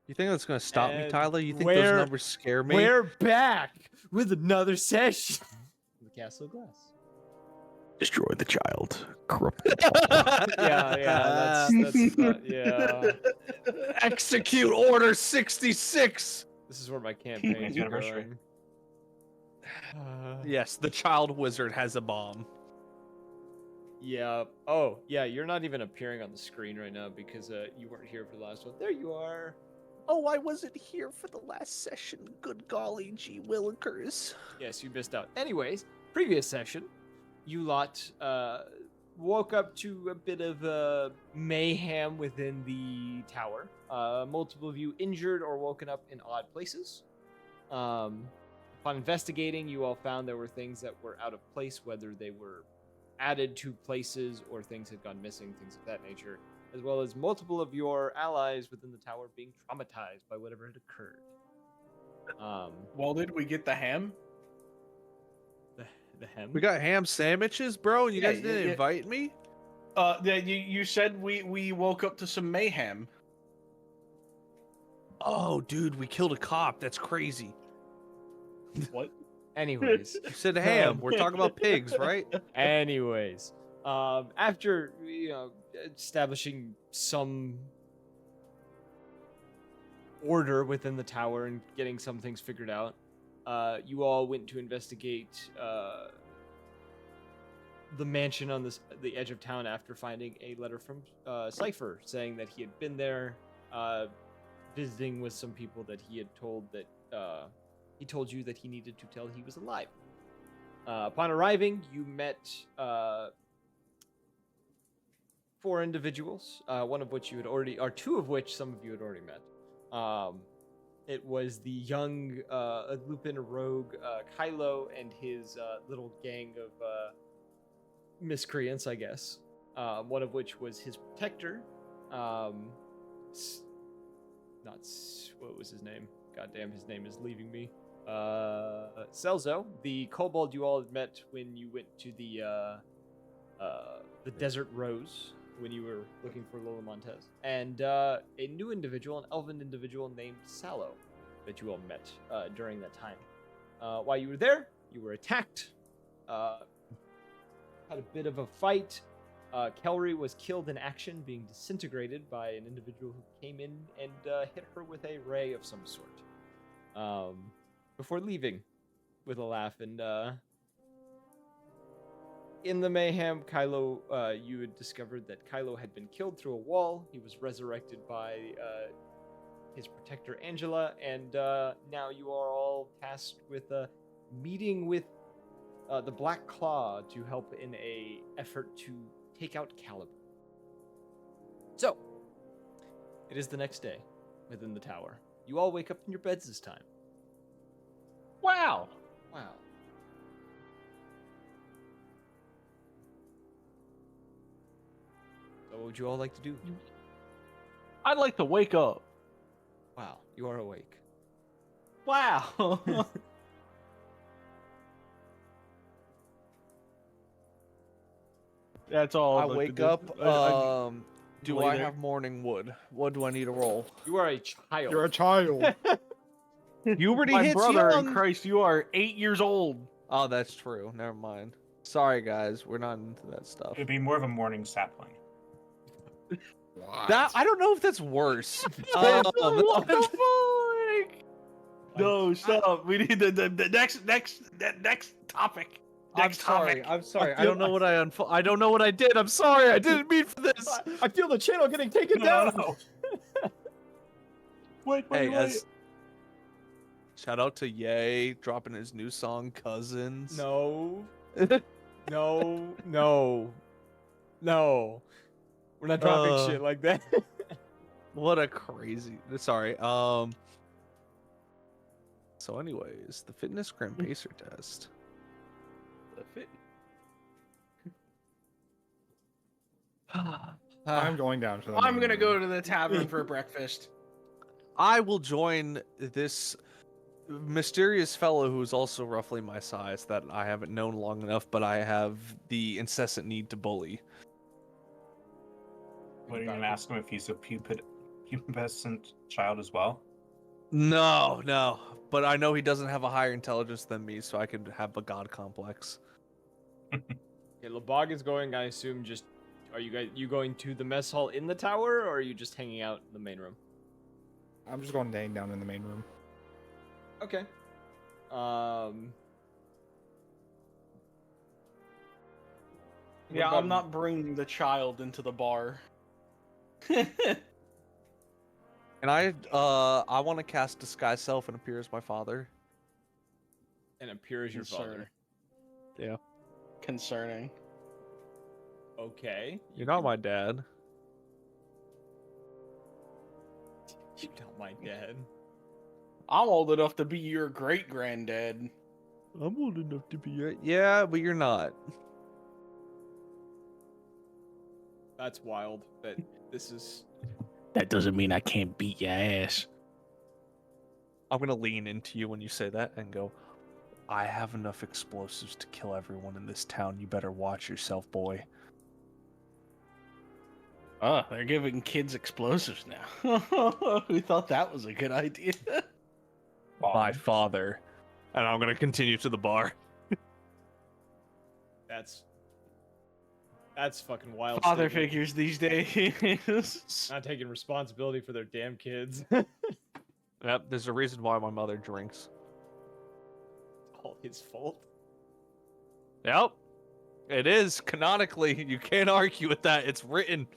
You think that's gonna stop me, And Tyler? You think those numbers scare me? We're back with another session. The Castle of Glass. Destroy the child. Corrupt. Yeah, that's yeah. Execute Order 66. This is where my campaign's Anniversary. going. Yes, the child wizard has a bomb. Yeah. Oh, yeah. You're not even appearing on the screen right now because you weren't here for the last one. There you are. Oh, I wasn't here for the last session. Good golly, gee willikers. Yes, you missed out. Anyways, previous session, you lot woke up to a bit of mayhem within the tower. Multiple of you injured or woken up in odd places. Upon investigating, you all found there were things that were out of place, whether they were added to places or things had gone missing, things of that nature, as well as multiple of your allies within the tower being traumatized by whatever had occurred. Well, did we get the ham? The hem? We got ham sandwiches, bro, and you guys didn't invite me? Yeah, you said we woke up to some mayhem. Oh, dude, we killed a cop. That's crazy. What? Anyways. You said ham. We're talking about pigs, right? Anyways. After, establishing some order within the tower and getting some things figured out, you all went to investigate the mansion on the edge of town after finding a letter from Cypher saying that he had been there visiting with some people that he had told that he told you that he needed to tell he was alive. Upon arriving, you met 4 individuals, one of which you had already, or 2 of which some of you had already met. It was the young Lupin rogue Kylo and his little gang of miscreants, I guess. One of which was his protector. What was his name? Goddamn, his name is leaving me. Celzo, the kobold you all had met when you went to the Desert Rose, when you were looking for Lola Montez, and a new individual, an elven individual named Sallow, that you all met during that time. While you were there, you were attacked, had a bit of a fight. Kelry was killed in action, being disintegrated by an individual who came in and hit her with a ray of some sort. Before leaving with a laugh, and in the mayhem, Kylo, you had discovered that Kylo had been killed through a wall. He was resurrected by his protector, Angela, and now you are all tasked with meeting with the Black Claw to help in a effort to take out Caliber. So, it is the next day within the tower. You all wake up in your beds this time. Wow. Wow. So what would you all like to do? I'd like to wake up. Wow, you are awake. Wow. That's all. I I'd like wake to up. do. Do lay I there. have morning wood? What do I need to roll? You are a child. You're a child. Puberty My hits brother in young. Christ, you are 8 years old. Oh, that's true. Never mind. Sorry, guys. We're not into that stuff. It'd be more of a morning sapling. That I don't know if that's worse. What the fuck? No, stop. We need the next topic. Next topic. I'm sorry. I don't know what I don't know what I did. I'm sorry. I didn't mean for this. I feel the channel getting taken No. down. Hey, shout out to Ye dropping his new song "Cousins." No. No. We're not dropping shit like that. What a crazy. Sorry. So, anyways, the fitness cram pacer test. The fit. I'm going down to the I'm main gonna room. go to the tavern for breakfast. I will join this mysterious fellow who's also roughly my size that I haven't known long enough, but I have the incessant need to bully. What are you gonna ask him if he's a pubescent child as well? No. But I know he doesn't have a higher intelligence than me, so I could have a god complex. Okay, Labog is going, I assume, just... Are you going to the mess hall in the tower, or are you just hanging out in the main room? I'm just going to hang down in the main room. Okay. Yeah, about- I'm not bringing the child into the bar. And I want to cast Disguise Self and appear as my father. And appear as your father. Yeah. Concerning. Okay. You're not my dad. You're not my dad. I'm old enough to be your great granddad. I'm old enough to be your... Yeah, but you're not. That's wild. That this is... That doesn't mean I can't beat your ass. I'm gonna lean into you when you say that and go, I have enough explosives to kill everyone in this town. You better watch yourself, boy. Oh, they're giving kids explosives now. Who thought that was a good idea? My father. And I'm gonna continue to the bar. That's fucking wild. Father statement. figures these days. Not taking responsibility for their damn kids. Yep, there's a reason why my mother drinks. All his fault. Yep. It is, canonically. You can't argue with that. It's written.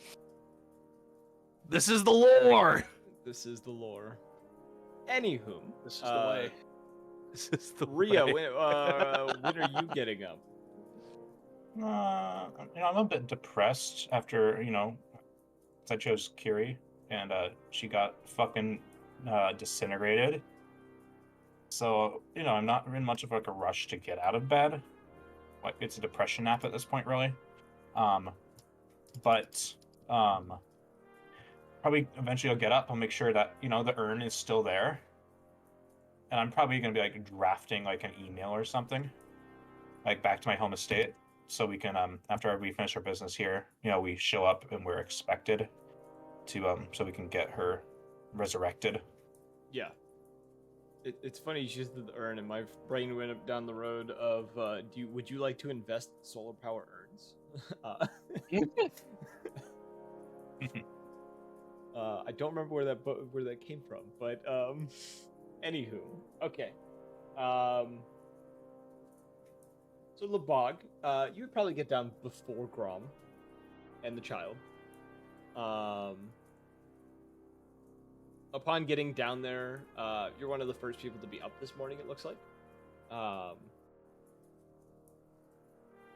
This is the lore. This is the lore. Anywho, This is the way. This is the Rio, way. when are you getting up? I'm a bit depressed after, 'cause I chose Kiri, and she got fucking disintegrated. So, I'm not in much of like a rush to get out of bed. Like, it's a depression nap at this point, really. But probably eventually I'll get up. I'll make sure that, the urn is still there. And I'm probably going to be like drafting like an email or something, like back to my home estate. So we can, after we finish our business here, we show up and we're expected to, so we can get her resurrected. Yeah. It's funny you used the urn, and my brain went up down the road of, would you like to invest in solar power urns? I don't remember where that came from, but anywho, okay. So Labog, you would probably get down before Grom and the child. Upon getting down there, you're one of the first people to be up this morning, it looks like.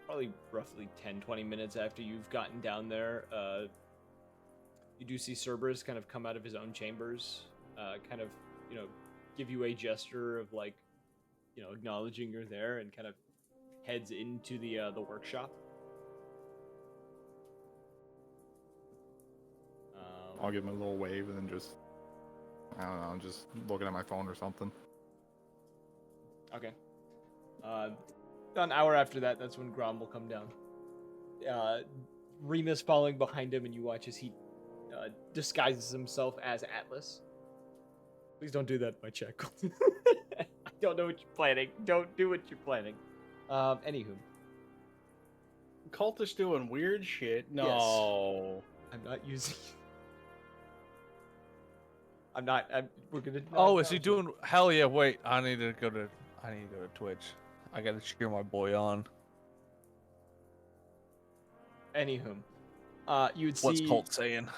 Probably roughly 10-20 minutes after you've gotten down there, you do see Cerberus kind of come out of his own chambers, kind of, give you a gesture of like, acknowledging you're there, and kind of heads into the workshop. I'll give him a little wave and then just, I don't know, just looking at my phone or something. Okay. An hour after that, that's when Grom will come down. Remus following behind him, and you watch as he disguises himself as Atlas. Please don't do that, my check. I don't know what you're planning. Don't do what you're planning. Anywho. Cultists doing weird shit? No. I'm not using... we're gonna... Oh, is he doing... Hell yeah, wait. I need to go to Twitch. I gotta cheer my boy on. Anywho. You'd see... What's Colt saying?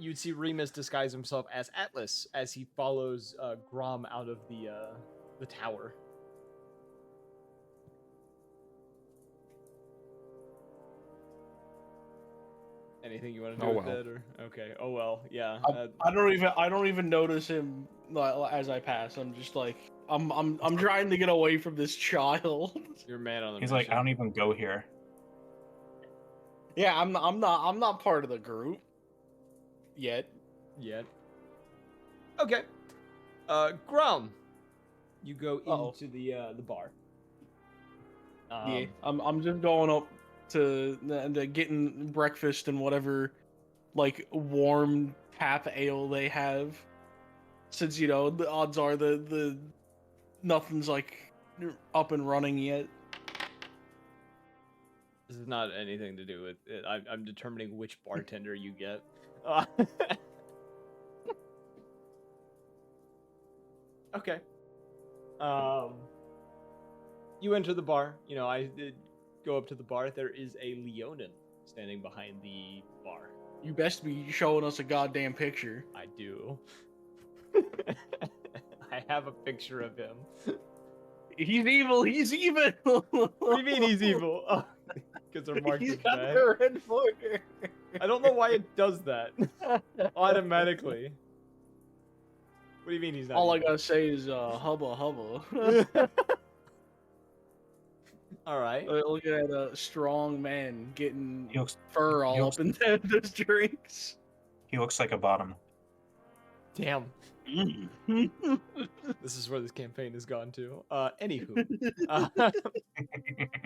You'd see Remus disguise himself as Atlas as he follows Grom out of the tower. Anything you want to do with that, or okay? Oh well, yeah. I don't even notice him as I pass. I'm just like, I'm trying to get away from this child. You're a man on the He's mission. like, I don't even go here. Yeah, I'm not part of the group yet. Yet. Okay. Grom, you go into the bar. Yeah, I'm just going up to the getting breakfast and whatever like warm tap ale they have, since the odds are the nothing's like up and running yet. This is not anything to do with it. I'm determining which bartender you get. Okay. You enter the bar. I did go up to the bar. There is a Leonin standing behind the bar. You best be showing us a goddamn picture. I do. I have a picture of him. He's evil. He's evil. What do you mean he's evil? Oh, because they're marked He's as got bad. the red border. I don't know why it does that automatically. What do you mean he's not? All I evil? gotta say is hubba hubba. All right. Look at a strong man getting He looks, fur all looks- up and down those drinks. he looks like a bottom. Damn. This is where this campaign has gone to. Anywho,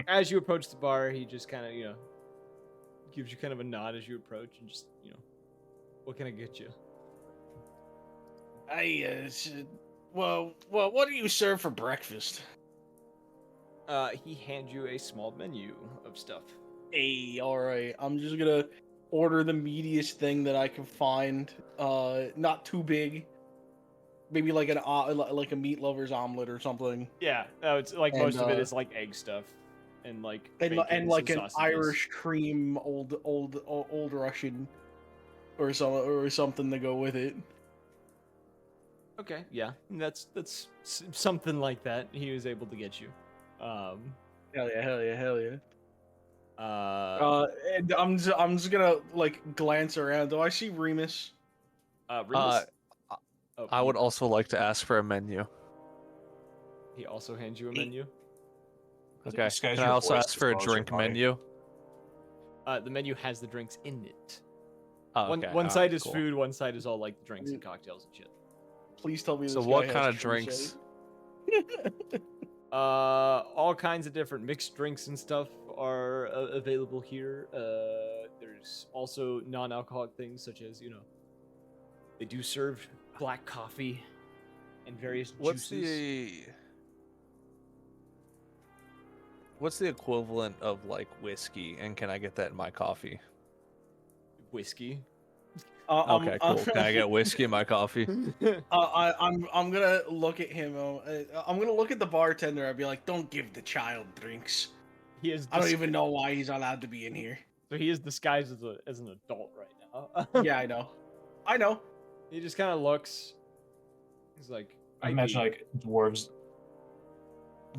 as you approach the bar, he just kind of, gives you kind of a nod as you approach, and just, what can I get you? Well, what do you serve for breakfast? He hands you a small menu of stuff. Hey, all right. I'm just gonna order the meatiest thing that I can find. Not too big. Maybe like like a meat lover's omelet or something. Yeah, it's like And, most of it is like egg stuff, and like And bacons like an sausages. Irish cream, old Russian, or something to go with it. Okay, yeah, that's something like that. He was able to get you. Hell yeah. Uh, And I'm just gonna like glance around. Do I see Remus? Remus? Oh, I would also like to ask for a menu. He also hands you a menu. Okay. Disguise Can I your also voice ask as for a well as your drink body. menu? The menu has the drinks in it. Oh, One okay. one Alright, side is cool. food, one side is all like drinks and cocktails and shit. Please tell me. So this what guy kind has of true drinks? shade. All kinds of different mixed drinks and stuff are available here. There's also non-alcoholic things such as they do serve black coffee and various juices. What's the equivalent of like whiskey, and can I get that in my coffee? Whiskey. Okay, cool. Can I get whiskey in my coffee? I'm gonna look at him. I'm gonna look at the bartender. I'd be like, "Don't give the child drinks." He is. I don't even know why he's allowed to be in here. So he is disguised as an adult right now. Yeah, I know. He just kind of looks. He's like. I imagine ID. like dwarves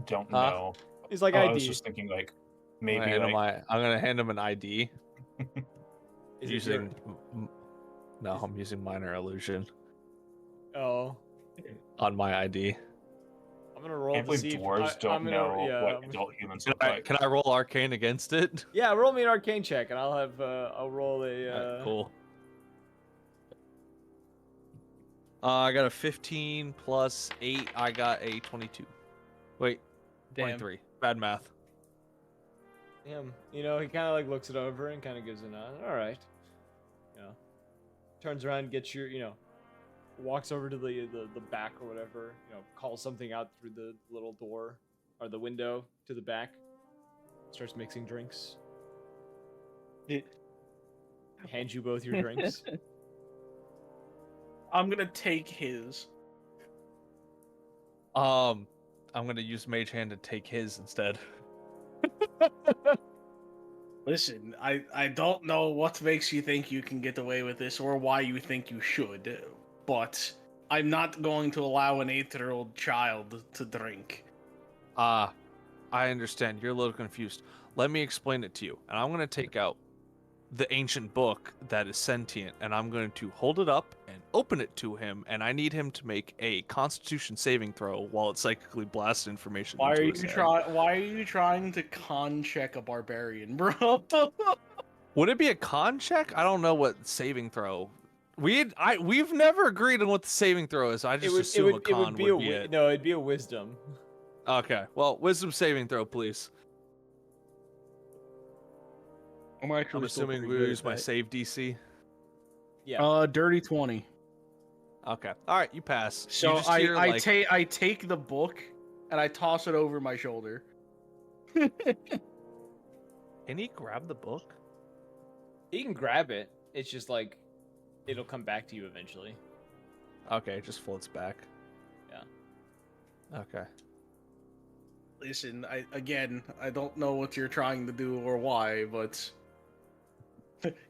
don't Huh? know. He's like Oh, ID. I was just thinking like maybe I'm like gonna hand him an ID Is it using. No, I'm using minor illusion Oh. on my ID. I'm gonna roll can't to believe see if dwarves I'm don't gonna, know yeah, what I'm- adult humans Can look like. I roll arcane against it? Yeah, roll me an arcane check, and I'll roll a. Alright, cool. I got a 15 plus 8. I got a 22. Wait, Damn. 23. Bad math. Him. He kind of like looks it over and kind of gives a nod. All right. Turns around, gets your, walks over to the back or whatever. Calls something out through the little door or the window to the back. Starts mixing drinks. Hands you both your drinks. I'm gonna take his. I'm gonna use Mage Hand to take his instead. Listen, I don't know what makes you think you can get away with this or why you think you should, but I'm not going to allow an 8-year-old child to drink. I understand. You're a little confused. Let me explain it to you. And I'm gonna take out the ancient book that is sentient, and I'm going to hold it up and open it to him, and I need him to make a Constitution saving throw while it psychically blasts information. Why into are you his head. Why are you trying to con check a barbarian, bro? Would it be a con check? I don't know what saving throw. We've never agreed on what the saving throw is. I just assume a con would be it. No, it'd be a wisdom. Okay, well, wisdom saving throw, please. I'm I'm assuming we use my save DC. Yeah. Dirty 20. Okay. All right, you pass. You So just hear, like, I take the book and I toss it over my shoulder. can he grab the book? You can grab it. It's just like it'll come back to you eventually. Okay, it just floats back. Yeah. Okay. Listen, I don't know what you're trying to do or why, but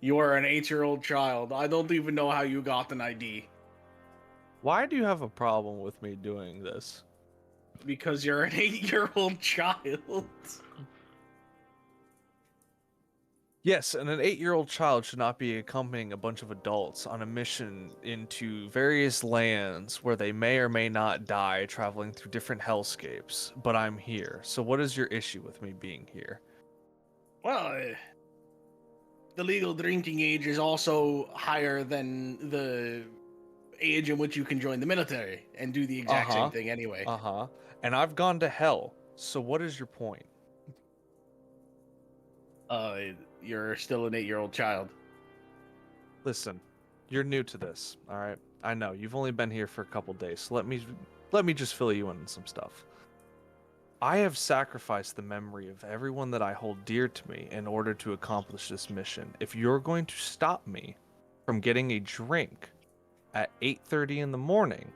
you are an 8-year-old child. I don't even know how you got an ID. Why do you have a problem with me doing this? Because you're an 8-year-old child. Yes, and an 8-year-old child should not be accompanying a bunch of adults on a mission into various lands where they may or may not die traveling through different hellscapes. But I'm here. So what is your issue with me being here? Well, the legal drinking age is also higher than the age in which you can join the military and do the exact same thing anyway. Uh-huh. And I've gone to hell. So what is your point? You're still an 8-year-old child. Listen, you're new to this, all right? I know you've only been here for a couple days. So let me just fill you in on some stuff. I have sacrificed the memory of everyone that I hold dear to me in order to accomplish this mission. If you're going to stop me from getting a drink at 8:30 in the morning,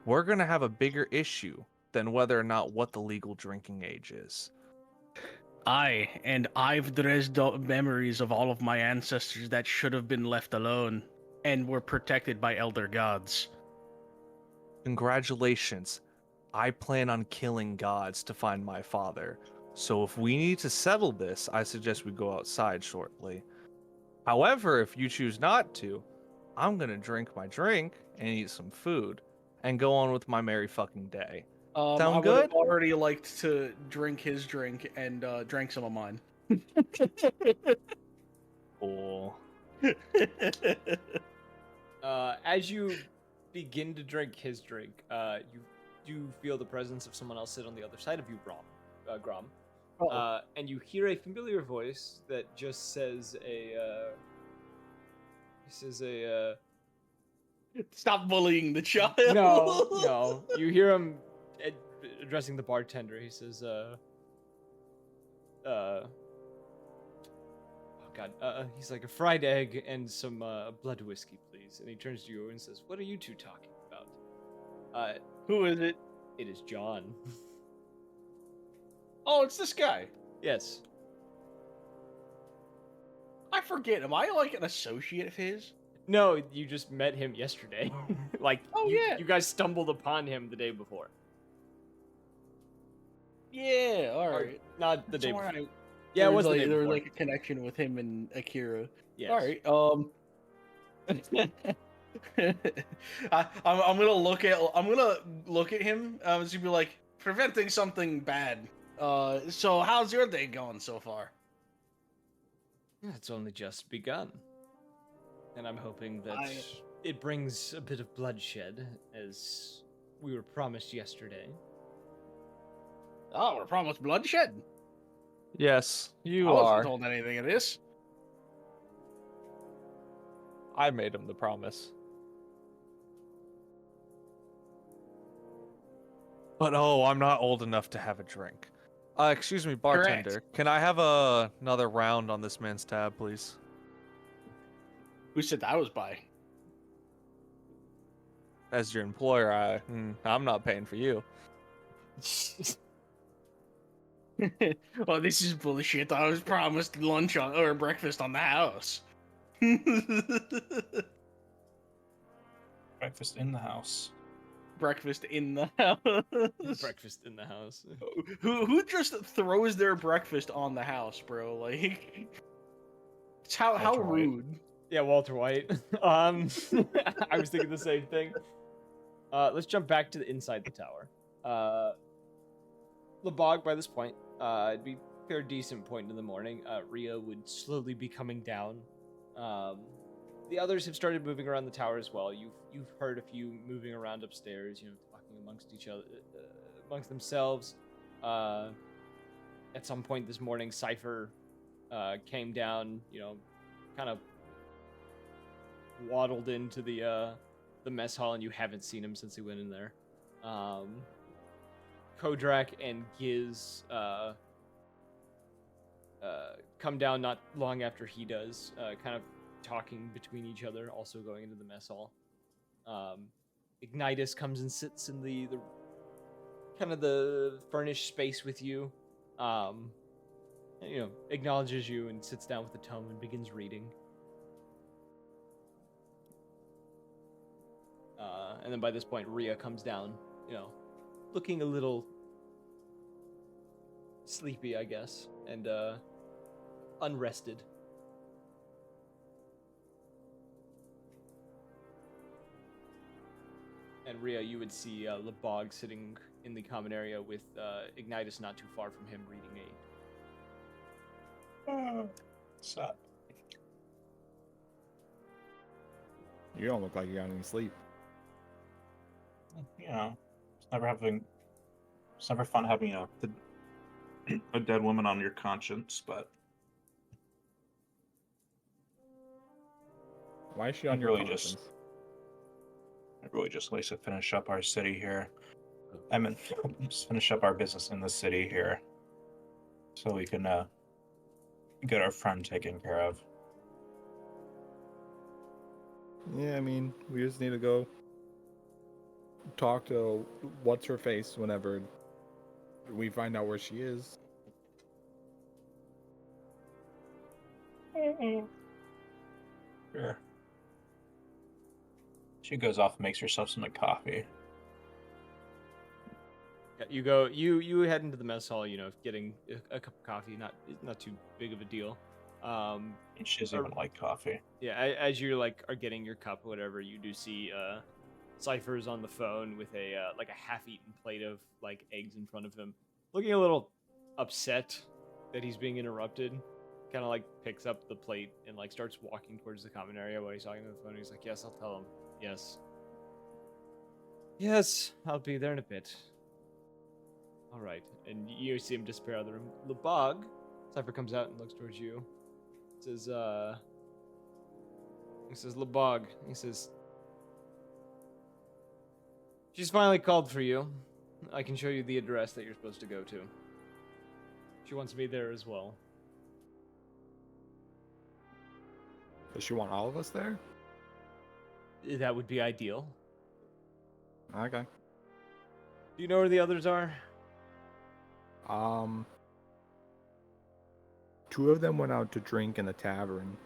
we're going to have a bigger issue than whether or not what the legal drinking age is. I've dredged up memories of all of my ancestors that should have been left alone and were protected by elder gods. Congratulations. I plan on killing gods to find my father. So if we need to settle this, I suggest we go outside shortly. However, if you choose not to, I'm gonna drink my drink and eat some food and go on with my merry fucking day. I Sound would have good? already liked to drink his drink and drank some of mine. Cool. As you begin to drink his drink, you do feel the presence of someone else sit on the other side of you, Grom. And you hear a familiar voice that just says Stop bullying the child. no. You hear him addressing the bartender. He says, oh god, he's like, a fried egg and some blood whiskey, please. And he turns to you and says, what are you two talking about? Who is it? It is John. Oh, it's this guy. Yes. I forget. Am I like an associate of his? No, you just met him yesterday. Like, Oh, yeah. you guys stumbled upon him the day before. Yeah, all Or right. not the day Somewhere before. I- Yeah, it was the like, day there was before. like a connection with him and Akira. Yes. All right. I'm gonna look at him. I'm just gonna be like, preventing something bad. So how's your day going so far? It's only just begun. And I'm hoping that I- it brings a bit of bloodshed, as we were promised yesterday. Oh, we're promised bloodshed. Yes, you I wasn't are. told anything of this. I made him the promise. But oh, I'm not old enough to have a drink. Excuse me, bartender. Can I have another round on this man's tab, please? Who said that was by? As your employer, I'm not paying for you. Oh, this is bullshit. I was promised lunch or breakfast on the house. Breakfast in the house. Breakfast in the house. Breakfast in the house. Who just throws their breakfast on the house, bro? Like, it's how Walter White. rude. Yeah, Walter White. I was thinking the same thing. Let's jump back to the inside the tower. Lebog, by this point, it'd be a fair decent point in the morning. Rhea would slowly be coming down. The others have started moving around the tower as well. You've heard a few moving around upstairs, talking amongst each other, amongst themselves. At some point this morning, Cypher came down, kind of waddled into the mess hall, and you haven't seen him since he went in there. Kodrak and Giz come down not long after he does, kind of talking between each other, also going into the mess hall. Ignitus comes and sits in the kind of the furnished space with you. And, acknowledges you and sits down with the tome and begins reading. And then by this point, Rhea comes down, looking a little sleepy, I guess, and unrested. And Rhea, you would see Lebog sitting in the common area with Ignitus not too far from him reading What's up? You don't look like you got any sleep. It's never fun having a dead woman on your conscience, but Why is she on I'd your really conscience? I'd really just like to finish up our city here. I mean, just finish up our business in the city here, so we can get our friend taken care of. Yeah, I mean, we just need to go talk to what's her face whenever we find out where she is. Sure. She goes off and makes herself some coffee. Yeah, you go. You head into the mess hall. Getting a cup of coffee, not too big of a deal. And she doesn't even like coffee. Yeah, as you are getting your cup, or whatever, you do see Cypher's on the phone with a half-eaten plate of eggs in front of him, looking a little upset that he's being interrupted. Kind of picks up the plate and starts walking towards the common area while he's talking to the phone. He's like, "Yes, I'll tell him. Yes, I'll be there in a bit. All right." And you see him disappear out of the room. Lebog, Cypher comes out and looks towards you. He says, Lebog. He says, "She's finally called for you. I can show you the address that you're supposed to go to. She wants me there as well." Does she want all of us there? That would be ideal. Okay. Do you know where the others are? Two of them went out to drink in the tavern.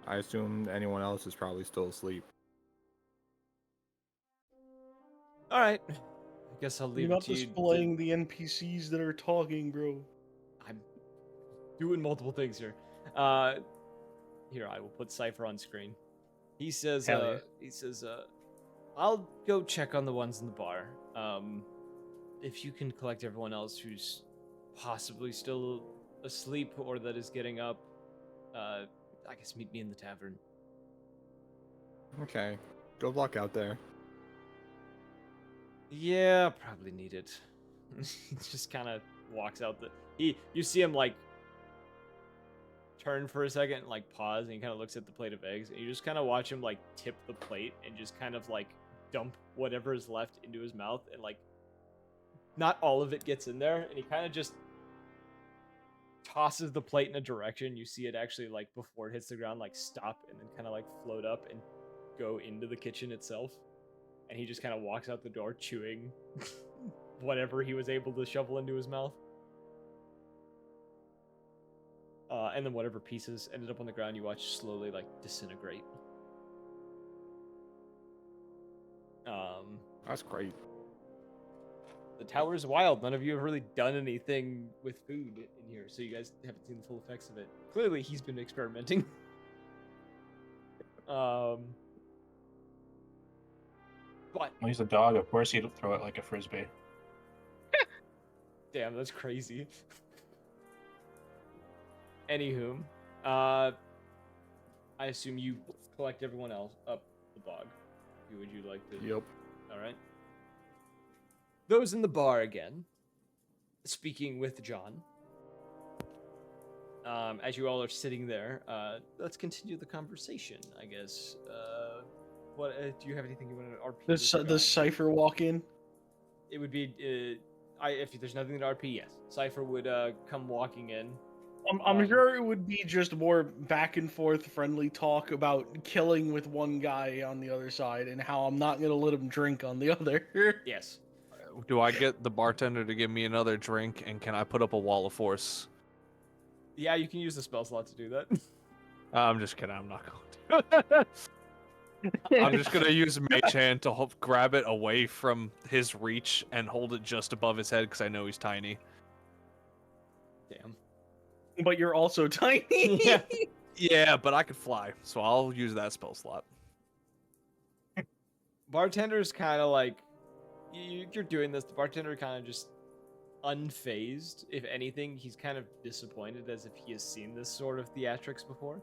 I assume anyone else is probably still asleep. All right. I guess I'll leave You're it not to you. displaying the NPCs that are talking, bro. I'm doing multiple things here. Here, I will put Cypher on screen. He says, Hell yeah. I'll go check on the ones in the bar. If you can collect everyone else who's possibly still asleep or that is getting up, I guess meet me in the tavern. Okay. Good luck out there. Yeah, probably need it. He just kind of walks out you see him turn for a second and pause, and he kind of looks at the plate of eggs, and you just kind of watch him tip the plate and just kind of dump whatever is left into his mouth, and not all of it gets in there, and he kind of just tosses the plate in a direction. You see it actually before it hits the ground stop and then kind of float up and go into the kitchen itself, and he just kind of walks out the door chewing whatever he was able to shovel into his mouth. And then whatever pieces ended up on the ground, you watch slowly disintegrate. That's great. The tower is wild. None of you have really done anything with food in here, so you guys haven't seen the full effects of it. Clearly, he's been experimenting. But Well, he's a dog. Of course, he'd throw it like a frisbee. damn, that's crazy. Anywho, I assume you collect everyone else up the bog. Who would you like to? Yep. All right. Those in the bar again, speaking with John. as you all are sitting there, let's continue the conversation, I guess. What do you have anything you want to RP? Does Cypher walk in? It would be if there's nothing to RP, yes. Cypher would come walking in. I'm sure it would be just more back and forth friendly talk about killing with one guy on the other side and how I'm not gonna let him drink on the other. Yes. Do I get the bartender to give me another drink, and can I put up a wall of force? Yeah, you can use the spell slot to do that. I'm just kidding. I'm not going to. I'm just gonna use Mage Hand to grab it away from his reach and hold it just above his head because I know he's tiny. Damn. But you're also tiny. Yeah. Yeah, but I could fly, so I'll use that spell slot. Bartender's kind of like, you're doing this. The bartender kind of just unfazed. If anything, he's kind of disappointed as if he has seen this sort of theatrics before.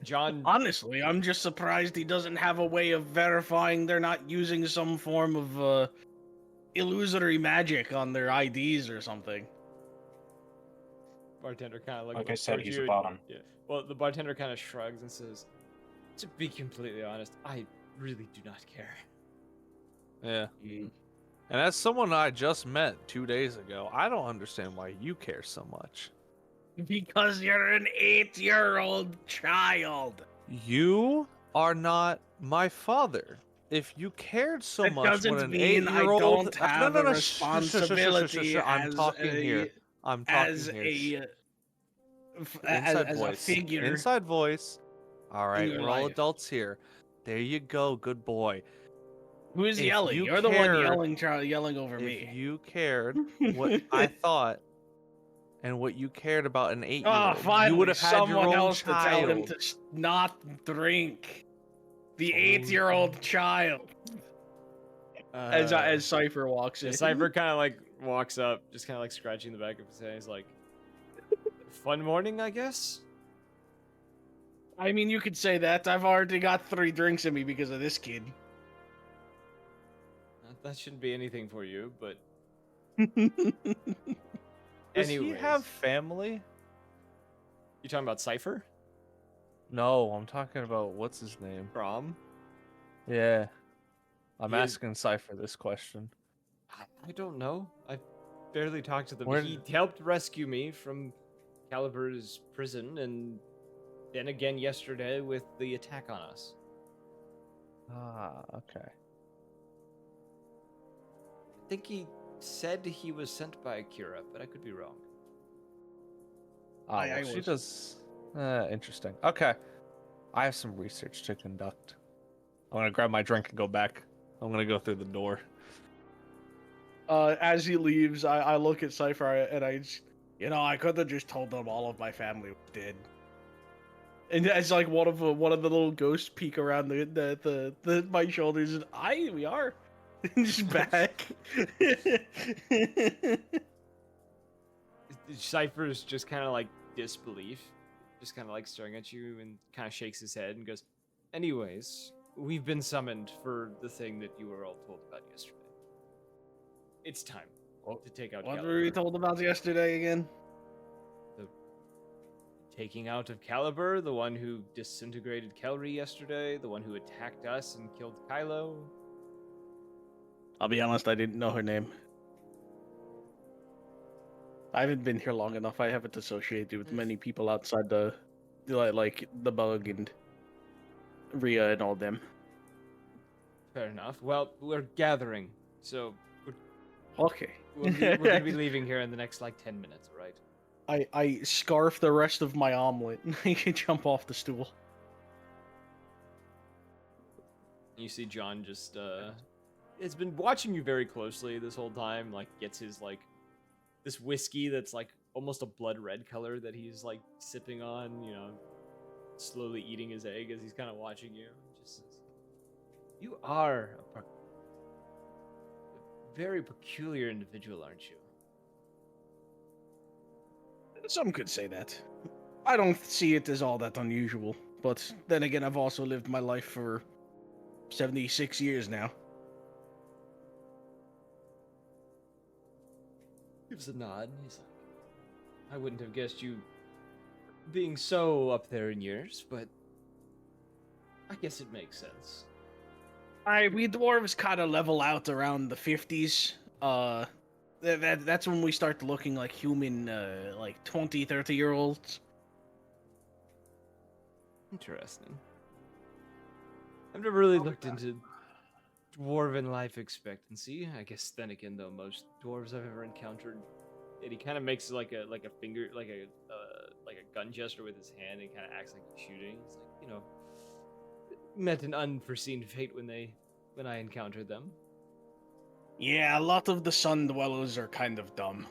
John. Honestly, I'm just surprised he doesn't have a way of verifying they're not using some form of illusory magic on their IDs or something. Bartender kind of Like I said, towards he's you a and- bottom. Yeah. Well, the bartender kind of shrugs and says, "To be completely honest, I really do not care." Yeah. And as someone I just met 2 days ago, I don't understand why you care so much. Because you're an 8-year-old child. You are not my father. If you cared so That much doesn't when an mean I 8-year-old don't have a responsibility I'm as talking a here. I'm as talking here. as Inside a voice. figure Inside voice. All right, your we're all life. adults here. There you go, good boy. Who's If yelling. you You're the one cared- yelling over If me. you cared what I thought and what you cared about an 8-year-old, finally, you would have had someone your own else to tell him child. to not drink. The Oh. 8-year-old child. As Cypher walks in. Cypher kind of like walks up, just kind of like scratching the back of his head. He's like, "Fun morning, I guess." I mean, you could say that. I've already got 3 drinks in me because of this kid. That shouldn't be anything for you, but Does he anyways. have family? You talking about Cypher? No, I'm talking about what's his name. Brom? Yeah. I'm He is- asking Cypher this question. I don't know. I barely talked to them. Where- He helped rescue me from Calibur's prison, and then again yesterday with the attack on us. Ah, okay. I think he said he was sent by Akira, but I could be wrong. Ah, I well, she was- does. Interesting. Okay. I have some research to conduct. I'm gonna grab my drink and go back. I'm gonna go through the door. As he leaves, I look at Cypher and I could have just told them all of my family was dead. And as like one of the little ghosts peek around the my shoulders, and we are, and just back. Cypher's just kind of like disbelief, just kind of like staring at you and kind of shakes his head and goes, "Anyways, we've been summoned for the thing that you were all told about yesterday. It's time to take out What were we Calibur." told about yesterday again? The taking out of Calibur, the one who disintegrated Kelry yesterday, the one who attacked us and killed Kylo. I'll be honest, I didn't know her name. I haven't been here long enough. I haven't associated with many people outside the bug and Rhea and all them. Fair enough. Well, we're gathering, so Okay. we're gonna be leaving here in the next like 10 minutes, all right? I scarf the rest of my omelet and I can jump off the stool. You see John just has been watching you very closely this whole time, like gets his like this whiskey that's like almost a blood red color that he's like sipping on, you know, slowly eating his egg as he's kind of watching you. Just says, "You are a very peculiar individual, aren't you?" Some could say that. I don't see it as all that unusual, but then again, I've also lived my life for 76 years now. Gives a nod. He's like, I wouldn't have guessed you being so up there in years, but I guess it makes sense. We dwarves kind of level out around the 50s. That's when we start looking like human, like 20, 30-year-olds. Interesting. I've never really looked into dwarven life expectancy. I guess then again, though, most dwarves I've ever encountered, and he kind of makes like a finger, like a gun gesture with his hand, and kind of acts like he's shooting. It's like, you know, met an unforeseen fate when I encountered them. Yeah, a lot of the sun dwellers are kind of dumb.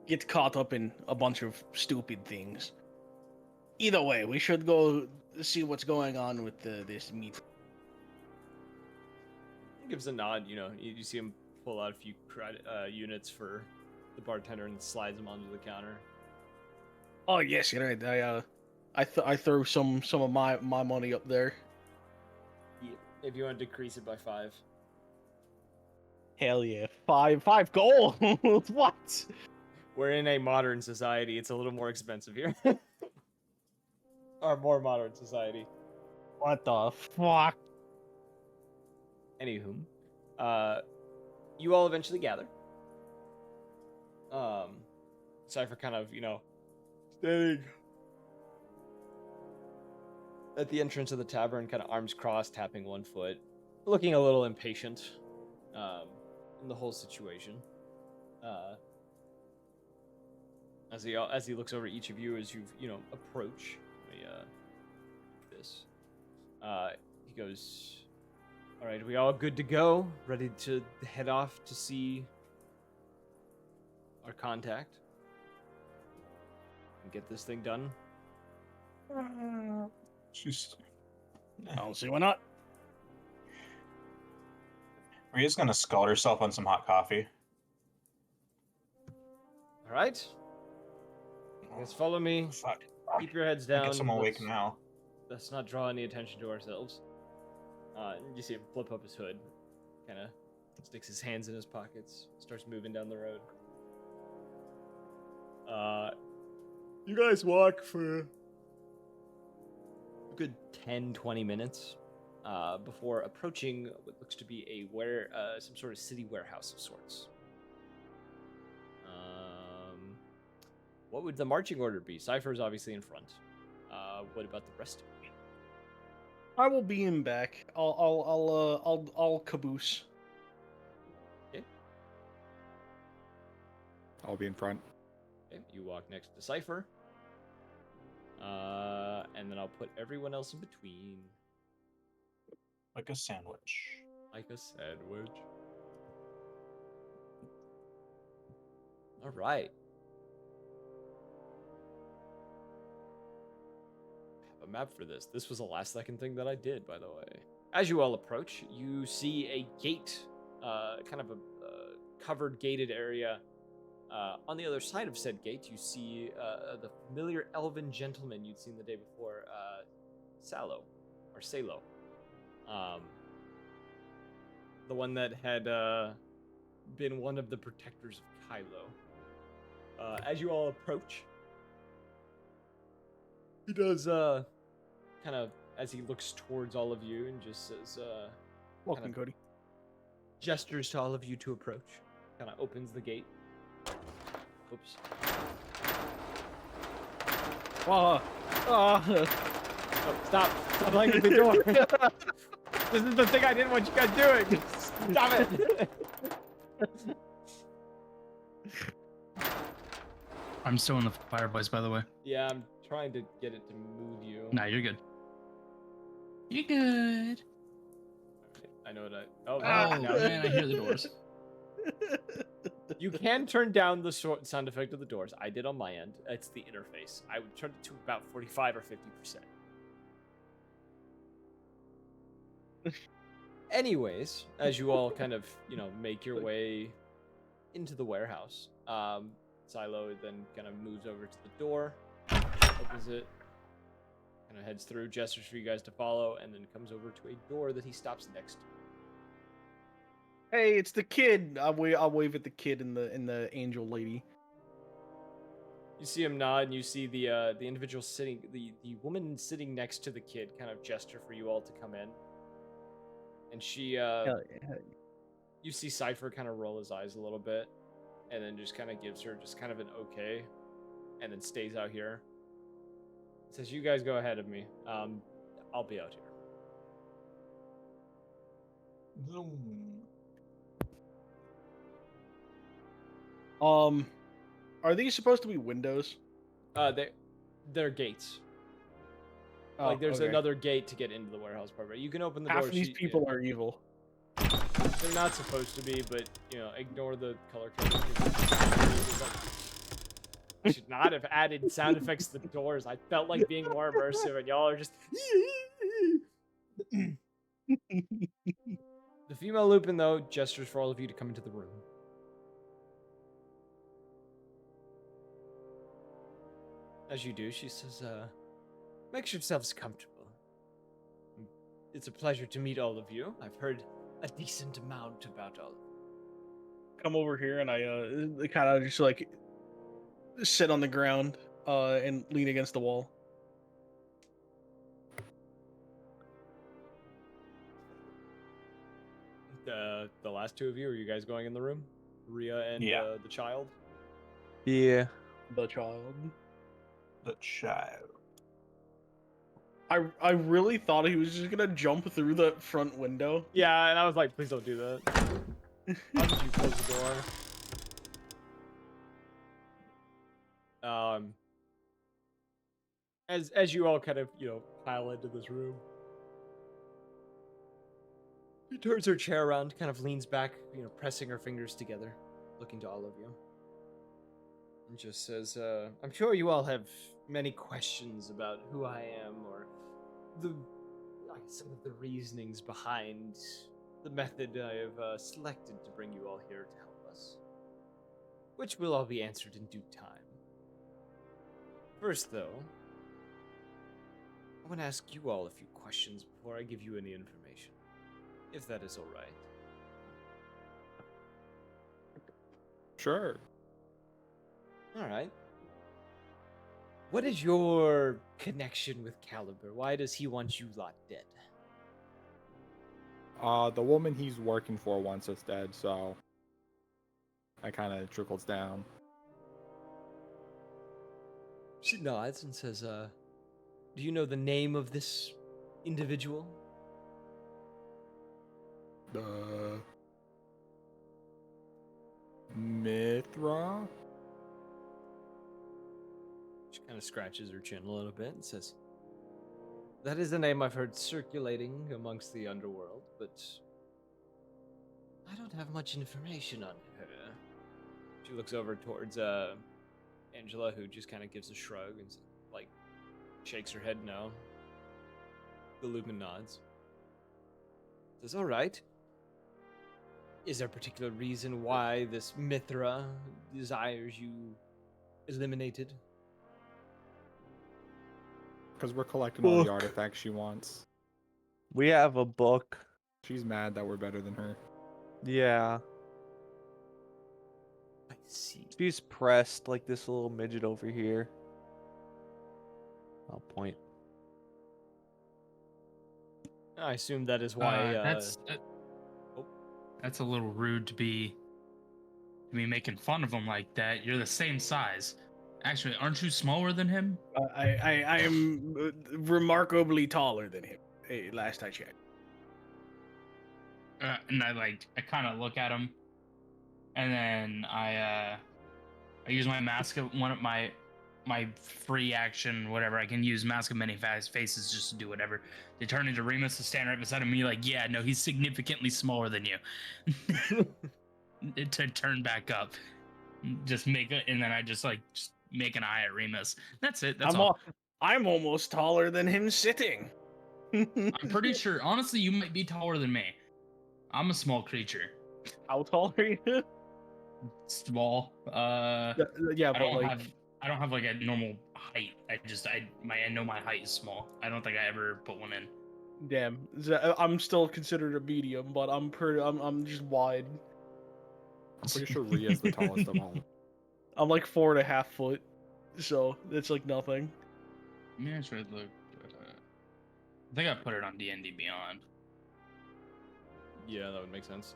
Get caught up in a bunch of stupid things. Either way, we should go see what's going on with this meat. He gives a nod. You know, you see him pull out a few units for the bartender and slides them onto the counter. Oh yes, you're right. I threw some of my money up there. Yeah, if you want to decrease it by 5. Hell yeah, five gold. What? We're in a modern society. It's a little more expensive here. Or more modern society. What the fuck? Anywho, you all eventually gather. Cypher kind of, you know, standing at the entrance of the tavern, kind of arms crossed, tapping one foot, looking a little impatient in the whole situation. As he looks over each of you as you approach this, he goes, "All right, we all good to go? Ready to head off to see our contact and get this thing done?" She's. I don't see why not. Ria's gonna scald herself on some hot coffee. All right. Guys, follow me. Fuck. Keep your heads I down. guess I'm awake now. Let's not draw any attention to ourselves. You see him flip up his hood, kind of sticks his hands in his pockets, starts moving down the road. You guys walk for a good 10-20 minutes before approaching what looks to be some sort of city warehouse of sorts. What would the marching order be? Cypher is obviously in front. What about the rest of you? I will be in back. I'll caboose. Okay. I'll be in front. Okay, you walk next to Cypher. And then I'll put everyone else in between. Like a sandwich. Like a sandwich. All right. I have a map for this. This was a last second thing that I did, by the way. As you all approach, you see a gate, kind of a covered gated area. On the other side of said gate, you see the familiar elven gentleman you'd seen the day before, Salo. The one that had been one of the protectors of Kylo. As you all approach, he does kind of, as he looks towards all of you and just says, Welcome, Cody. gestures to all of you to approach. Kind of opens the gate. Oops. Oh, Oh, stop playing with the door. This is the thing I didn't want you guys doing. Stop it. I'm still in the fireplace, by the way. Yeah, I'm trying to get it to move you. Nah, you're good. You're good. I know what I... Oh, Oh, now man, I hear the doors. You can turn down the sound effect of the doors. I did on my end. It's the interface. I would turn it to about 45 or 50%. Anyways, as you all kind of, make your way into the warehouse, Silo then kind of moves over to the door, opens it, kind of heads through, gestures for you guys to follow, and then comes over to a door that he stops next to. Hey, it's the kid. I'll wave at the kid and the angel lady. You see him nod, and you see the individual sitting, the woman sitting next to the kid, kind of gesture for you all to come in. And she, Hell yeah. you see Cypher kind of roll his eyes a little bit, and then just kind of gives her just kind of an okay, and then stays out here. Says, "You guys go ahead of me. I'll be out here." Are these supposed to be windows? They're gates. Oh, Like there's okay. another gate to get into the warehouse part, right? You can open the Half door. of these people are evil. They're not supposed to be, but ignore the color coding. I should not have added sound effects to the doors. I felt like being more immersive, and y'all are just. The female Lupin, though, gestures for all of you to come into the room. As you do, she says, "Make yourselves comfortable. It's a pleasure to meet all of you. I've heard a decent amount about all of you." Come over here, and I kind of just like sit on the ground and lean against the wall. The last two of you, are you guys going in the room? Rhea and Yeah. the child? Yeah. The child. The child. I really thought he was just gonna jump through the front window. Yeah, and I was like, please don't do that. How did you close the door? As you all kind of, pile into this room. She turns her chair around, kind of leans back, pressing her fingers together, looking to all of you. And just says, "I'm sure you all have many questions about who I am, or some of the reasonings behind the method I have selected to bring you all here to help us, which will all be answered in due time. First, though, I want to ask you all a few questions before I give you any information, if that is all right." Sure. All right. What is your connection with Caliber? Why does he want you lot dead? The woman he's working for wants us dead, so that kind of trickles down. She nods and says, "Do you know the name of this individual?" Mithra? She kind of scratches her chin a little bit and says, "That is the name I've heard circulating amongst the underworld, but I don't have much information on her." She looks over towards Angela, who just kind of gives a shrug and shakes her head no. The Lupin nods. Says, "All right. Is there a particular reason why this Mithra desires you eliminated?" Because we're collecting all the artifacts she wants. We have a book. She's mad that we're better than her. Yeah. I see. She's pressed like this little midget over here. I'll point. I assume that is why. That's a little rude to be making fun of him like that. You're the same size. Actually, aren't you smaller than him? I am remarkably taller than him. Hey, last I checked. And I kind of look at him, and then I use my mask of one of my free action, whatever. I can use mask of many faces just to do whatever. They turn into Remus to stand right beside me, like, yeah, no, he's significantly smaller than you. To turn back up, just make it, and then I just make an eye at Remus. That's it. That's all. I'm almost taller than him sitting. I'm pretty sure, honestly, you might be taller than me. I'm a small creature. How tall are you? Small. Yeah, I don't have like a normal height. I know my height is small. I don't think I ever put one in. Damn, I'm still considered a medium, but I'm just wide. I'm pretty sure Ria's the tallest of all. I'm like 4.5 foot, so that's like nothing. Yeah, that's right. Look, I think I put it on D&D Beyond. Yeah, that would make sense.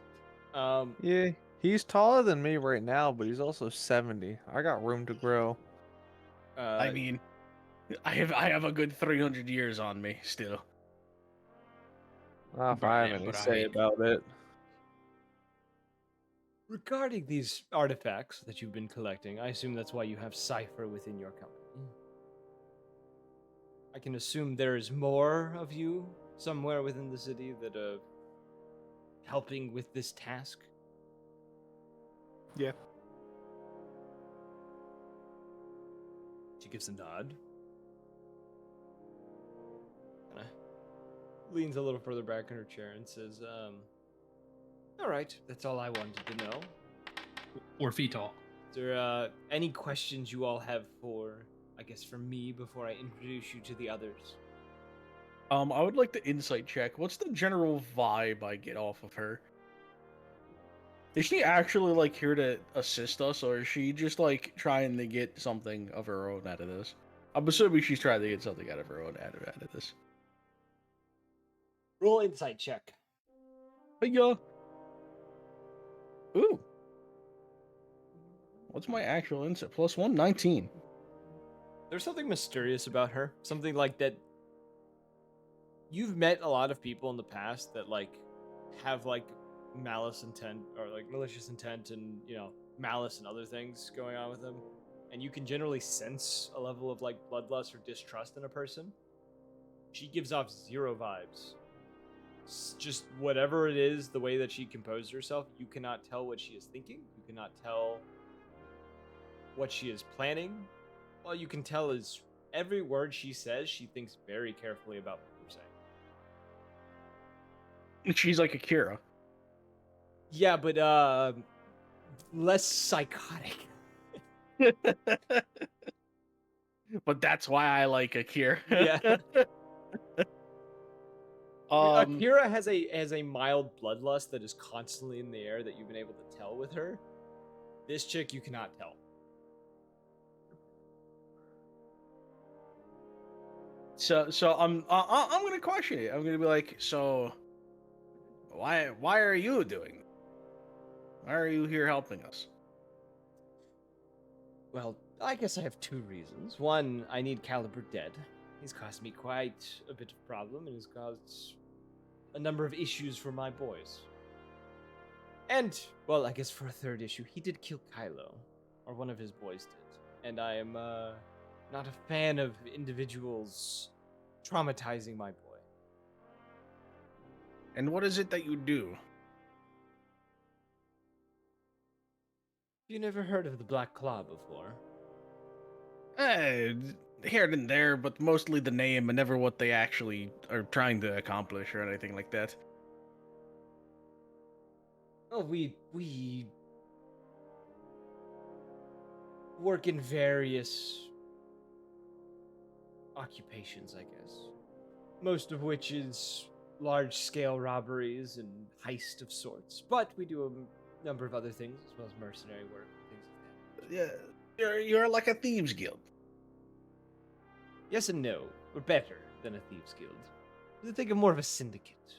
Yeah, he's taller than me right now, but he's also 70. I got room to grow. I mean, I have a good 300 years on me still. If I Probably have am, any but say I- about it. regarding these artifacts that you've been collecting, I assume that's why you have Cypher within your company. I can assume there's more of you somewhere within the city that are helping with this task. Yeah. She gives a nod. Kinda leans a little further back in her chair and says, all right, that's all I wanted to know. 4 feet tall. Is there any questions you all have for, I guess, for me before I introduce you to the others? I would like the insight check. What's the general vibe I get off of her? Is she actually like here to assist us, or is she just like trying to get something of her own out of this? I'm assuming she's trying to get something out of her own out of this. Roll insight check. But yeah. Ooh. What's my actual insight? +1, 19. There's something mysterious about her. Something like that. You've met a lot of people in the past that like have like malice intent or like malicious intent and malice and other things going on with them, and you can generally sense a level of like bloodlust or distrust in a person. She gives off zero vibes. Just whatever it is, the way that she composes herself, you cannot tell what she is thinking. You cannot tell what she is planning. All you can tell is every word she says, she thinks very carefully about what you're saying. She's like Akira. Yeah, but less psychotic. But that's why I like Akira. Yeah. Um, Akira has a mild bloodlust that is constantly in the air that you've been able to tell with her. This chick you cannot tell. so I'm gonna question it. I'm gonna be like, so why are you doing? Why are you here helping us? Well, I guess I have two reasons. One, I need Caliber dead. He's caused me quite a bit of problem and has caused a number of issues for my boys. And, well, I guess for a third issue, he did kill Kylo, or one of his boys did. And I am not a fan of individuals traumatizing my boy. And what is it that you do? You never heard of the Black Claw before? Here and there, but mostly the name and never what they actually are trying to accomplish or anything like that. Oh, we work in various occupations, I guess. Most of which is large-scale robberies and heist of sorts. But we do a number of other things, as well as mercenary work and things like that. Yeah, you're like a thieves guild. Yes and no. We're better than a thieves guild. I think of more of a syndicate.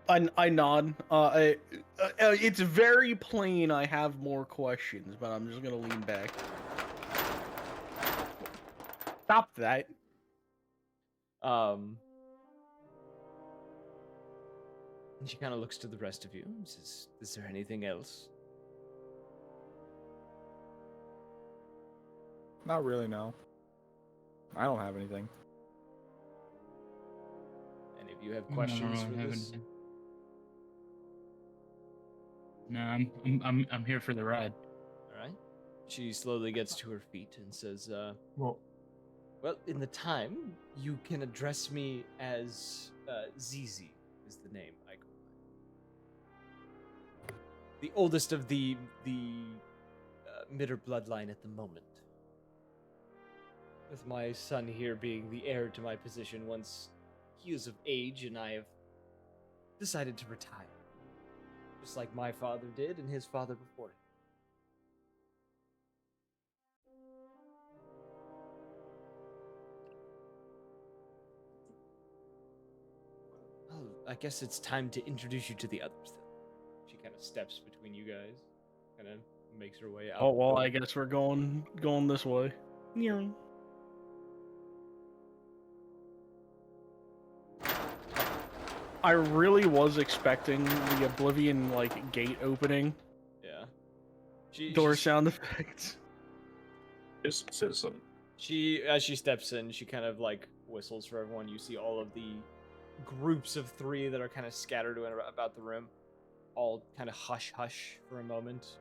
I nod. It's very plain I have more questions, but I'm just gonna lean back. Stop that. And she kind of looks to the rest of you and says, is there anything else? Not really, no. I don't have anything. Any of you have I don't questions really for have this? anything. No, I'm here for the ride. All right. She slowly gets to her feet and says, Well, well, in the time, you can address me as Zizi is the name I go by. The oldest of the Mitter bloodline at the moment. With my son here being the heir to my position once he is of age and I have decided to retire. Just like my father did and his father before him. Well, I guess it's time to introduce you to the others then. She kind of steps between you guys, kind of makes her way out. Oh the well, door. I guess we're going this way. Nyeh. I really was expecting the Oblivion like gate opening Yeah. door sound effects. Is citizen. She, as she steps in, she kind of like whistles for everyone. You see all of the groups of 3 that are kind of scattered about the room, all kind of hush hush for a moment.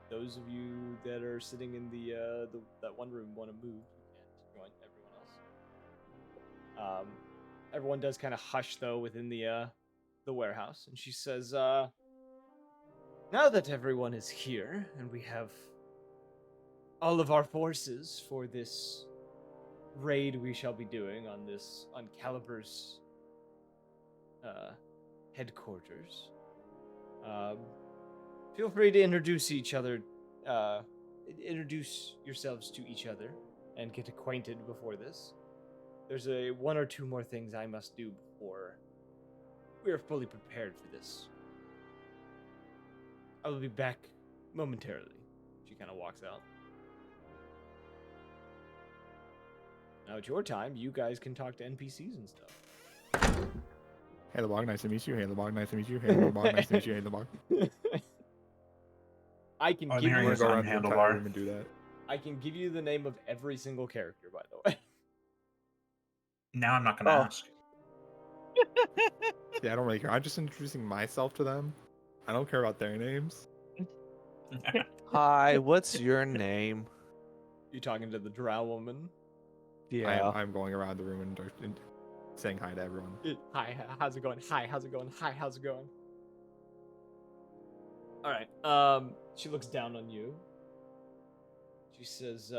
Those of you that are sitting in that one room want to move, you can't join everyone else. Everyone does kind of hush though within the warehouse, and she says, "Now that everyone is here and we have all of our forces for this raid we shall be doing on Caliber's headquarters. Feel free to introduce yourselves to each other and get acquainted before this. There's 1 or 2 more things I must do before we are fully prepared for this. I will be back momentarily." She kind of walks out. Now it's your time. You guys can talk to NPCs and stuff. Hey, Lebog, nice to meet you. Hey, Lebog, nice to meet you. Hey, Lebog, nice to meet you. Hey, Lebog. I can I'm give hearing you. I'm his gonna go around the entire handlebar. room and do that. I can give you the name of every single character, by the way. Now I'm not gonna Oh. ask. Yeah, I don't really care. I'm just introducing myself to them. I don't care about their names. Hi, what's your name? You talking to the drow woman? Yeah. I'm going around the room and saying hi to everyone. Hi, how's it going? Hi, how's it going? Hi, how's it going? All right. She looks down on you. She says,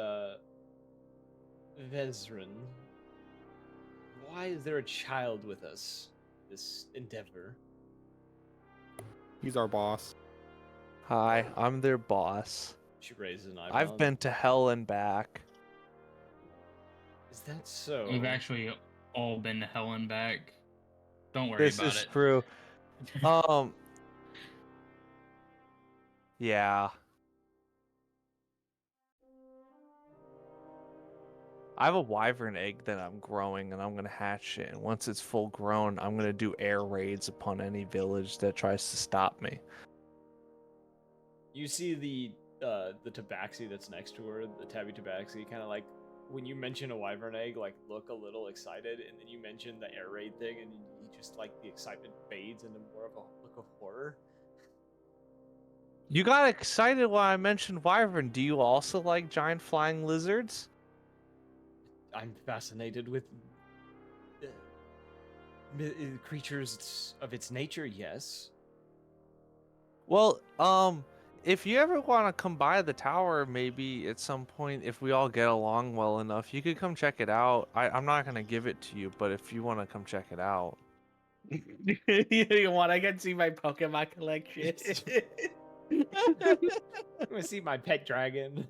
Vezrin, why is there a child with us? This endeavor. He's our boss. Hi, I'm their boss. She raises an eyebrow. I've been to hell and back. Is that so? We've actually all been to hell and back. Don't worry This about is it. true. Yeah. I have a wyvern egg that I'm growing, and I'm gonna hatch it. And once it's full grown, I'm gonna do air raids upon any village that tries to stop me. You see the tabaxi that's next to her, the tabby tabaxi, kind of like when you mention a wyvern egg, like look a little excited, and then you mention the air raid thing, and you just like the excitement fades into more of a look of horror. You got excited when I mentioned wyvern. Do you also like giant flying lizards? I'm fascinated with creatures of its nature. Yes. Well, if you ever want to come by the tower, maybe at some point, if we all get along well enough, you could come check it out. I'm not gonna give it to you, but if you want to come check it out. You want? I can see my Pokemon collection. I'm gonna see my pet dragon.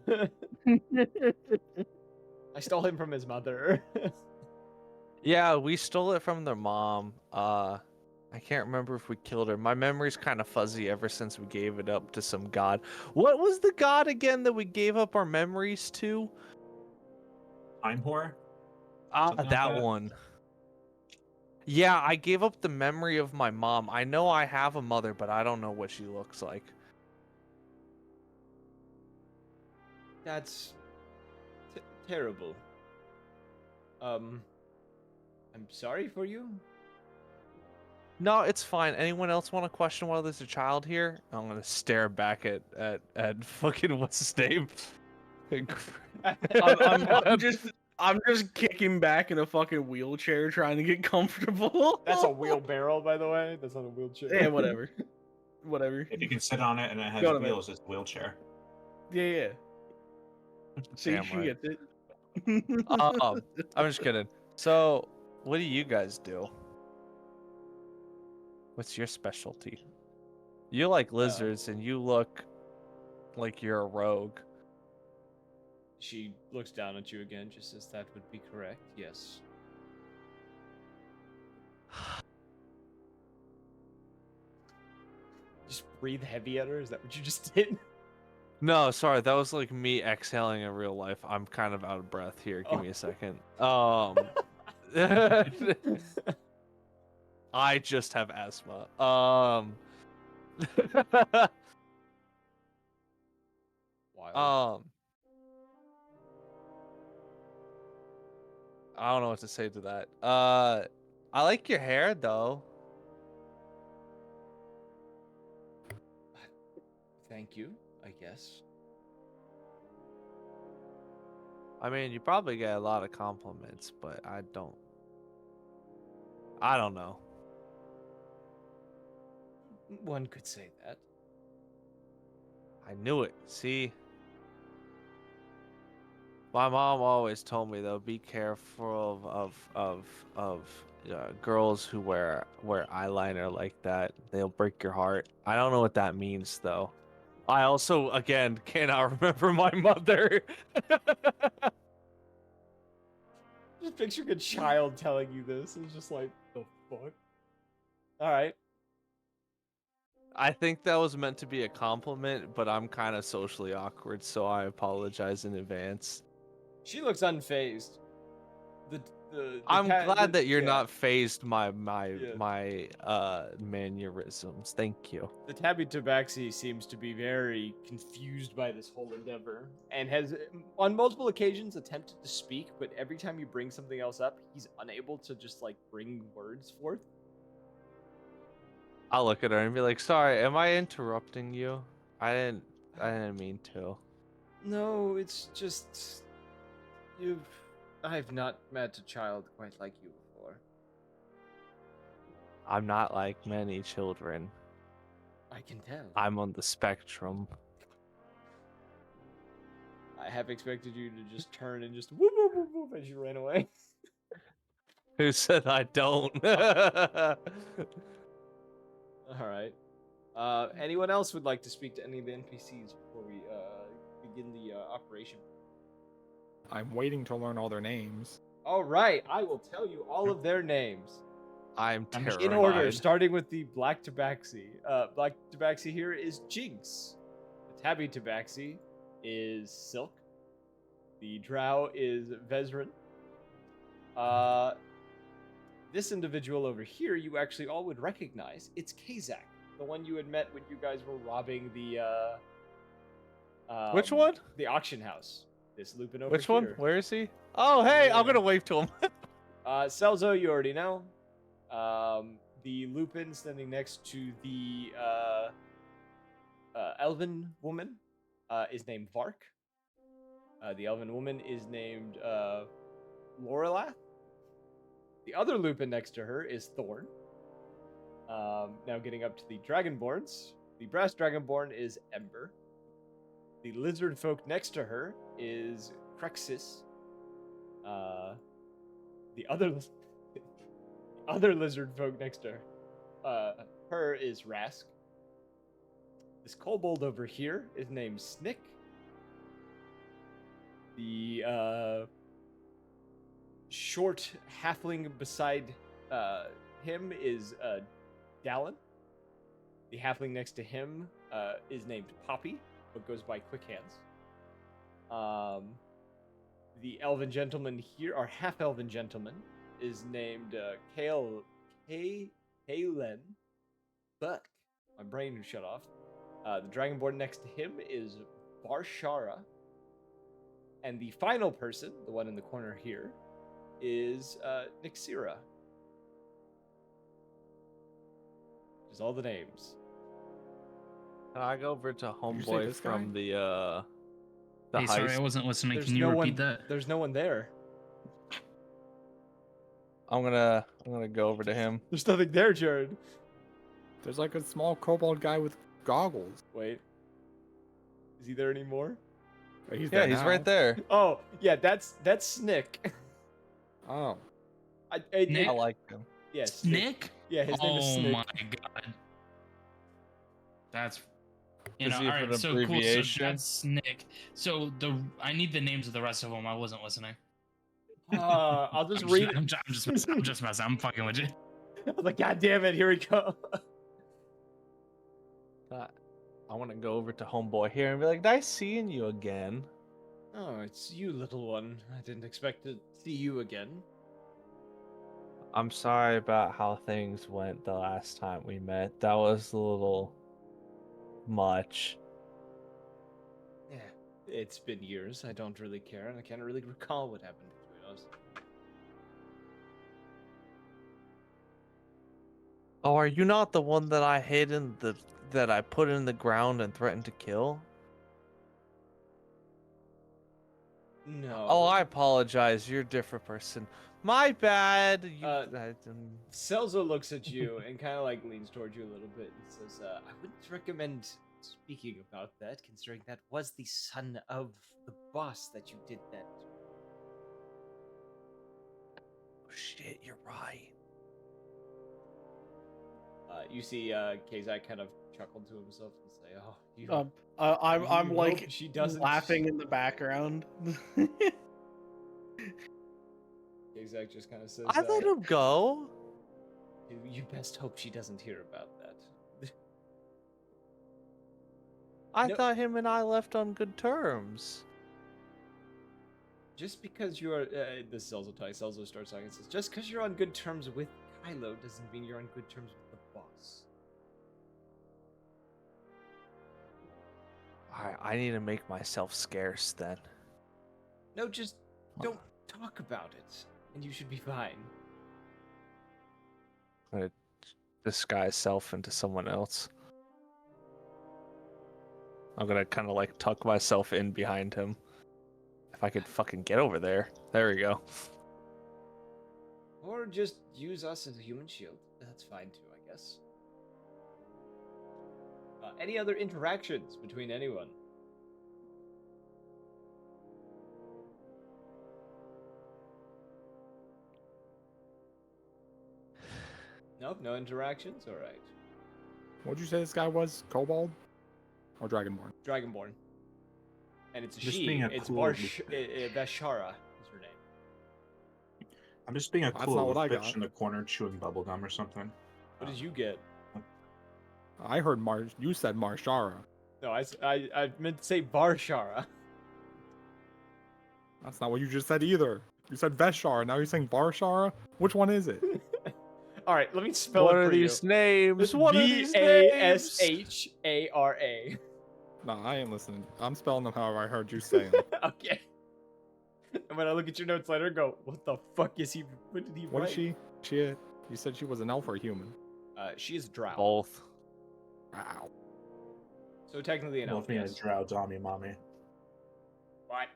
I stole him from his mother. Yeah, we stole it from their mom. I can't remember if we killed her. My memory's kind of fuzzy ever since we gave it up to some god. What was the god again that we gave up our memories to? Time whore? Ah, Something like that that? one. Yeah, I gave up the memory of my mom. I know I have a mother, but I don't know what she looks like. That's terrible. I'm sorry for you. No, it's fine. Anyone else want to question whether there's a child here? I'm gonna stare back at fucking what's his name? I'm just kicking back in a fucking wheelchair trying to get comfortable. That's a wheelbarrow, by the way. That's not a wheelchair. Yeah, whatever. Whatever. If you can sit on it and it has Go to bed. wheels, it's a wheelchair. Yeah. See, Damn she right. gets it. I'm just kidding. So, what do you guys do? What's your specialty? You like lizards, and you look like you're a rogue. She looks down at you again, just as that would be correct. Yes. Just breathe heavy at her. Is that what you just did? No, sorry, that was like me exhaling in real life. I'm kind of out of breath here. Give me a second. I just have asthma. Wild. I don't know what to say to that. I like your hair though. Thank you, I guess. I mean, you probably get a lot of compliments, but I don't know. One could say that. I knew it. See? My mom always told me though, be careful of girls who wear eyeliner like that. They'll break your heart. I don't know what that means though. I also again cannot remember my mother. Just picturing a child telling you this. It's just like, the fuck? Alright. I think that was meant to be a compliment, but I'm kind of socially awkward, so I apologize in advance. She looks unfazed. I'm glad that you're yeah. not phased my Yeah. mannerisms. Thank you. The tabby tabaxi seems to be very confused by this whole endeavor and has on multiple occasions attempted to speak, but every time you bring something else up, he's unable to just like bring words forth. I'll look at her and be like, "Sorry, am I interrupting you? I didn't mean to." No, it's just I've not met a child quite like you before. I'm not like many children. I can tell. I'm on the spectrum. I have expected you to just turn and just whoop whoop whoop whoop as you ran away. Who said I don't? All right. Anyone else would like to speak to any of the NPCs before we begin the operation? I'm waiting to learn all their names. All right, I will tell you all of their names I'm terrified. in order, starting with the Black Tabaxi. Black Tabaxi here is Jinx. The Tabby Tabaxi is Silk. The Drow is Vezran. This individual over here, you actually all would recognize. It's Kazak, the one you had met when you guys were robbing the Which one? The auction house. This Lupin over Which here. one? Where is he? Oh, hey, I'm gonna wave to him. Celzo, you already know. The Lupin standing next to the elven woman is named Vark. The elven woman is named Lorelath. The other Lupin next to her is Thorn. Now getting up to the Dragonborns. The brass Dragonborn is Ember. The lizard folk next to her is Crexus. The other lizard folk next to her is Rask. This kobold over here is named Snick. The short halfling beside him is Dallin. The halfling next to him is named Poppy, but goes by Quick Hands. The elven gentleman here, or half-elven gentleman, is named Kalen Buck. My brain shut off. The dragonborn next to him is Barshara. And the final person, the one in the corner here, is Nixira. Just all the names. I go over to you say homeboy this guy? from the Hey, sorry, heist. I wasn't listening. There's Can you no repeat one. that? There's no one there. I'm gonna go over to him. There's nothing there, Jared. There's like a small kobold guy with goggles. Wait. Is he there anymore? He's Yeah, there he's now. right there. Oh, yeah, that's Snick. Oh, Nick? I like him. Yeah, Snick. Nick? Yeah, his name is Oh Snick. my god. That's Is he all an right, so cool. So abbreviation? that's Nick. So I need the names of the rest of them. I wasn't listening. I'll just read it. I'm just messing. I'm fucking with you. I was like, God damn it, here we go. I want to go over to homeboy here and be like, nice seeing you again. Oh, it's you, little one. I didn't expect to see you again. I'm sorry about how things went the last time we met. That was a little much. Yeah, it's been years. I don't really care, and I can't really recall what happened between us. Oh, are you not the one that I hid in that I put in the ground and threatened to kill? No. Oh, I apologize. You're a different person. My bad. Celso looks at you and kind of like leans towards you a little bit and says, I wouldn't recommend speaking about that, considering that was the son of the boss that you did that to. Oh, shit, you're right. You see Kazak kind of chuckle to himself and say, "Oh, you." I'm You like hope she doesn't- laughing in the background. Kazak just kind of says, I let him go. You best hope she doesn't hear about that. I No. thought him and I left on good terms. Just because you are, this is also Ty. Celso starts talking and says, just because you're on good terms with Kylo doesn't mean you're on good terms with the boss. I need to make myself scarce then. No, just don't talk about it, and you should be fine. I'm gonna disguise self into someone else. I'm gonna kind of like tuck myself in behind him. If I could fucking get over there. There we go. Or just use us as a human shield. That's fine too, I guess. Any other interactions between anyone? Nope, no interactions? Alright. what'd you say this guy was? Kobold or Dragonborn? Dragonborn. And it's a Just she. being a It's cool Vashara is her name. I'm just being a That's cool not what little I bitch got. in the corner chewing bubblegum or something. What did you get? I heard you said Marshara. No, I meant to say Varshara. That's not what you just said either. You said Veshara. Now you're saying Barshara. Which one is it? Alright, let me spell What it are for these you. names? What are these names? Vashara. No, I ain't listening. I'm spelling them however I heard you say them. Okay. And when I look at your notes later, I go, what the fuck is he? What did he What write? is she? You said she was an elf or a human. She is drow. Both. Wow. So technically an Well, elf. being a Yes. drow Tommy mommy. What?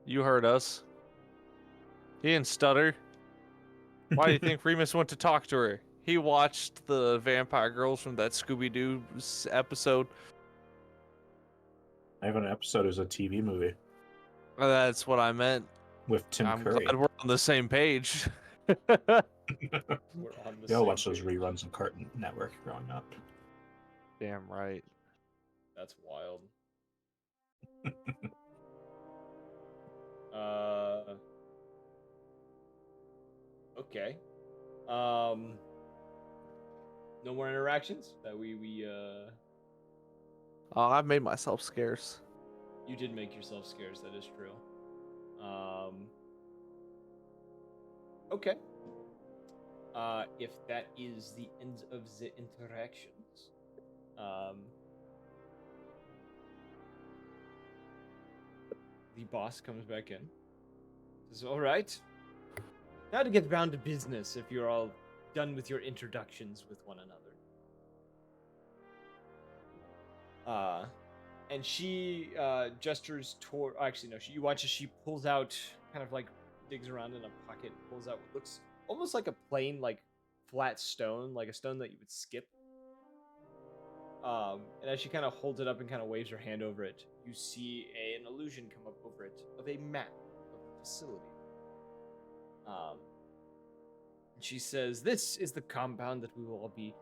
You heard us. He didn't stutter. Why do you think Remus went to talk to her? He watched the Vampire Girls from that Scooby-Doo episode. I have an episode as a TV movie That's what I meant. with Tim I'm Curry. glad we're on the same page. We're on the Y'all same watch those page. reruns of Cartoon Network growing up. Damn right. That's wild. Okay. No more interactions that we Oh, I've made myself scarce. You did make yourself scarce, that is true. Okay. If that is the end of the interactions, the boss comes back in. Says, all right. Now to get down to business, if you're all done with your introductions with one another. And she gestures toward. Actually, no. You watch as she pulls out, kind of like digs around in a pocket, pulls out what looks almost like a plain, like flat stone, like a stone that you would skip. And as she kind of holds it up and kind of waves her hand over it, you see an illusion come up over it of a map of the facility. And she says, "This is the compound that we will all be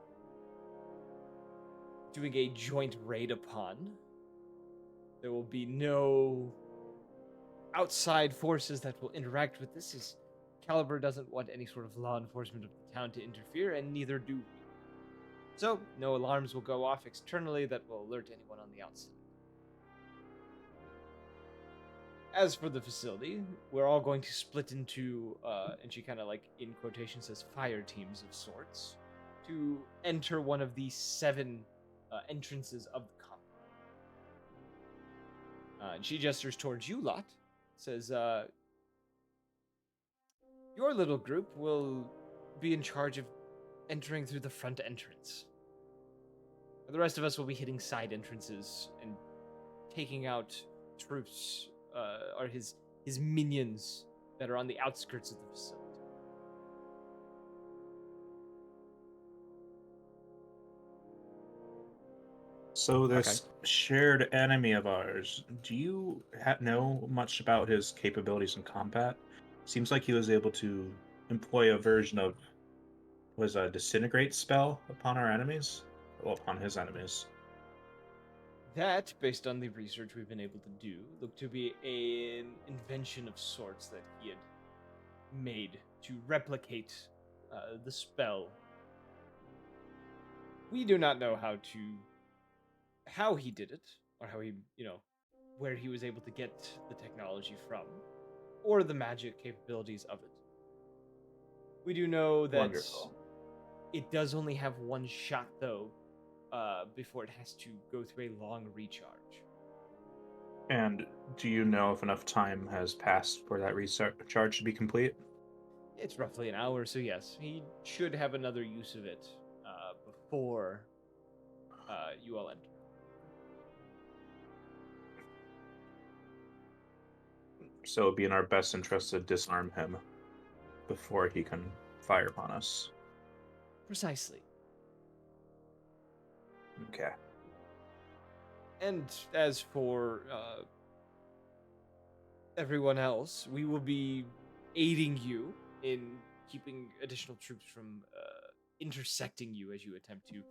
doing a joint raid upon. There will be no outside forces that will interact with this. Is Caliber doesn't want any sort of law enforcement of the town to interfere, and neither do we. So, no alarms will go off externally that will alert anyone on the outside. As for the facility, we're all going to split into, and she kind of like, in quotation says, fire teams of sorts, to enter one of the 7 entrances of the compound. And she gestures towards you lot, says, your little group will be in charge of entering through the front entrance. The rest of us will be hitting side entrances and taking out troops, or his minions that are on the outskirts of the facility. So this shared enemy of ours, do you know much about his capabilities in combat? Seems like he was able to employ a version of a disintegrate spell upon our enemies, well, upon his enemies. That, based on the research we've been able to do, looked to be an invention of sorts that he had made to replicate the spell. We do not know how he did it, or how he, where he was able to get the technology from, or the magic capabilities of it. We do know that Wonderful. It does only have one shot, though, before it has to go through a long recharge. And do you know if enough time has passed for that recharge to be complete? It's roughly an hour, so yes, he should have another use of it before you all enter. So it would be in our best interest to disarm him before he can fire upon us. Precisely. Okay. And as for everyone else, we will be aiding you in keeping additional troops from intersecting you as you attempt to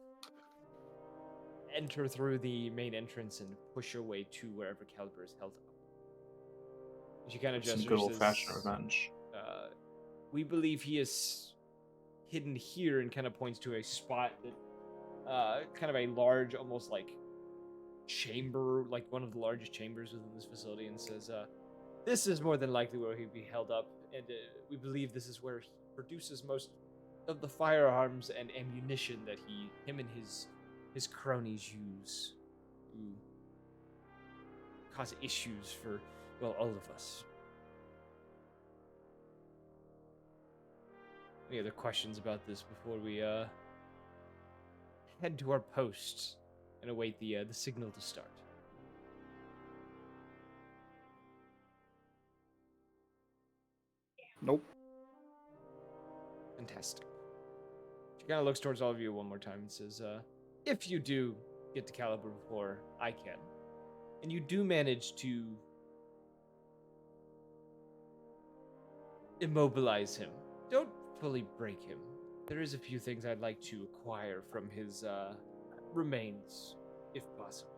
enter through the main entrance and push your way to wherever Caliber is held up. And she kind of Some gestures. good old-fashioned revenge. We believe he is hidden here, and kind of points to a spot that, kind of a large, almost like chamber, like one of the largest chambers within this facility, and says, this is more than likely where he'd be held up, and we believe this is where he produces most of the firearms and ammunition that him and his cronies use to cause issues for, well, all of us. Any other questions about this before we head to our posts and await the signal to start? Nope. Fantastic. She kind of looks towards all of you one more time and says, if you do get to Caliber before I can, and you do manage to immobilize him, don't fully break him. There is a few things I'd like to acquire from his remains, if possible.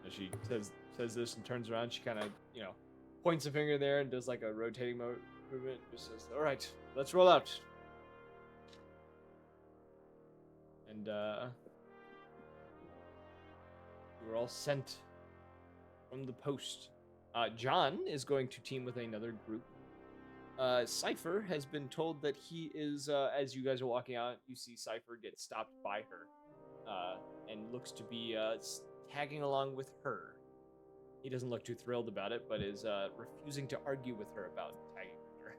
As she says this and turns around, she kind of, points a finger there and does like a rotating movement. Just says, all right, let's roll out. And we were all sent from the post. John is going to team with another group. Cypher has been told that he is, as you guys are walking out, you see Cypher get stopped by her, and looks to be tagging along with her. He doesn't look too thrilled about it, but is refusing to argue with her about tagging with her.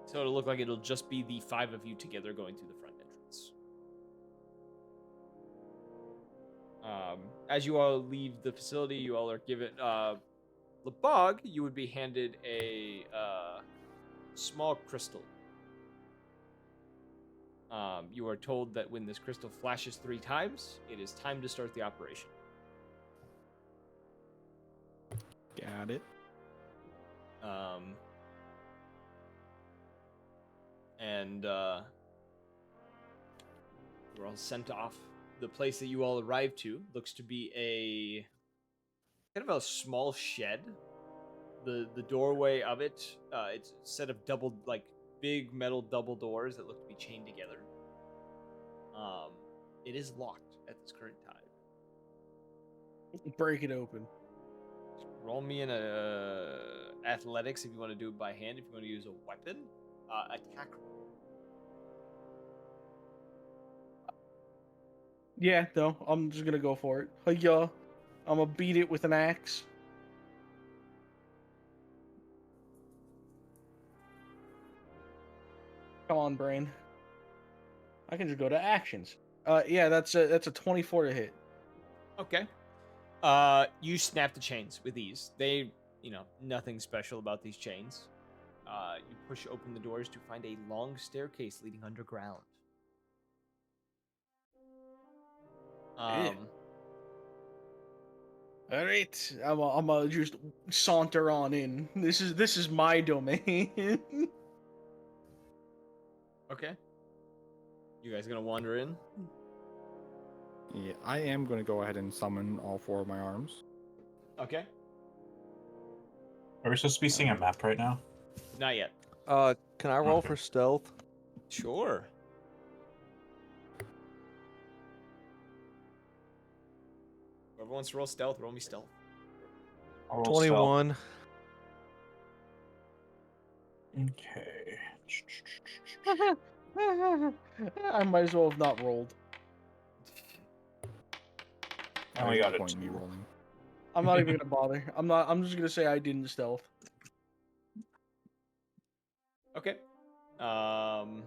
So it'll look like it'll just be the 5 of you together going through the front entrance. As you all leave the facility, you all are given Lebog, you would be handed a small crystal. You are told that when this crystal flashes 3 times, it is time to start the operation. Got it. You're all sent off. The place that you all arrived to looks to be a kind of a small shed. The doorway of it, it's a set of big metal double doors that look to be chained together. It is locked at this current time. Break it open. Roll me in athletics if you want to do it by hand. If you want to use a weapon, attack roll. Yeah, no, I'm just gonna go for it. Yeah, I'm gonna beat it with an axe. Come on, brain. I can just go to actions. Yeah, that's a 24 to hit. Okay. You snap the chains with ease. They, nothing special about these chains. You push open the doors to find a long staircase leading underground. All right, I'm gonna just saunter on in. This is my domain. Okay. You guys gonna wander in? Yeah, I am going to go ahead and summon all 4 of my arms. Okay. Are we supposed to be seeing a map right now? Not yet. Can I roll Okay. for stealth? Sure. Whoever wants to roll stealth, roll me stealth. I'll roll stealth. 21. Okay. I might as well have not rolled. I only got a point in me 2. rolling. I'm not even gonna bother. I'm just gonna say I didn't stealth. Okay. I'm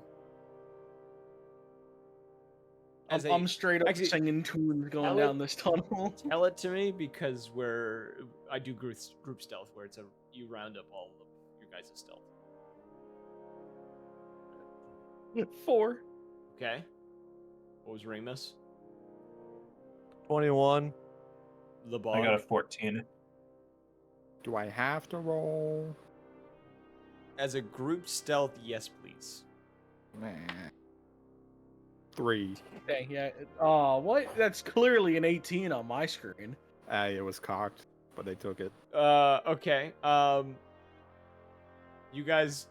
straight up actually, singing tunes going tell it- down this tunnel. Tell it to me because I do group stealth where you round up all of your guys' stealth. 4. Okay. What was Remus? 21. Lebog. I got a 14. Do I have to roll? As a group stealth, yes, please. Nah. 3. Okay, yeah. Oh, what? That's clearly an 18 on my screen. It was cocked, but they took it. Okay. You guys,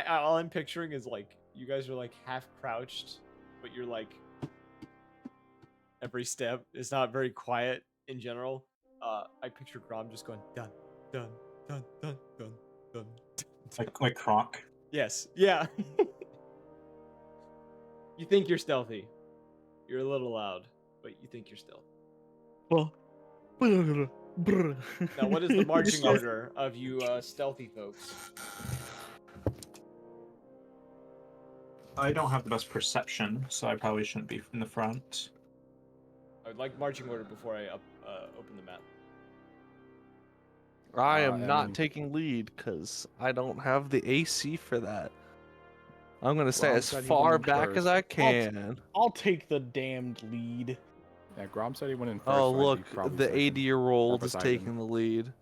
all I'm picturing is you guys are half crouched, but you're every step is not very quiet in general. I picture Grom just going dun dun dun dun dun dun. It's like Kronk. Yes. Yeah. You think you're stealthy. You're a little loud, but you think you're stealthy. Well, Now, what is the marching order of you stealthy folks? I don't have the best perception, so I probably shouldn't be in the front. I would like marching order before I open the map. I am I not mean- taking lead because I don't have the AC for that. I'm going to stay Grom as said he far went back as first. I can. I'll take the damned lead. Yeah, Grom said he went in first. Oh, so I'd be look, probably the second. 80-year-old Or is beside taking him. the lead.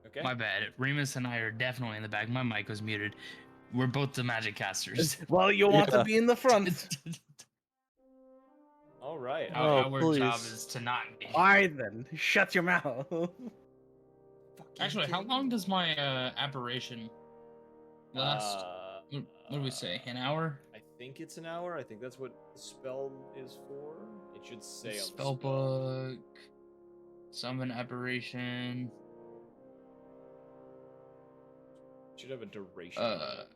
Okay. My bad. Remus and I are definitely in the back. My mic was muted. We're both the magic casters. Well, you want Yeah. to be in the front. All right. Oh, Our job please. is to not be. Alright then, shut your mouth. Actually, how long does my aberration last? What do we say? An hour? I think it's an hour. I think that's what the spell is for. It should say on the Spell book. Summon aberration. It should have a duration. Ba-da-ba-doo.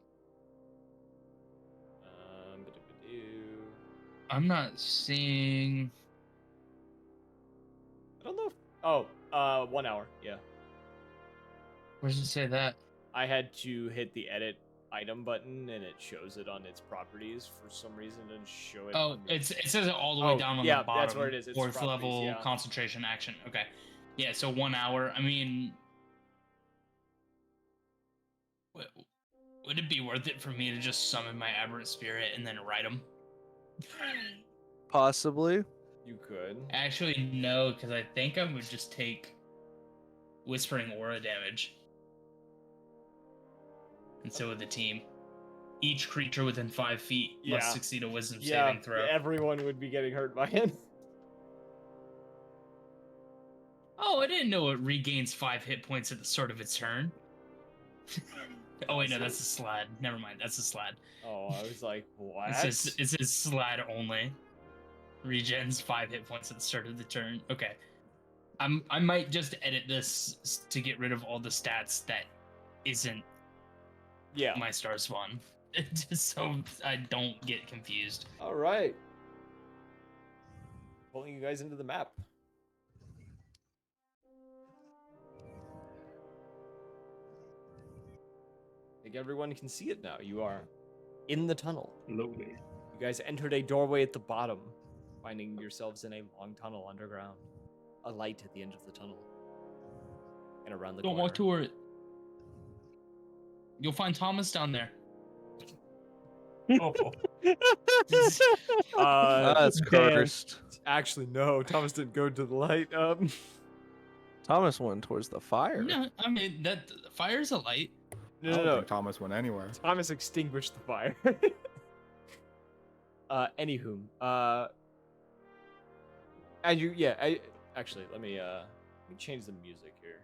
I'm not seeing. I don't know. If, 1 hour. Yeah. Where does it say that? I had to hit the edit item button and it shows it on its properties for some reason. It didn't show it. Oh, on the- it says it all the way Oh, down on yeah, the bottom. that's where it is. It's Fourth properties, level yeah. concentration action. Okay. Yeah, so 1 hour. I mean, Would it be worth it for me to just summon my aberrant spirit and then ride him? Possibly. You could. Actually, no, because I think I would just take Whispering Aura damage. And so would the team. Each creature within 5 feet must Yeah. succeed a Wisdom Yeah, saving throw. everyone would be getting hurt by it. Oh, I didn't know it regains 5 hit points at the start of its turn. Oh wait, no, that's a slad. Never mind, that's a slad. Oh, I was like, what? It says slad only. Regens 5 hit points at the start of the turn. Okay. I might just edit this to get rid of all the stats that isn't Yeah. my star spawn. Just so I don't get confused. All right. Pulling you guys into the map. I think everyone can see it now. You are in the tunnel. Lovely. You guys entered a doorway at the bottom, finding yourselves in a long tunnel underground. A light at the end of the tunnel. And around the Don't corner. walk toward it. You'll find Thomas down there. Oh, That's cursed. Actually, no. Thomas didn't go to the light. Thomas went towards the fire. No, I mean that fire's a light. No, I don't no, no. think Thomas went anywhere. Thomas extinguished the fire. Anywho, and you, yeah, actually, let me change the music here.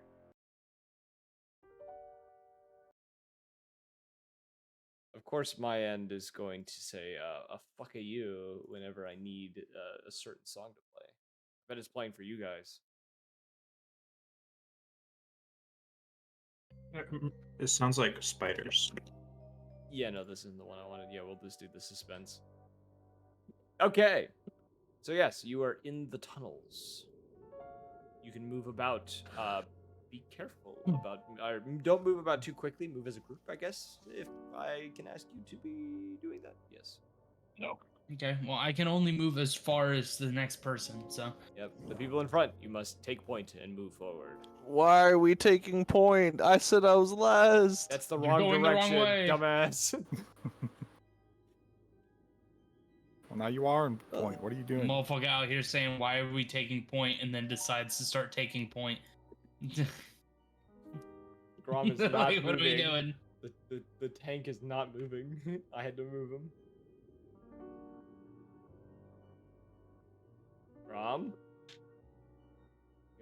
Of course, my end is going to say a fuck a you whenever I need a certain song to play. I bet it's playing for you guys. it sounds like spiders. Yeah, no, this isn't the one I wanted. Yeah, we'll just do the suspense. Okay. So yes, you are in the tunnels. You can move about. Be careful about. Don't move about too quickly. Move as a group, I guess. If I can ask you to be doing that, yes. No. Okay, well I can only move as far as the next person, so Yep. The people in front, you must take point and move forward. Why are we taking point? I said I was last. That's the You're wrong going the wrong direction, way. dumbass. Well, now you are in point. What are you doing? motherfucker out here saying why are we taking point and then decides to start taking point. Grom is not Like, moving. what are we doing? The tank is not moving. I had to move him. Grom?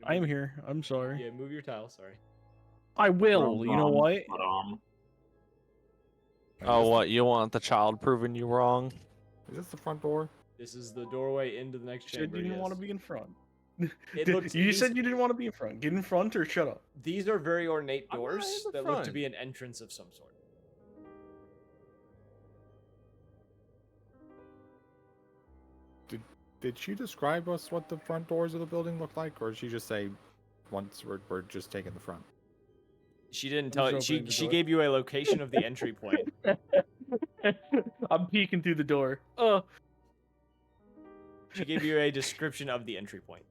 I am here. I'm sorry. Yeah, move your tile, sorry. I will. You know what? Oh, what? You want the child proving you wrong? Is this the front door? This is the doorway into the next You said chamber. you didn't Yes. want to be in front. It looks- you these- said you didn't want to be in front. Get in front or shut up. These are very ornate I'm not doors in the that look to front. be an entrance of some sort. Did she describe us what the front doors of the building look like, or did she just say once we're just taking the front? She didn't I'm tell you. just opening the She door. gave you a location of the entry point. I'm peeking through the door. She gave you a description of the entry point,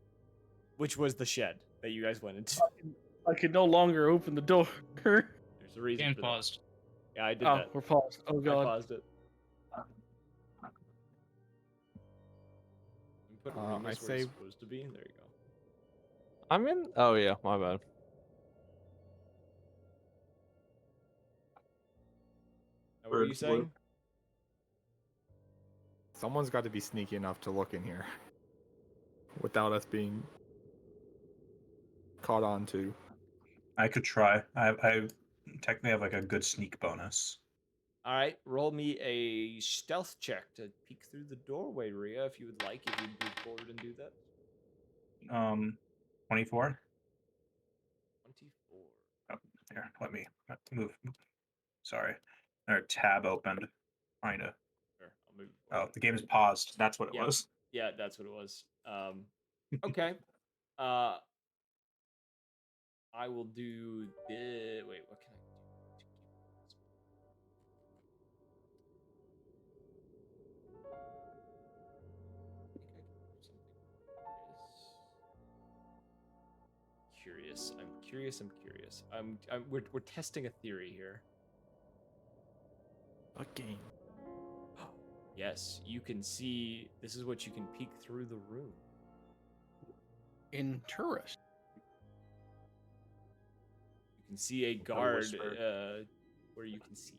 which was the shed that you guys went into. I can no longer open the door. There's a reason Game for that. paused. Yeah, I did Oh, that. we're paused. Oh I god. paused it. Put I Remus where say- it's supposed to be. There you go. I'm in. Oh yeah, my bad. Now, what were you Birds saying? blue. Someone's got to be sneaky enough to look in here without us being caught on to. I could try. I technically have like a good sneak bonus. All right, roll me a stealth check to peek through the doorway, Rhea, if you would like. If you'd move forward and do that. 24. 24. Here, let me move. Sorry, our tab opened. Trying to. Sure, I'll move. Oh, forward. the game's paused. That's what it Yeah. was. Yeah, that's what it was. Okay. I will do the. Wait, what can I do to keep this? I think I can do something like this. Curious. I'm curious. We're testing a theory here. A game. Yes, you can see. This is what you can peek through the room. Interest. You can see a I'll guard whisper. where you can see.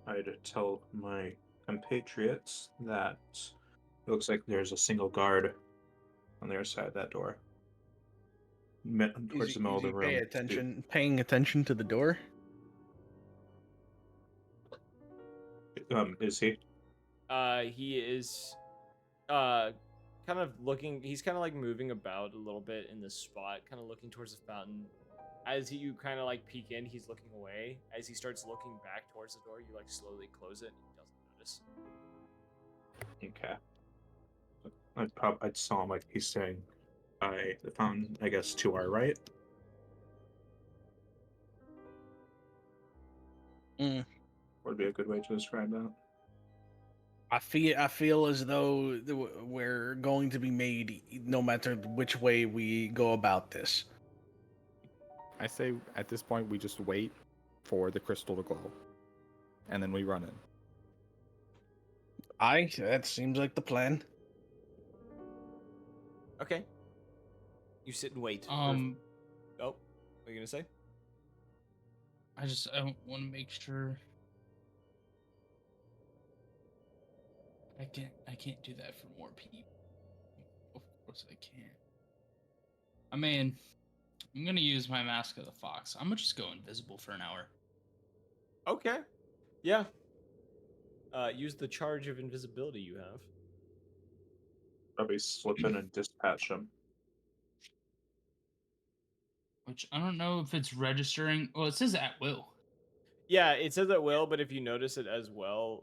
I'd tell my compatriots that it looks like there's a single guard on the other side of that door. Towards the middle of the room. Paying attention to the door. Is he? He is kind of looking. He's kind of like moving about a little bit in the spot, kind of looking towards the fountain. As you kind of like peek in, he's looking away. As he starts looking back towards the door, you like slowly close it, and he doesn't notice. Okay. I'd saw him like he's staying by the fountain, I guess, to our right. Would be a good way to describe that. I feel as though we're going to be made no matter which way we go about this. I say at this point we just wait for the crystal to glow, and then we run in. That seems like the plan. Okay. You sit and wait. Oh, what are you gonna say? I want to make sure. I can't do that for more people. Of course I can't. I mean, I'm gonna use my Mask of the Fox. I'm gonna just go invisible for an hour. Okay. Yeah. Use the charge of invisibility you have. Probably slip in and dispatch him. Which I don't know if it's registering. Well, it says at will. Yeah, it says at will, but if you notice it as well,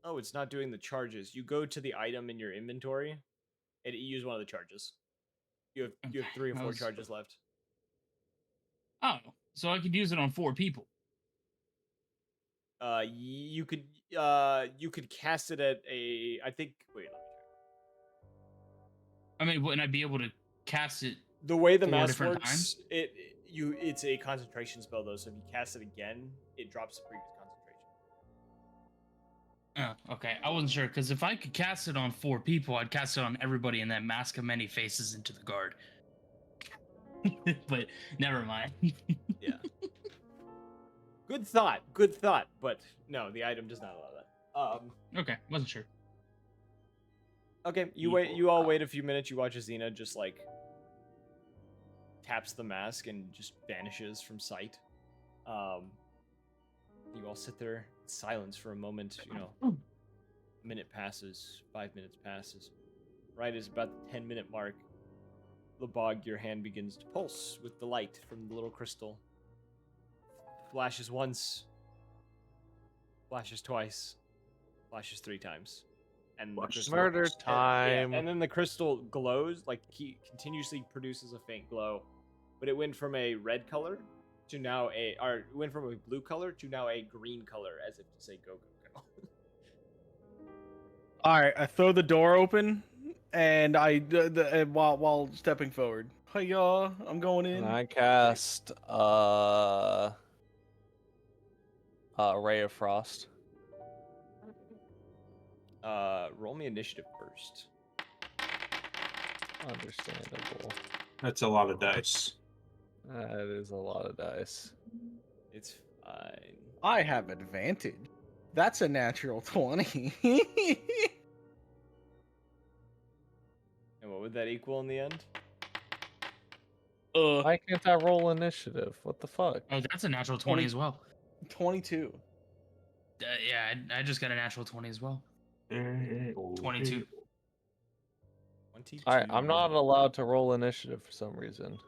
oh, it's not doing the charges. You go to the item in your inventory, and you use one of the charges. You have 3 or 4 charges left. Oh, so I could use it on 4 people. You could cast it at a. I think. Wait. I mean, wouldn't I be able to cast it? The way the 4 mask different works, times? it's a concentration spell though. So if you cast it again, it drops the previous concentration. Oh, okay. I wasn't sure because if I could cast it on 4 people, I'd cast it on everybody and then mask of many faces into the guard. But never mind. Yeah. Good thought. But no, the item does not allow that. Okay, wasn't sure. Okay, you all wait a few minutes. You watch Azina just like taps the mask and just vanishes from sight. You all sit there in silence for a moment. A minute passes, 5 minutes passes. Right as about the 10-minute mark, Lebog, your hand begins to pulse with the light from the little crystal. Flashes once, flashes twice, flashes 3 times. And Murder time. And then the crystal glows, like he continuously produces a faint glow. But it went from a red color to now it went from a blue color to now a green color, as if to say go, go, go. All right, I throw the door open, and while stepping forward. Hey y'all, I'm going in. And I cast Ray of Frost. Roll me initiative first. Understandable. That's a lot of dice. That is a lot of dice. It's fine. I have advantage. That's a natural 20. And what would that equal in the end? Why can't I roll initiative? What the fuck? Oh, that's a natural 20 as well. 22. Yeah, I just got a natural 20 as well. 22. 22. Alright, I'm not allowed to roll initiative for some reason.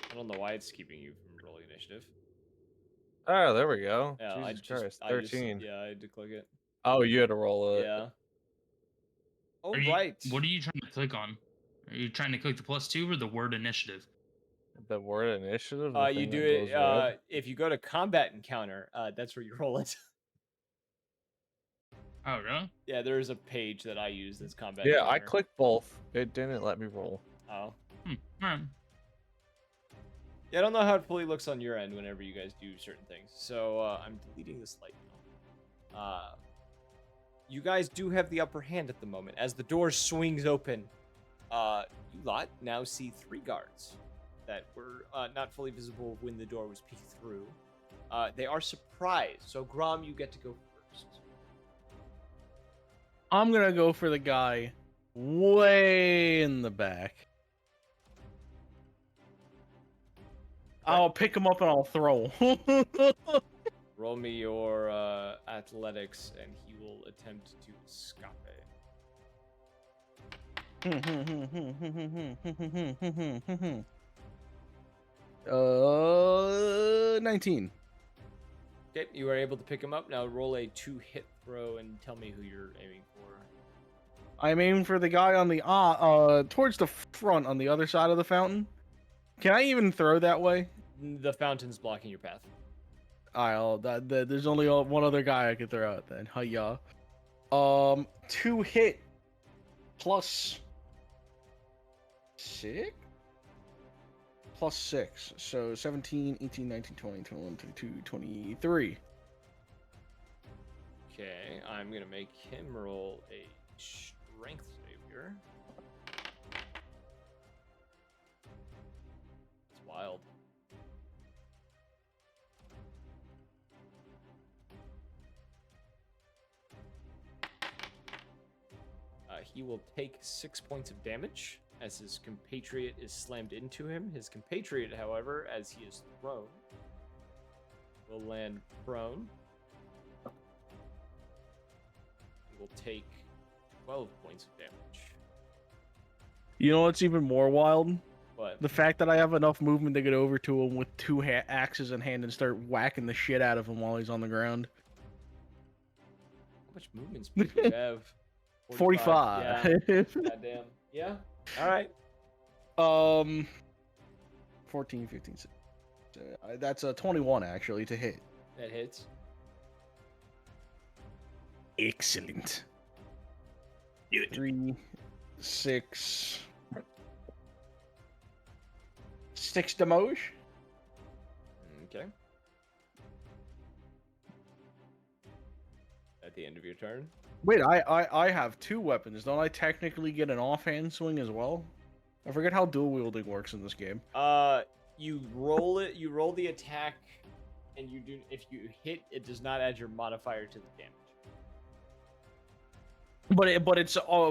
I don't know why it's keeping you from rolling initiative. Oh, there we go. Yeah, Jesus Christ, 13. I had to click it. Oh, you had to roll it. Yeah. Oh, Are you- right. What are you trying to click on? Are you trying to click the +2 or the word initiative? The word initiative? The You thing do that it goes red? if you go to combat encounter, that's where you roll it. Oh, really? Yeah, there is a page that I use that's combat Yeah, encounter. I clicked both. It didn't let me roll. Oh. Alright. Yeah, I don't know how it fully looks on your end whenever you guys do certain things. So I'm deleting this light now. You guys do have the upper hand at the moment. As the door swings open, you lot now see 3 guards that were not fully visible when the door was peeked through. They are surprised. So Grom, you get to go first. I'm gonna go for the guy way in the back. I'll pick him up and I'll throw him. Roll me your athletics, and he will attempt to escape. 19. Okay, you are able to pick him up. Now roll a 2-hit throw and tell me who you're aiming for. I'm aiming for the guy on the towards the front on the other side of the fountain. Can I even throw that way? The fountain's blocking your path. There's only one other guy I could throw out then. Hiya. 2 hit plus 6? Plus 6. So 17, 18, 19, 20, 21, 22, 23. Okay, I'm going to make him roll a strength save here. It's wild. He will take 6 points of damage as his compatriot is slammed into him. His compatriot, however, as he is thrown, will land prone. He will take 12 points of damage. You know what's even more wild? But The fact that I have enough movement to get over to him with 2 axes in hand and start whacking the shit out of him while he's on the ground. how much movement speed do you have? 45. Yeah. Goddamn. Yeah. All right. 14, 15, 16. That's a 21 actually to hit. That hits. Excellent. 3, 6. 6 damage. Okay. At the end of your turn. Wait, I have 2 weapons. Don't I technically get an offhand swing as well? I forget how dual wielding works in this game. You roll it. You roll the attack, and you do. If you hit, it does not add your modifier to the damage.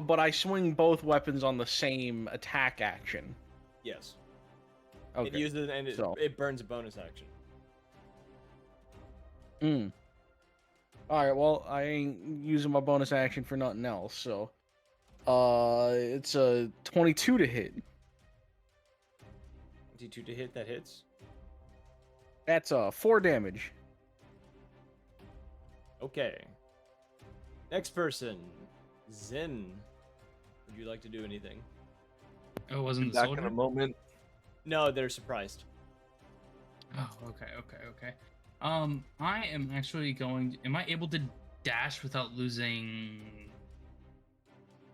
But I swing both weapons on the same attack action. Yes. Okay. It uses and it burns a bonus action. All right. Well, I ain't using my bonus action for nothing else. So, it's a 22 to hit. 22 to hit. That hits. That's 4 damage. Okay. Next person, Zen. Would you like to do anything? Oh, it wasn't the Back soldier? in a moment. No, they're surprised. Oh, okay. I am actually going. Am I able to dash without losing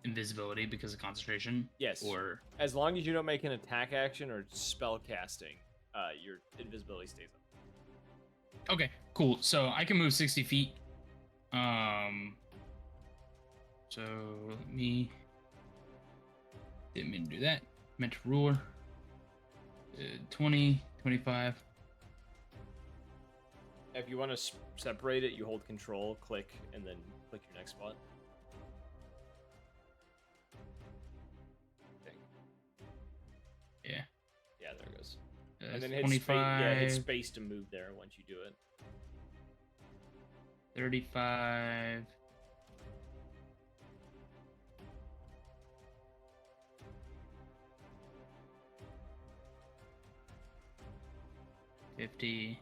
invisibility because of concentration? Yes. Or As long as you don't make an attack action or spell casting, your invisibility stays up. okay, cool. So I can move 60 feet. So let me. Didn't mean to do that. Meant to roar. 20, 25. If you want to separate it, you hold control, click, and then click your next spot. Okay. Yeah. Yeah, there it goes. Uh, And then hit 25, hit space to move there once you do it. 35. 50.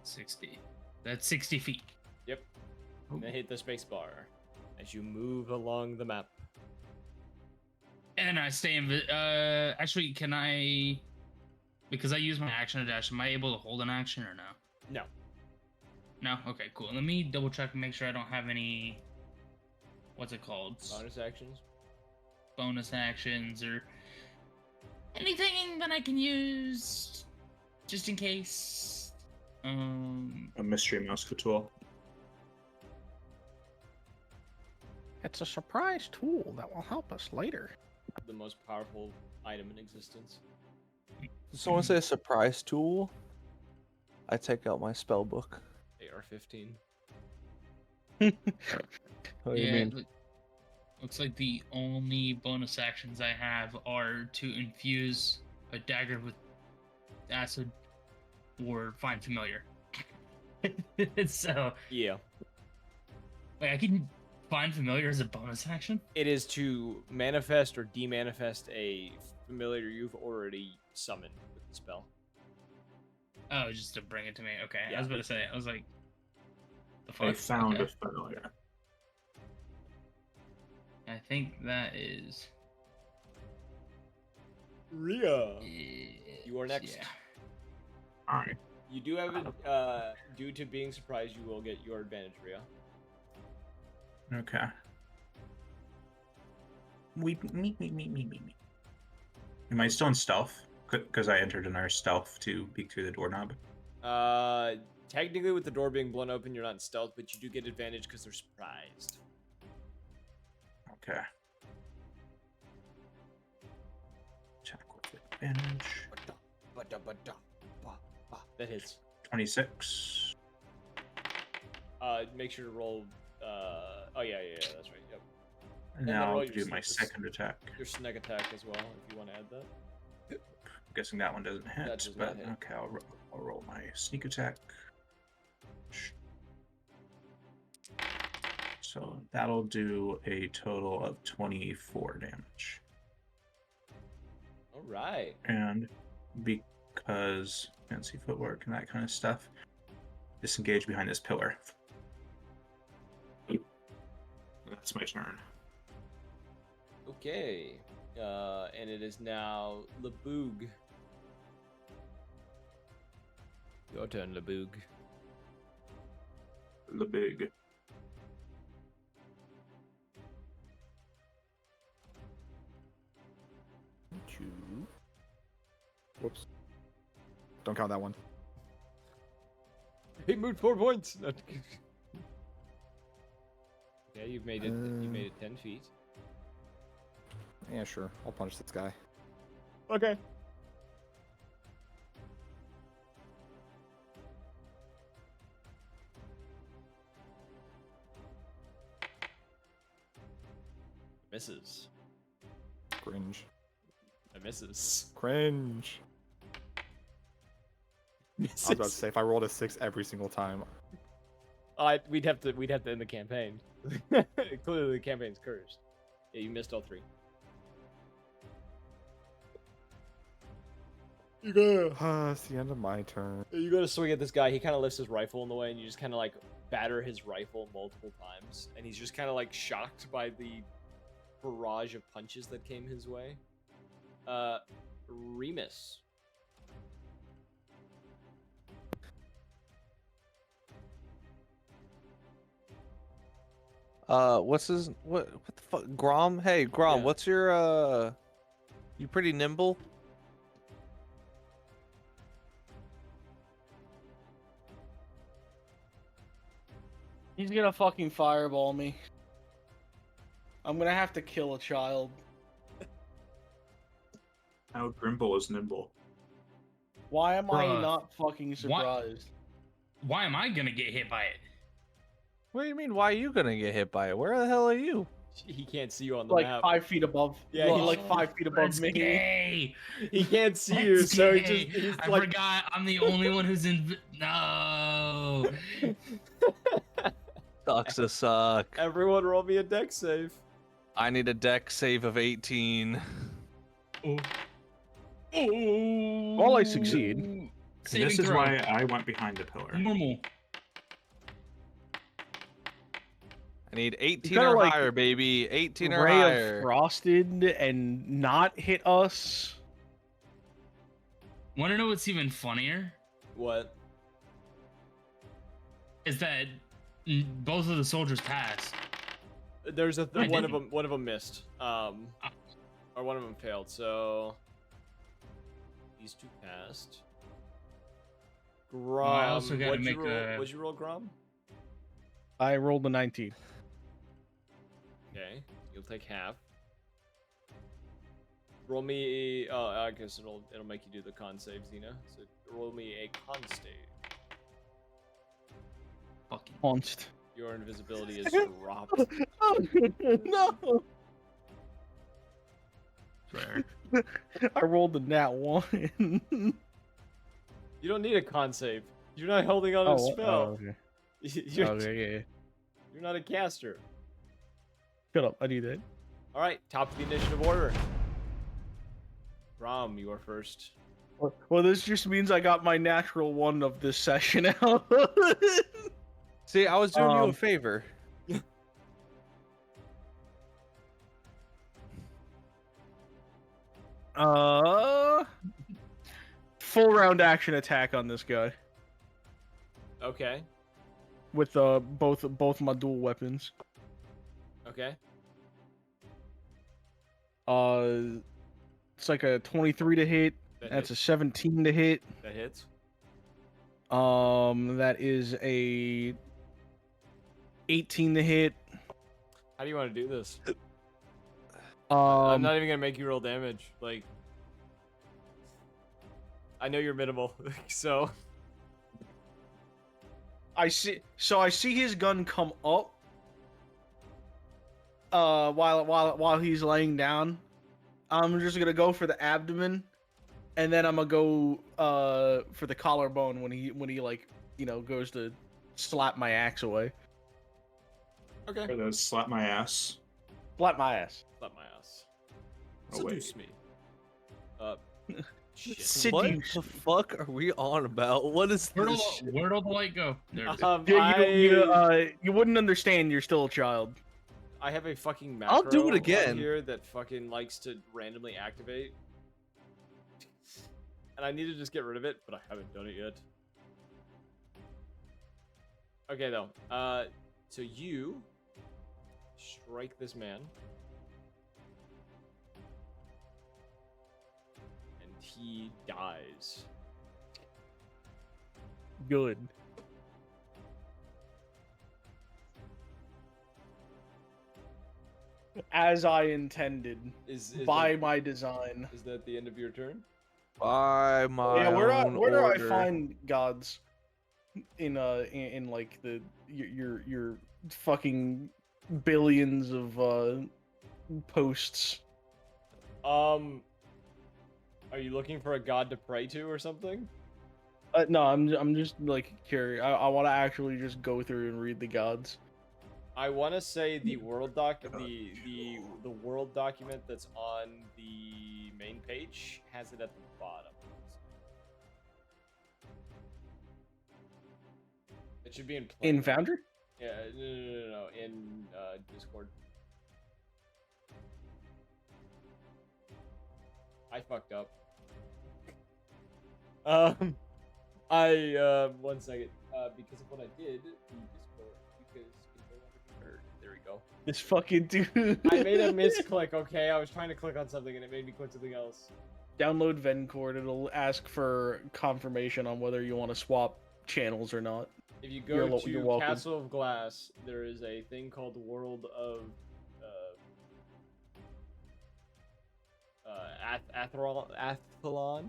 60. That's 60 feet. Yep. And then hit the space bar as you move along the map. And I stay in. Actually, can I? Because I use my action to dash. Am I able to hold an action or no? No. No. Okay. Cool. Let me double check and make sure I don't have any. What's it called? Bonus actions. Bonus actions or. Anything that I can use, just in case. A mystery mouse tool. It's a surprise tool that will help us later. The most powerful item in existence. Does someone say a surprise tool? I take out my spell book. AR-15. What do you mean? Looks like the only bonus actions I have are to infuse a dagger with acid or find familiar. So Yeah. wait, I can find familiar as a bonus action? It is to manifest or demanifest a familiar you've already summoned with the spell. Oh, just to bring it to me. Okay, Yeah. I was about to say. I was like, the I fuck. found Okay. a familiar. I think that is. Rhea. it, You are next. Yeah. All right. You do have it, due to being surprised, you will get your advantage, Rhea. Okay. Me. Am I still in stealth? Because I entered in our stealth to peek through the doorknob. Technically, with the door being blown open, you're not in stealth, but you do get advantage because they're surprised. Okay. Attack with advantage. That hits. 26. Make sure to roll. Oh yeah, that's right. Yep. And then now roll I'll your do my sneakers. second attack. Your snag attack as well, if you want to add that. I'm guessing that one doesn't hit, That does but not hit. okay, I'll roll my sneak attack. So that'll do a total of 24 damage. All right. And because fancy footwork and that kind of stuff, disengage behind this pillar. That's my turn. Okay. And it is now Laboog. Your turn, Laboog. The big. Whoops. Don't count that one. He moved 4 points. Okay, you've made it. You made it 10 feet. Yeah, sure. I'll punch this guy. Okay. Misses. Cringe. It misses. Cringe. I was about to say, if I rolled a 6 every single time, We'd have to end the campaign. Clearly, the campaign's cursed. Yeah, you missed all 3. You go. it's the end of my turn. You go to swing at this guy. He kind of lifts his rifle in the way, and you just kind of like batter his rifle multiple times, and he's just kind of like shocked by the barrage of punches that came his way. Remus. What the fuck? Grom? Hey, Grom, Yeah. what's your, you pretty nimble? He's gonna fucking fireball me. I'm gonna have to kill a child. How Grimble is nimble. Why am I Bruh. not fucking surprised? Why am I gonna get hit by it? What do you mean? Why are you gonna get hit by it? Where the hell are you? He can't see you on the Like map. 5 feet above. Yeah, Yeah, he's- like 5 feet above That's me. gay. He can't see you, That's so gay. he's I like. forgot. I'm the only one who's in. No. Sucks to suck. Everyone, roll me a deck save. I need a deck save of 18. Oh. Well, I succeed. And Saving this is throw. why I went behind the pillar. Normal. I need 18 gotta, or like, higher, baby. 18 or Ray higher. of frosted and not hit us. Want to know what's even funnier? What? Is that both of the soldiers passed. There's I one didn't. of them missed. Or one of them failed. So These two passed. Grom, I also gotta what'd you make roll? a- What'd you roll, Grom? I rolled a 19. Okay, you'll take half. Roll me. I guess it'll make you do the con save, Xena. So roll me a con save. Fucking Const. Your invisibility is dropped. No! swear. I rolled a nat 1. You don't need a con save. You're not holding on to a spell. okay. You're, Okay, yeah. you're not a caster. Shut up, I need that. All right, top of the initiative order. Grom, you are first. Well, this just means I got my natural 1 of this session out. See, I was doing you a Um, favor. Full round action attack on this guy Okay. with both my dual weapons. Okay. It's like a 23 to hit. That That's a hits. 17 to hit. That hits. That is a 18 to hit. How do you want to do this? I'm Um, not even gonna make you roll damage. Like, I know you're minimal, so I see his gun come up. While he's laying down, I'm just gonna go for the abdomen, and then I'm gonna go for the collarbone when he like goes to slap my axe away. okay. For those slap my ass. Slap my ass. Slap my ass. Oh, wait. Seduce me. Shit. Seduce. What the fuck are we on about? What is Where'd all, this? shit? where'd all the light go? There it is. You wouldn't understand. You're still a child. I have a fucking macro I'll do it on again. here that fucking likes to randomly activate. And I need to just get rid of it, but I haven't done it yet. Okay, though. So you strike this man. And he dies. Good. As I intended Is by that, my design. is that the end of your turn? By my Yeah, where do I order. find gods in like your fucking billions of posts? Are you looking for a god to pray to or something? No, I'm just like curious. I want to actually just go through and read the gods. I want to say the world the world document that's on the main page has it at the bottom. It should be in plain. In Foundry? Yeah, no, in Discord. I fucked up. One second. Because of what I did, the Discord because it no longer be heard. There we go. This fucking dude. I made a misclick. Okay, I was trying to click on something and it made me click something else. Download Vencord. It'll ask for confirmation on whether you want to swap channels or not. If you You're go to welcome. Castle of Glass, there is a thing called the World of Athlon.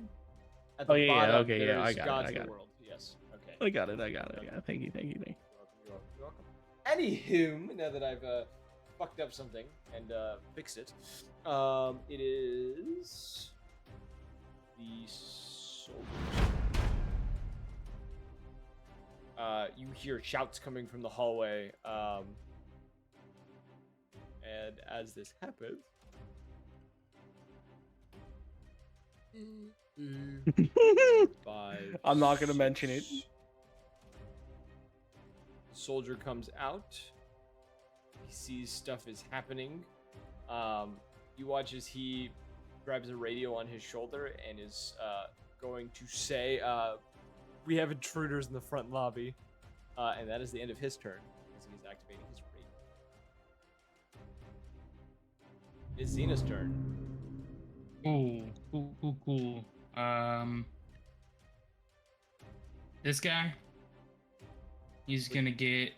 At the Oh, yeah, bottom, okay, yeah, I there's got it, Gods I of got the it. World. Yes. Okay. I got it. Yeah, thank you. You're welcome. Anywho, now that I've fucked up something and fixed it, it is the soldiers. You hear shouts coming from the hallway, and as this happens, I'm not gonna mention it. Soldier comes out. He sees stuff is happening. You watch as he grabs a radio on his shoulder and is going to say, "We have intruders in the front lobby," and that is the end of his turn as he's activating his radio. It's Xena's turn. Cool. This guy, he's gonna get.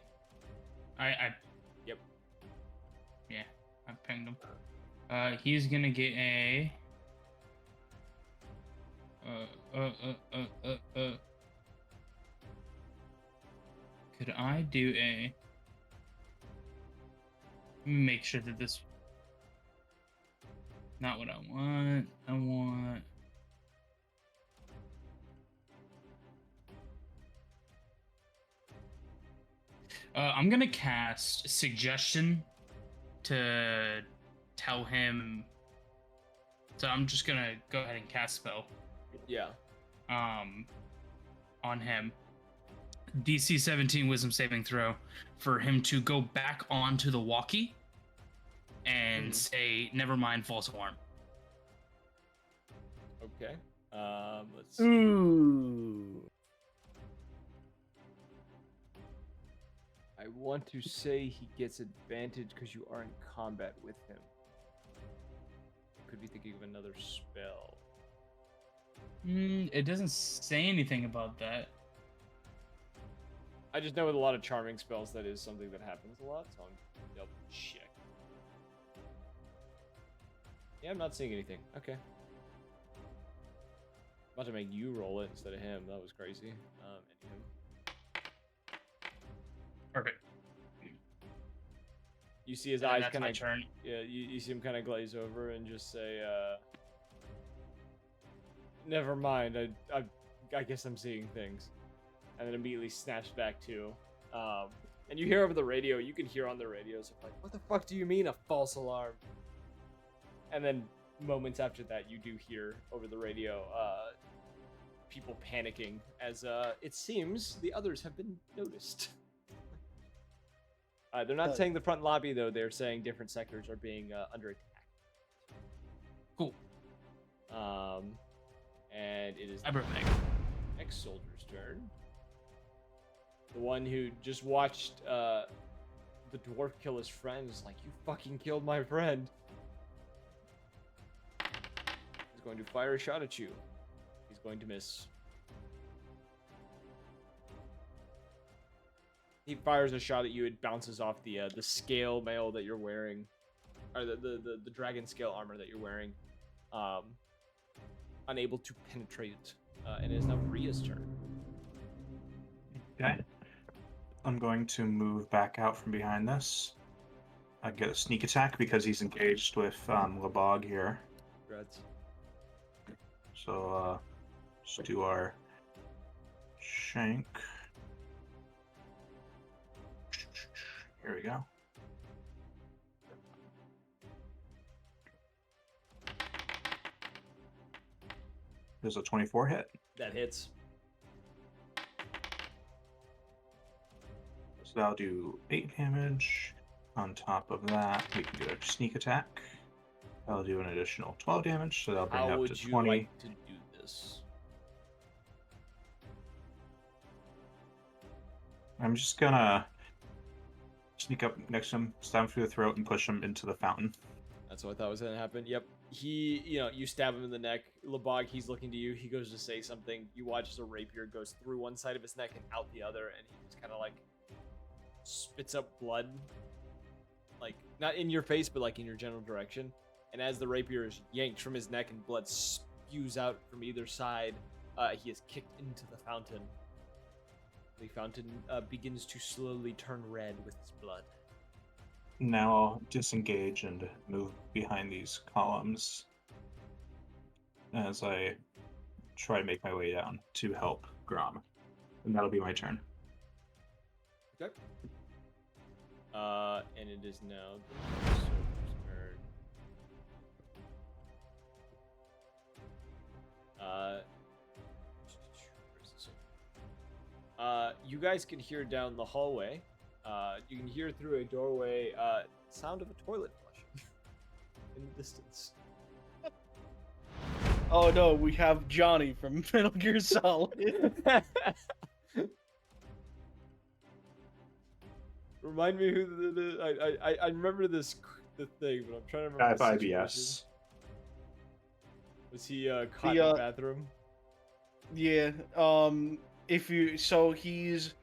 Yep. Yeah, I pinged him. He's gonna get a. Could I do a? Make sure that this. Not what I want. I want. I'm gonna cast Suggestion to tell him. So I'm just gonna go ahead and cast spell. Yeah. On him. DC 17 Wisdom saving throw for him to go back onto the walkie and say, "Never mind, false alarm." Okay. Let's see. Ooh. I want to say he gets advantage because you are in combat with him. I could be thinking of another spell. It doesn't say anything about that. I just know with a lot of charming spells that is something that happens a lot, so I'm double check. Yeah, I'm not seeing anything. Okay. About to make you roll it instead of him. That was crazy. Anywho. Perfect. You see his And eyes that's kind my of turn. Yeah, you see him kind of glaze over and just say, "Never mind. I guess I'm seeing things," and then immediately snaps back to. And you hear over the radio. You can hear on the radios like, "What the fuck do you mean a false alarm?" And then moments after that, you do hear over the radio people panicking as it seems the others have been noticed. They're not saying the front lobby though. They're saying different sectors are being under attack. Cool. And it is Cyberpunk. ex-soldier's turn. The one who just watched the dwarf kill his friend is like, "You fucking killed my friend." He's going to fire a shot at you. He's going to miss. He fires a shot at you. It bounces off the scale mail that you're wearing, or the dragon scale armor that you're wearing. Unable to penetrate it, and it is now Ria's turn. Okay. I'm going to move back out from behind this. I get a sneak attack because he's engaged with Labog here. Congrats. So let's do our shank. Here we go. There's a 24 hit. That hits. So that'll do 8 damage. On top of that, we can do a sneak attack. That'll do an additional 12 damage, so that'll bring it How up would to you 20. like to do this? I'm just gonna sneak up next to him, stab him through the throat, and push him into the fountain. That's what I thought was gonna happen. Yep. You stab him in the neck. Labog, he's looking to you. He goes to say something. You watch as a rapier goes through one side of his neck and out the other, and he just kind of like spits up blood, like not in your face, but like in your general direction. And as the rapier is yanked from his neck and blood spews out from either side, he is kicked into the fountain. The fountain begins to slowly turn red with his blood. Now I'll disengage and move behind these columns as I try to make my way down to help Grom. And that'll be my turn. Okay. And it is now the soldier's turn. Where's the soldier? You guys can hear down the hallway. You can hear through a doorway sound of a toilet flushing in the distance. Oh no, we have Johnny from Metal Gear Solid. Remind me who I remember the thing, but I'm trying to remember. I have the situation. IBS. Was he caught in the bathroom? Yeah. He's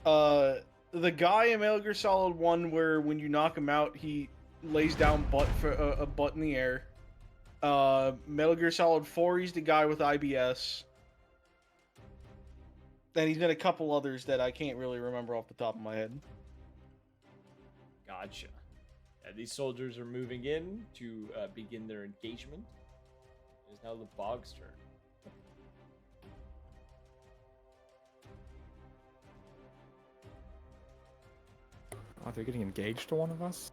the guy in Metal Gear Solid 1 where when you knock him out, he lays down butt for a butt in the air. Metal Gear Solid 4, he's the guy with IBS. Then he's in a couple others that I can't really remember off the top of my head. Gotcha. These soldiers are moving in to begin their engagement. It is now the Bog's turn. Oh, they're getting engaged to one of us?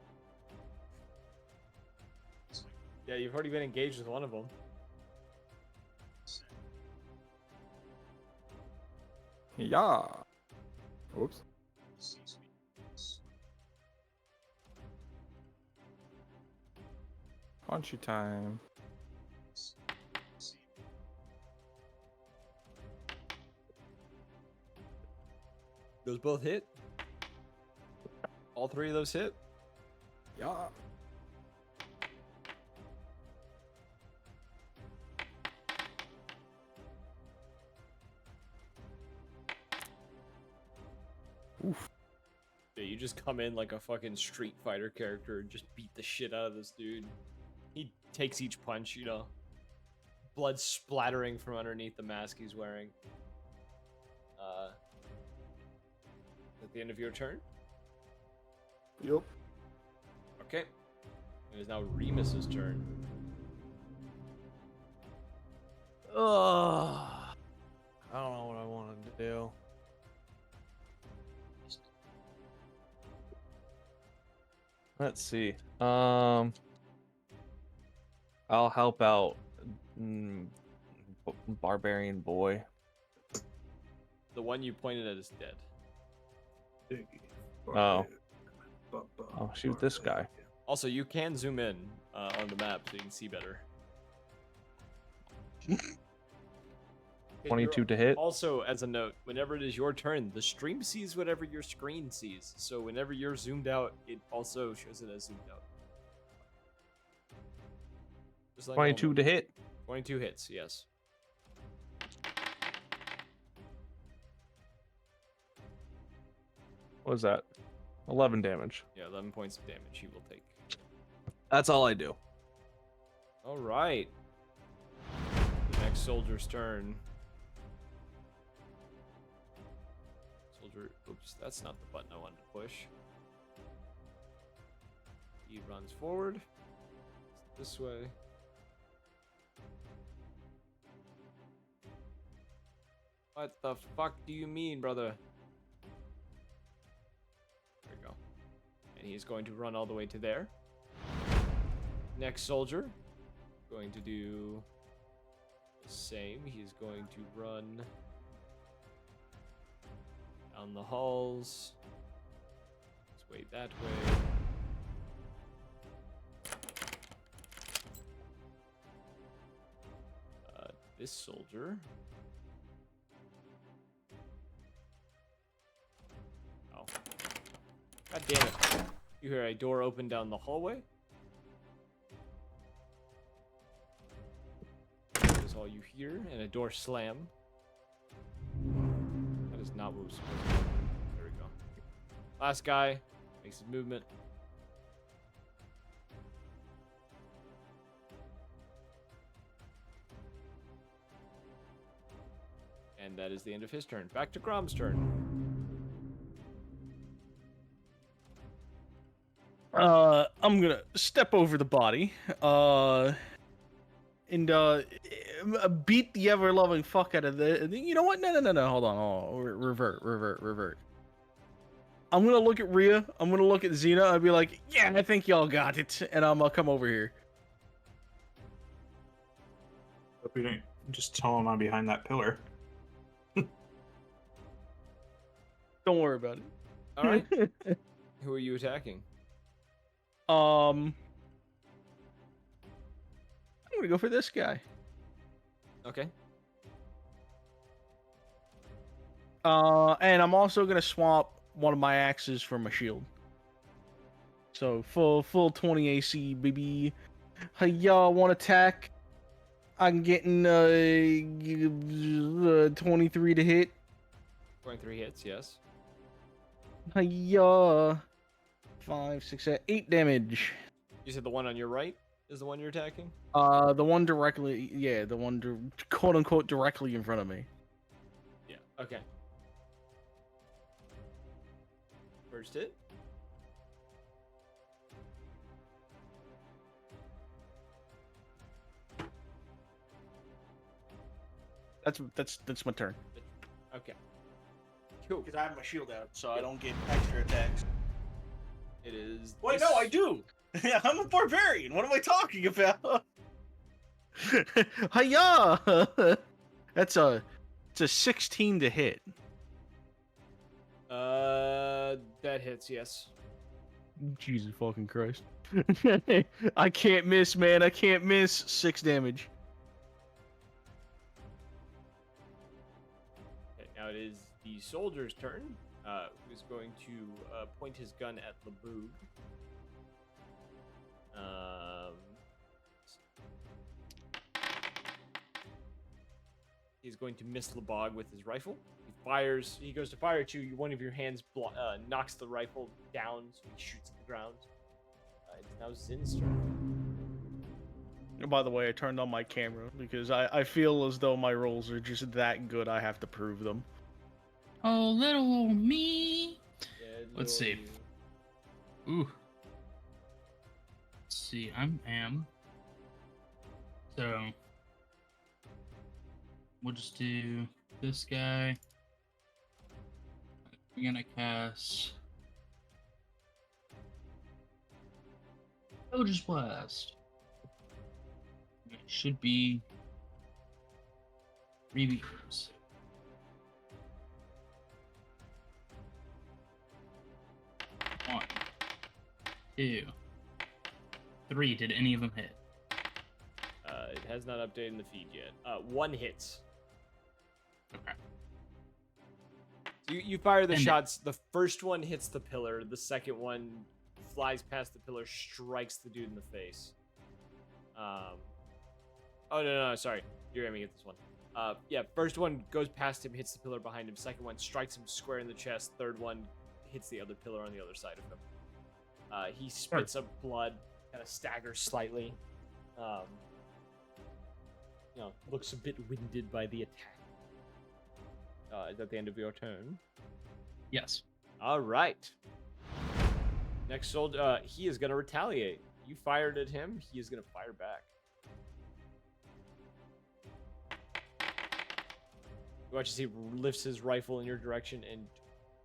Yeah, you've already been engaged with one of them. Yeah. Oops. Punchy time. Those both hit. All three of those hit. Yeah. Oof. Yeah, you just come in like a fucking Street Fighter character and just beat the shit out of this dude. He takes each punch, you know. Blood splattering from underneath the mask he's wearing. At the end of your turn? Yep. Okay. It is now Remus's turn. Ugh. I don't know what I wanted to do. Let's see. I'll help out Barbarian Boy. The one you pointed at is dead. Oh. I'll shoot this guy. Also, you can zoom in on the map so you can see better. 22 to hit. Also, as a note, whenever it is your turn, the stream sees whatever your screen sees. So whenever you're zoomed out, it also shows it as zoomed out. Just like 22 to hit. 22 hits, yes. What was that? 11 damage. Yeah, 11 points of damage he will take. That's all I do. All right. The next soldier's turn. Soldier, oops, that's not the button I wanted to push. He runs forward. This way. What the fuck do you mean, brother? There we go. And he's going to run all the way to there. Next soldier, going to do the same. He's going to run down the halls. Let's wait that way. This soldier. Oh. God damn it. You hear a door open down the hallway. That is all you hear, and a door slam. That is not what was supposed to happen. There we go. Last guy makes his movement. And that is the end of his turn. Back to Grom's turn. I'm gonna step over the body, and beat the ever-loving fuck out of the. You know what? No. Hold on. Oh, revert. I'm gonna look at Rhea. I'm gonna look at Xena. I'll be like, yeah, I think y'all got it, and I'm gonna come over here. Hope you didn't just tell him I'm behind that pillar. Don't worry about it. All right. Who are you attacking? I'm gonna go for this guy. Okay. And I'm also gonna swap one of my axes for my shield. So full 20 AC, baby. Hey, y'all want to attack? I'm getting 23 to hit. 23 hits, yes. Hiya. 5, 6, 8 damage. You said the one on your right is the one you're attacking? The one directly, yeah, the one quote unquote directly in front of me. Yeah. Okay. First hit. That's my turn. Okay. Cool. Because I have my shield out, so I don't get extra attacks. It is. Wait, this- no, I do. I'm a barbarian. What am I talking about? Hiya! It's a 16 to hit. That hits, yes. Jesus fucking Christ. I can't miss, man. I can't miss. 6 damage. Okay, now it is the soldier's turn. Who's going to point his gun at Laboo. He's going to miss Labog with his rifle. He fires. He goes to fire at you. One of your hands knocks the rifle down, so he shoots at the ground. It's now Zin's turn. And by the way, I turned on my camera because I feel as though my rolls are just that good. I have to prove them. Oh, little old me. Yeah, Let's little see. you. Ooh. Let's see. I'm. So we'll just do this guy. We're gonna cast Eldritch Blast. It should be 3 meters. One, 2, 3. Did any of them hit? It has not updated in the feed yet. One hits. Okay. You fire the And- shots. The first one hits the pillar. The second one flies past the pillar, strikes the dude in the face. Oh no, sorry. You're aiming at this one. Yeah, first one goes past him, hits the pillar behind him. Second one strikes him square in the chest. Third one hits the other pillar on the other side of him. He spits up blood, kind of staggers slightly. Looks a bit winded by the attack. Is that the end of your turn? Yes. All right. Next soldier, he is gonna retaliate. You fired at him. He is gonna fire back. You watch as he lifts his rifle in your direction and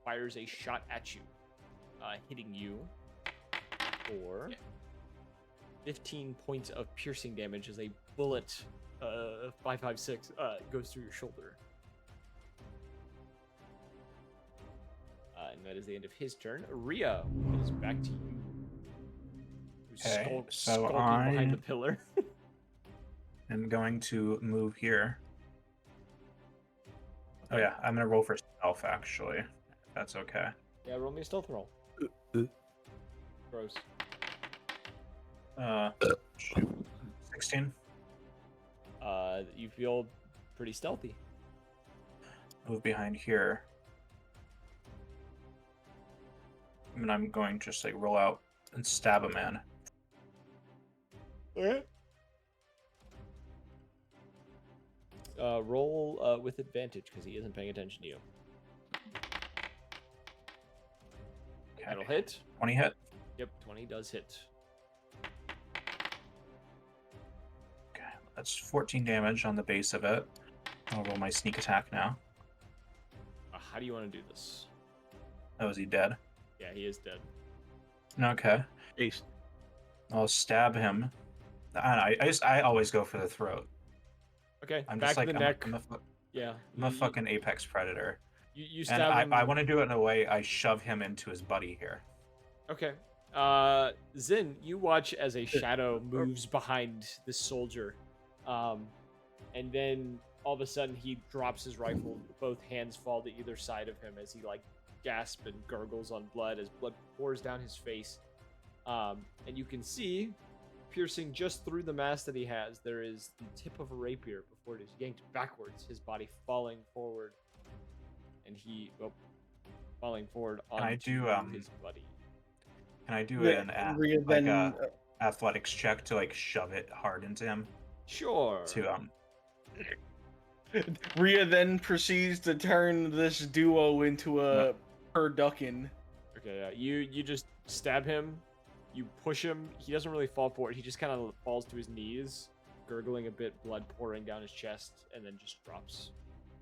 fires a shot at you, hitting you for 15 points of piercing damage as a bullet, 556, goes through your shoulder. And that is the end of his turn. Rhea, it is back to you. Who's Okay, so skulking behind the pillar. I'm going to move here. Oh yeah, I'm gonna roll for stealth actually. If that's okay. Yeah, roll me a stealth roll. Gross. 16. You feel pretty stealthy. Move behind here. And I'm going to just like roll out and stab a man. Okay. Roll with advantage because he isn't paying attention to you. Okay. That'll hit. 20 hit. Yep, 20 does hit. Okay, that's 14 damage on the base of it. I'll roll my sneak attack now. How do you want to do this? Oh, is he dead? Yeah, he is dead. Okay. Ace. I'll stab him. I always go for the throat. Okay, I'm back just like of the I'm, neck. I'm Yeah. a fucking apex predator. You And stab him. I want to do it in a way I shove him into his buddy here. Okay. Zin, you watch as a shadow moves behind this soldier. And then all of a sudden he drops his rifle. Both hands fall to either side of him as he like gasps and gurgles on blood as blood pours down his face. And you can see piercing just through the mask that he has, there is the tip of a rapier before it is yanked backwards, his body falling forward. And he, falling forward Can I onto do, his buddy. Can I do Yeah, Rhea like then a athletics check to like shove it hard into him? Sure. To Rhea then proceeds to turn this duo into a turducken. Okay, yeah. You just stab him, you push him, he doesn't really fall forward, he just kind of falls to his knees, gurgling a bit, blood pouring down his chest, and then just drops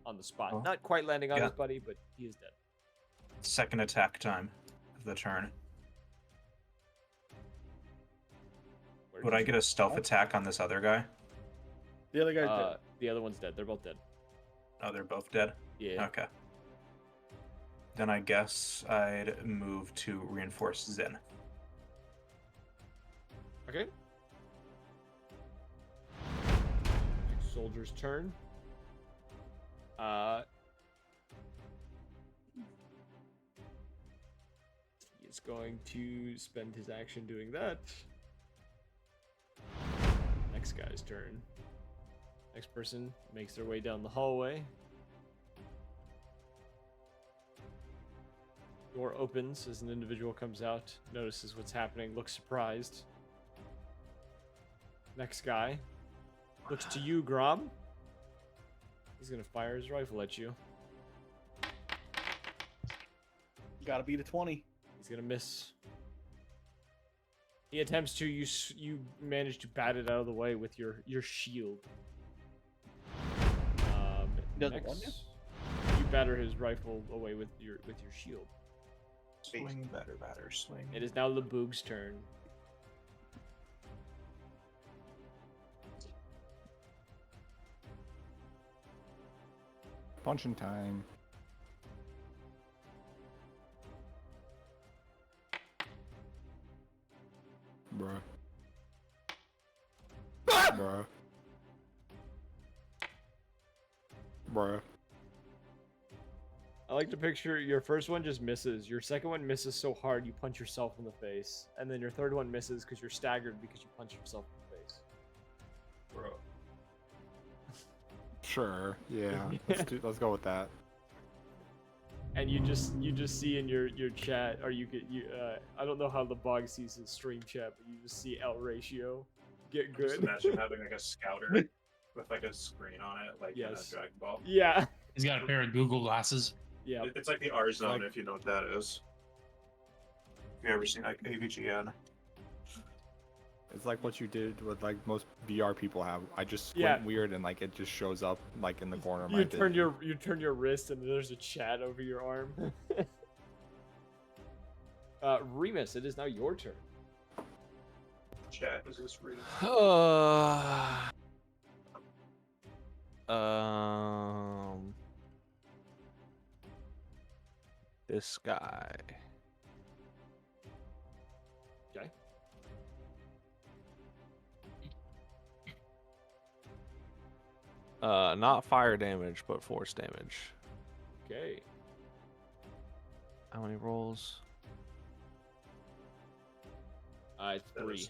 on the spot. Oh. Not quite landing on Yeah. his buddy, but he is dead. second attack time of the turn. Where Would did I you- get a stealth attack on this other guy? The other guy's dead. The other one's dead. They're both dead. Oh, they're both dead? Yeah. Okay. Then I guess I'd move to reinforce Zen. Okay. Next soldier's turn. He is going to spend his action doing that. Next guy's turn. Next person makes their way down the hallway. Door opens as an individual comes out, notices what's happening, looks surprised. Next guy looks to you, Grom. He's gonna fire his rifle at you. Gotta beat a 20. He's gonna miss. He attempts to. You manage to bat it out of the way with your shield. Doesn't want Next, you batter his rifle away with your shield. Swing, batter, swing. It is now Laboog's turn. Punching time. Bruh. Bruh. Bruh. I like to picture your first one just misses. Your second one misses so hard you punch yourself in the face, and then your third one misses because you're staggered because you punch yourself in the face. Bro. Sure. Yeah. Let's go with that. And you just see in your chat, or you I don't know how the bog sees his stream chat, but you just see L ratio get Just good. imagine having like a scouter with like a screen on it, like Yes. in a Dragon Ball. Yeah. He's got a pair of Google glasses. Yeah. It's like the R zone, Like- if you know what that is. Have you ever seen like AVGN? It's like what you did with like most VR people have. I just squint Yeah. weird and like it just shows up like in the corner of my You turn vision. you turn your wrist and there's a chat over your arm. Remus, it is now your turn. Chat, is this real? This guy. Okay. Not fire damage, but force damage. Okay. How many rolls? It's 3.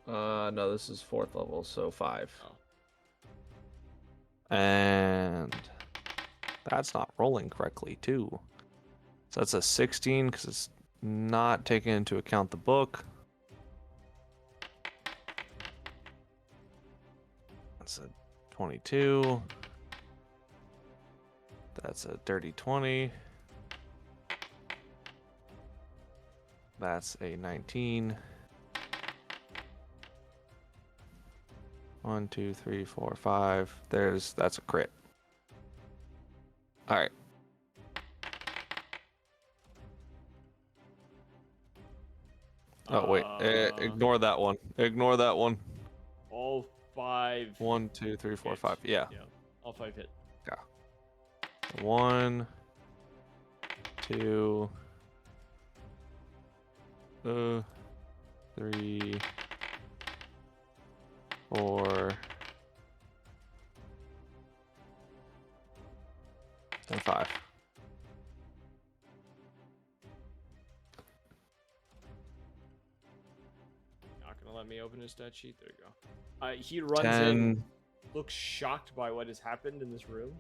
No, this is 4th level, so 5. Oh. And that's not rolling correctly, too. So that's a 16 because it's not taking into account the book. That's a 22. That's a dirty 20. That's a 19. 1, 2, 3, 4, 5. That's a crit. All right. Oh wait, ignore that one. Ignore that one. All 5. 1, 2, 3, 4, hit. 5. Yeah. All 5 hit. 1, 2, 3, 4, and 5. Not gonna let me his stat sheet. There you go. He runs 10. in, looks shocked by what has happened in this room,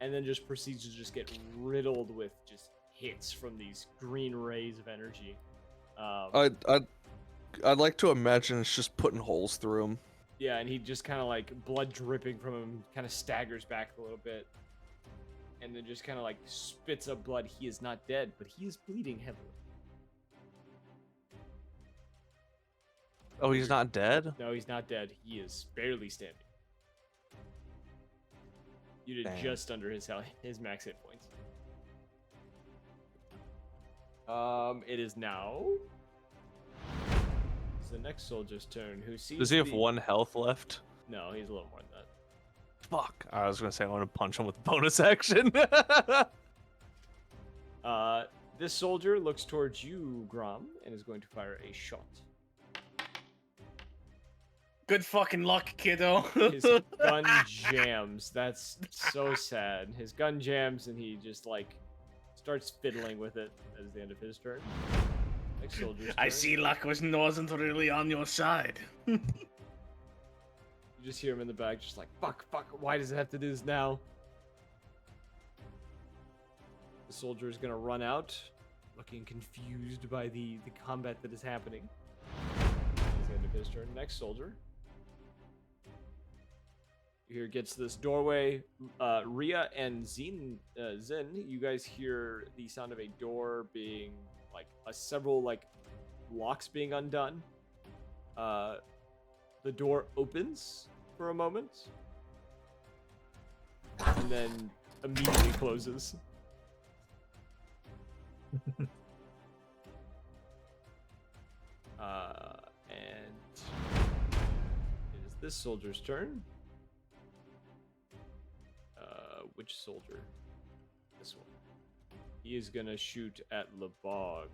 and then just proceeds to just get riddled with just hits from these green rays of energy. I'd like to imagine it's just putting holes through him. Yeah, and he just kind of like blood dripping from him, kind of staggers back a little bit, and then just kind of like spits up blood. He is not dead, but he is bleeding heavily. Oh, he's not dead? No, he's not dead. He is barely standing. You did Damn. just under his max hit points. It is now. It's the next soldier's turn. Who sees? Does he have 1 health left? No, he's a little more than that. Fuck. I was gonna say I want to punch him with bonus action. This soldier looks towards you, Grom, and is going to fire a shot. Good fucking luck, kiddo. His gun jams. That's so sad. His gun jams, and he just like starts fiddling with it as the end of his turn. Next soldier's turn. I see luck wasn't really on your side. You just hear him in the back, just like, fuck, why does it have to do this now? The soldier is gonna run out, looking confused by the combat that is happening. That's the end of his turn. Next soldier. Here gets to this doorway. Rhea and Zen, you guys hear the sound of a door being, like, several, like, locks being undone. The door opens for a moment, and then immediately closes. And it is this soldier's turn. Which soldier? This one. He is gonna shoot at Lebog.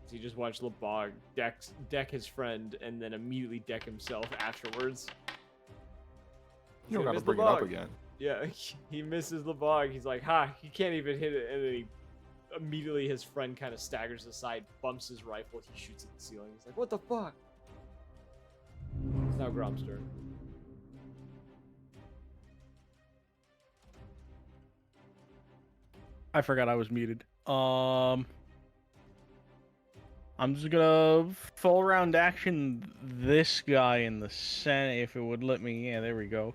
So you just watch Lebog deck his friend and then immediately deck himself afterwards. You don't He's gonna gotta miss bring it up Lebog. again. Yeah, he misses Lebog. He's like, ha, he can't even hit it. And then immediately his friend kind of staggers aside, bumps his rifle, he shoots at the ceiling. He's like, what the fuck? It's now Grom's turn. I forgot I was muted. I'm just gonna full round action this guy in the center if it would let me. Yeah, there we go.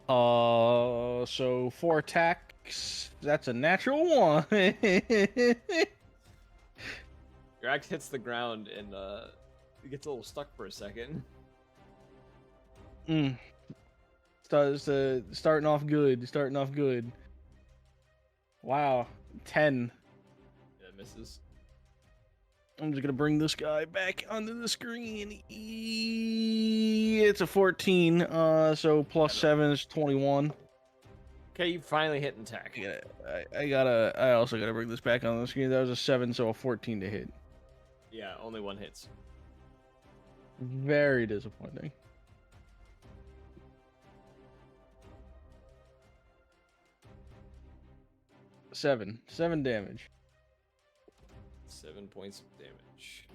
So 4 attacks. That's a natural 1. Your axe hits the ground and it gets a little stuck for a second. Starting off good. Wow, 10. Yeah, it misses. I'm just gonna bring this guy back onto the screen. It's a 14. So plus 7 is 21. Okay, you finally hit an attack. I also gotta bring this back on the screen. That was a 7, so a 14 to hit. Yeah, only 1 hits. Very disappointing. Seven damage. 7 points of damage.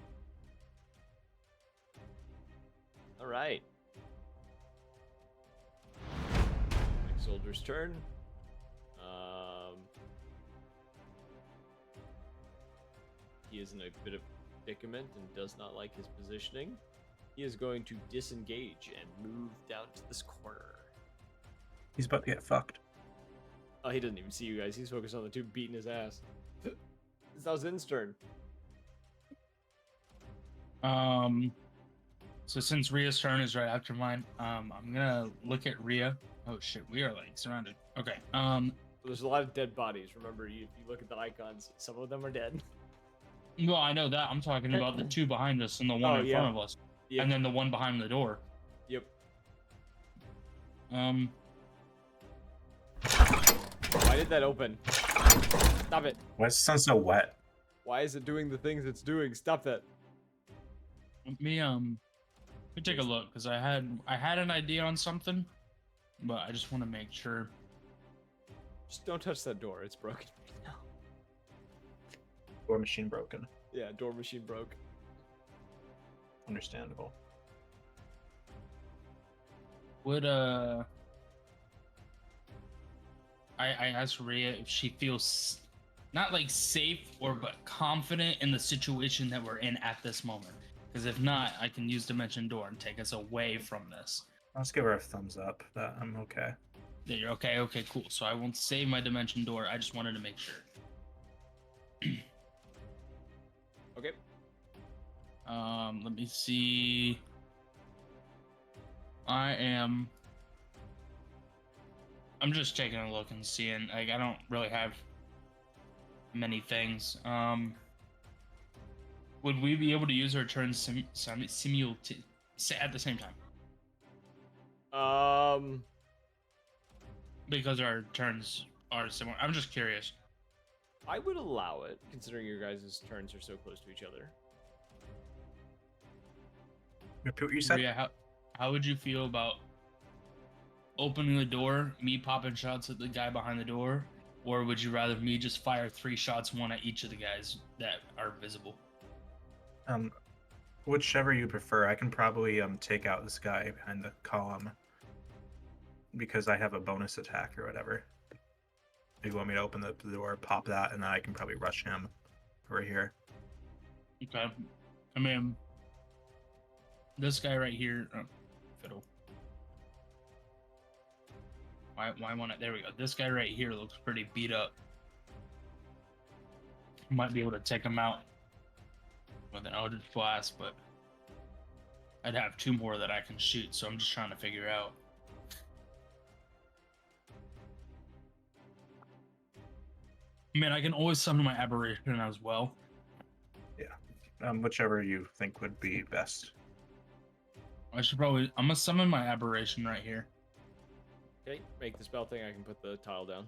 All right. Next soldier's turn. He is in a bit of predicament and does not like his positioning. He is going to disengage and move down to this corner. He's about to get fucked. Oh, he doesn't even see you guys. He's focused on the 2 beating his ass. It's now Zin's turn. So since Rhea's turn is right after mine, I'm gonna look at Rhea. Oh shit, we are like surrounded. Okay. There's a lot of dead bodies. Remember, if you look at the icons, some of them are dead. Well, I know that. I'm talking about the 2 behind us and the one in front of us, Yep. and then the one behind the door. Yep. Um. Why did that open? Stop it. Why does it sound so wet? Why is it doing the things it's doing? Stop that. Let me take a look because I had an idea on something, but I just want to make sure. Just don't touch that door. It's broken right now. Door machine broken. Yeah, door machine broke. understandable. Would I asked Rhea if she feels not like safe or but confident in the situation that we're in at this moment. Because if not, I can use Dimension Door and take us away from this. Let's give her a thumbs up that I'm okay. Yeah, you're okay. Okay, cool. So I won't save my Dimension Door. I just wanted to make sure. Okay. Let me see. I'm just taking a look and seeing. Like, I don't really have many things. Would we be able to use our turns at the same time? Because our turns are similar. I'm just curious. I would allow it, considering your guys' turns are so close to each other. Repeat what you said? Rhea, how would you feel about opening the door, me popping shots at the guy behind the door, or would you rather me just fire 3 shots, one at each of the guys that are visible? Whichever you prefer. I can probably take out this guy behind the column because I have a bonus attack or whatever. You want me to open the door, pop that, and then I can probably rush him over here. Okay. I mean, this guy right here. Oh, fiddle. Why want it? There we go. This guy right here looks pretty beat up. Might be able to take him out with an Eldritch Blast, but I'd have 2 more that I can shoot, so I'm just trying to figure out. I mean, I can always summon my Aberration as well. Yeah. Whichever you think would be best. I'm gonna summon my Aberration right here. Okay, make the spell thing. I can put the tile down.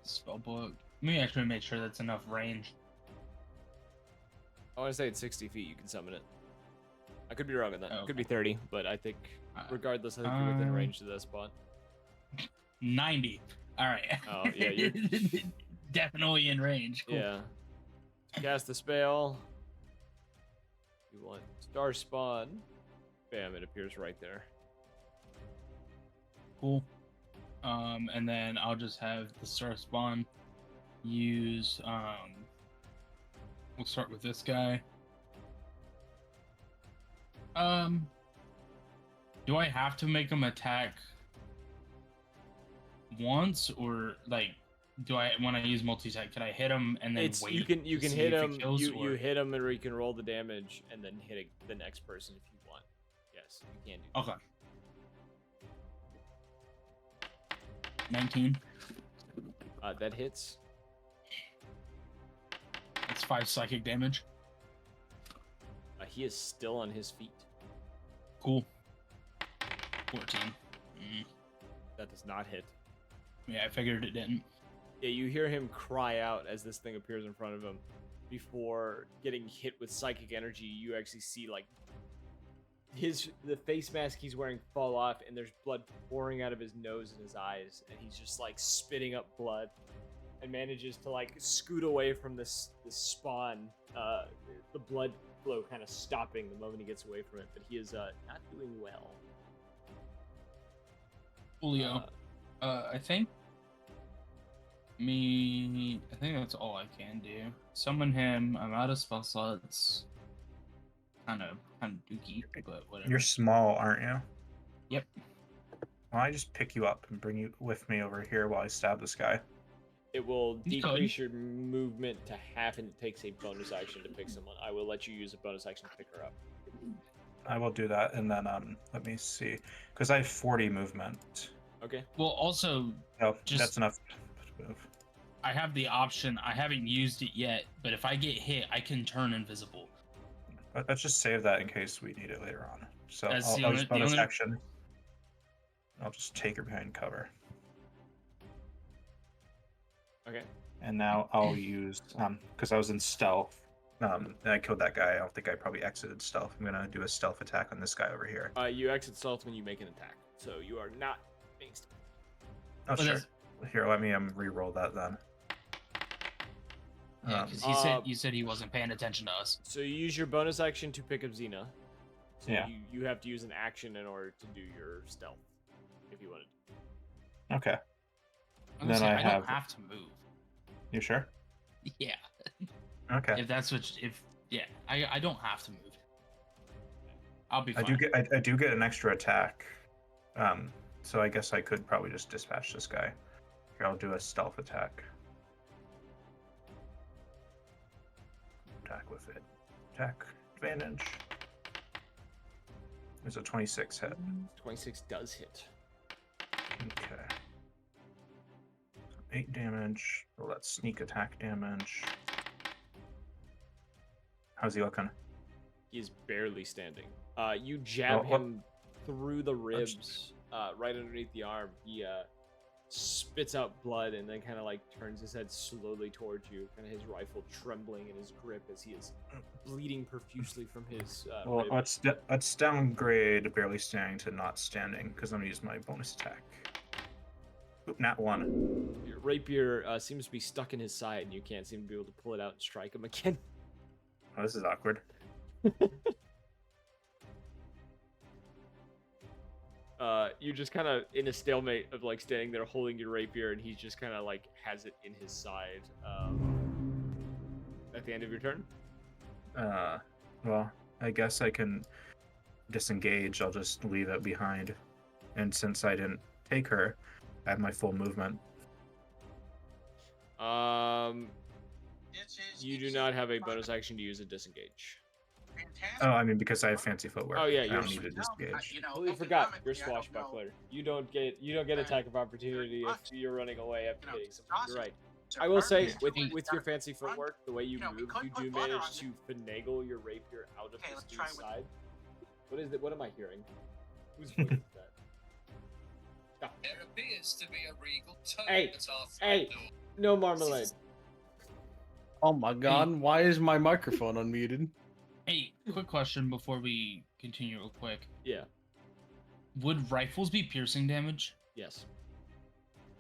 Spellbook. Let me actually make sure that's enough range. I want to say it's 60 feet. You can summon it. I could be wrong on that. Oh, It could be 30, but I think, regardless, I think you're within range to that spot. 90. All right. Oh, yeah, you're... Definitely in range. Cool. Yeah. Cast the spell. You want Star Spawn. Bam, it appears right there. Cool. And then I'll just have the Star Spawn use, we'll start with this guy. Do I have to make him attack once, or like, do I, when I use multi-attack, can I hit him and then wait? You can to hit see if him. it kills, You or- hit him, or you can roll the damage and then hit the next person if you want. Yes, you can do that. Okay. 19. That hits. That's 5 psychic damage. He is still on his feet. Cool. 14. That does not hit. Yeah, I figured it didn't. Yeah, you hear him cry out as this thing appears in front of him. Before getting hit with psychic energy, you actually see like the face mask he's wearing fall off, and there's blood pouring out of his nose and his eyes, and he's just like spitting up blood, and manages to like scoot away from this spawn. The blood flow kind of stopping the moment he gets away from it, but he is not doing well. Julio, I think that's all I can do. Summon him. I'm out of spell slots. Kind of dookie, but whatever. You're small, aren't you? Yep. Why don't I just pick you up and bring you with me over here while I stab this guy? It will You could. decrease your movement to half, and it takes a bonus action to pick someone. I will let you use a bonus action to pick her up. I will do that, and then let me see, because I have 40 movement. Okay. Well, also, Oh, Just- that's enough. to move. I have the option. I haven't used it yet, but if I get hit, I can turn invisible. Let's just save that in case we need it later on. So That's I'll the I'll only- just the bonus only- action. I'll just take her behind cover, Okay. and now I'll use because I was in stealth. And I killed that guy. I don't think I probably exited stealth. I'm gonna do a stealth attack on this guy over here. You exit stealth when you make an attack, so you are not being stealth. Oh But sure. that's- Here, let me re-roll that then. Yeah, because you said he wasn't paying attention to us. So you use your bonus action to pick up Xena. So Yeah. you have to use an action in order to do your stealth, if you wanted. Okay. I'm Then gonna say, I I have- don't have to move. You sure? Yeah. Okay. If that's what, I don't have to move. I'll be I fine. do get an extra attack. So I guess I could probably just dispatch this guy. Here, I'll do a stealth attack. Attack with it. Attack advantage. There's a 26 hit. 26 does hit. Okay. 8 damage. Well, that's sneak attack damage. How's he looking? He is barely standing. You jab what- him through the ribs, right underneath the arm. He spits out blood and then kind of like turns his head slowly towards you, kind of his rifle trembling in his grip as he is bleeding profusely from his Well, rib. let's downgrade barely standing to not standing because I'm gonna use my bonus attack. Oop, nat 1. Your rapier seems to be stuck in his side, and you can't seem to be able to pull it out and strike him again. Oh, this is awkward. You're just kind of in a stalemate of like standing there holding your rapier, and he's just kind of like has it in his side. At the end of your turn. Well, I guess I can disengage. I'll just leave it behind. And since I didn't take her, I have my full movement. You do not have a bonus action to use a disengage. Oh, I mean, because I have fancy footwear. Oh, yeah, I you're don't need to disengage. Totally forgot. You're swashbuckler. You don't get attack of opportunity if you're running away after hitting someone. You're right. I will say, with your fancy footwork, the way you move, you do manage to finagle your rapier out of this dude's side. What is it? What am I hearing? Whose voice is that? Stop. There appears to be a regal tone Hey, at our front hey. door. No marmalade. Oh my god, why is my microphone unmuted? Hey, quick question before we continue real quick. Yeah. Would rifles be piercing damage? Yes.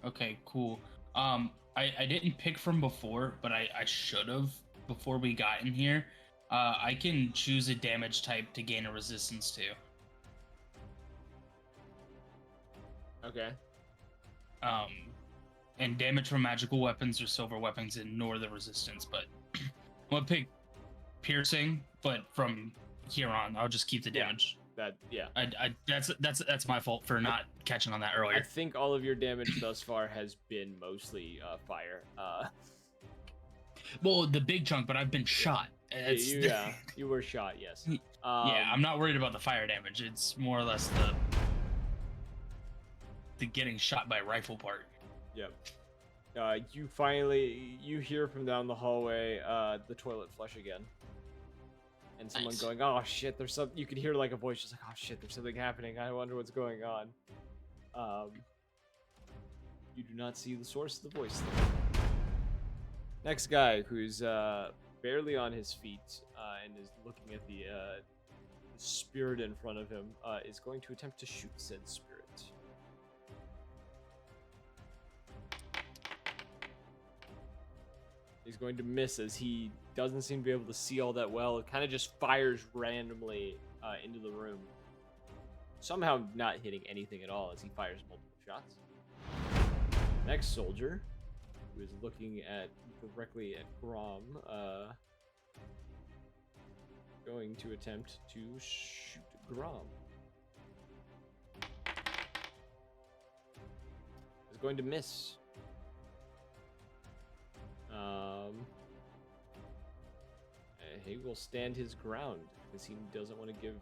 Okay, cool. I didn't pick from before, but I should have before we got in here. I can choose a damage type to gain a resistance to. Okay. And damage from magical weapons or silver weapons ignore the resistance, but I'm gonna pick piercing, but from here on, I'll just keep the Yeah. damage. Yeah. That's my fault for not catching on that I earlier. think all of your damage thus far has been mostly fire. Well, the big chunk, but I've been shot. You were shot. Yes. Yeah, I'm not worried about the fire damage. It's more or less the getting shot by rifle part. Yep. You hear from down the hallway the toilet flush again. And someone Nice. going, oh shit, there's something. You can hear like a voice just like, oh shit, there's something happening. I wonder what's going on. You do not see the source of the voice. Next guy who's barely on his feet and is looking at the spirit in front of him is going to attempt to shoot said spirit. He's going to miss as he doesn't seem to be able to see all that well. It kind of just fires randomly into the room. Somehow not hitting anything at all as he fires multiple shots. Next soldier, who is looking directly at Grom, going to attempt to shoot Grom. Is going to miss. He will stand his ground because he doesn't want to give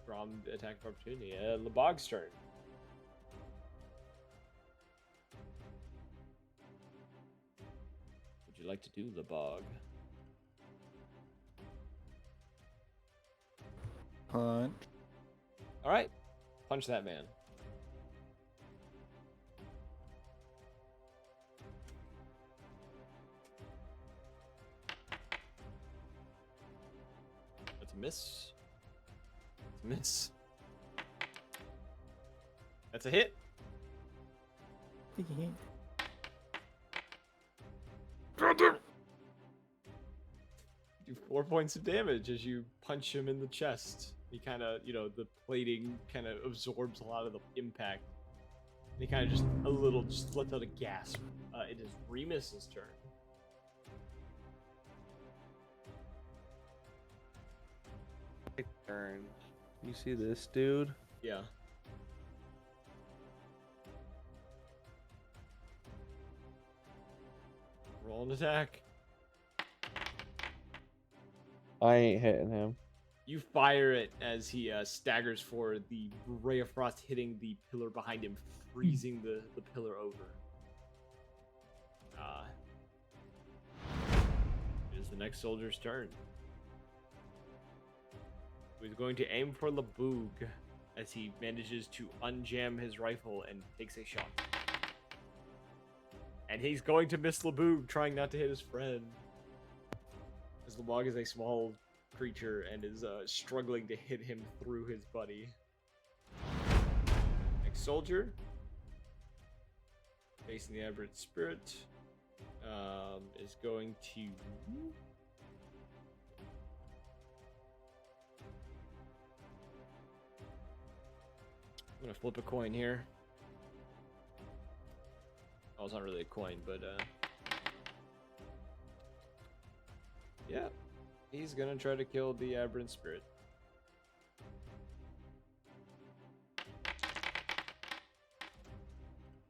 Grom the attack of opportunity. Lebog's turn. What would you like to do, Lebog? Punch. All right, punch that man. That's a miss. That's a miss. That's a hit. do 4 points of damage as you punch him in the chest. He kind of, the plating kind of absorbs a lot of the impact. And he kind of just lets out a gasp. It is Remus's turn. Turn. You see this dude? Yeah. Roll an attack. I ain't hitting him. You fire it as he staggers forward, the ray of frost hitting the pillar behind him, freezing the pillar over. It is the next soldier's turn. He's going to aim for Laboog as he manages to unjam his rifle and takes a shot. And he's going to miss Laboog, trying not to hit his friend. As Laboog is a small creature and is struggling to hit him through his buddy. Next soldier. Facing the aberrant spirit. Is going to... I'm gonna flip a coin here. Oh, it's not really a coin, but yeah, he's gonna try to kill the aberrant spirit.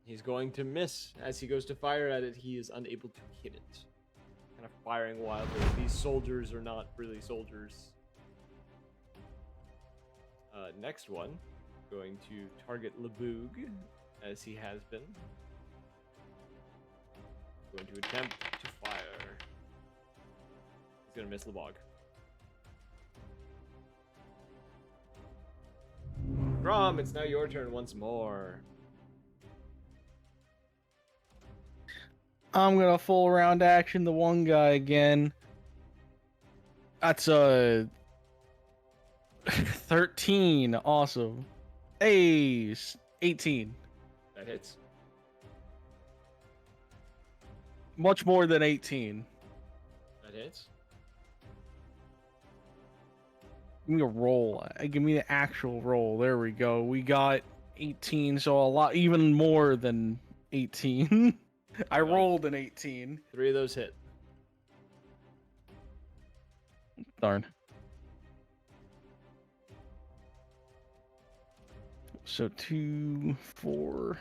He's going to miss. As he goes to fire at it, he is unable to hit it. Kind of firing wildly. These soldiers are not really soldiers. Next one. Going to target Laboog, as he has been. Going to attempt to fire. He's going to miss Laboog. Grom, it's now your turn once more. I'm gonna full round action the one guy again. That's 13. Awesome. Hey, 18. That hits. Much more than 18. That hits. Give me a roll. Give me the actual roll. There we go. We got 18, so a lot, even more than 18. I rolled an 18. 3 of those hit. Darn. So 2, 4,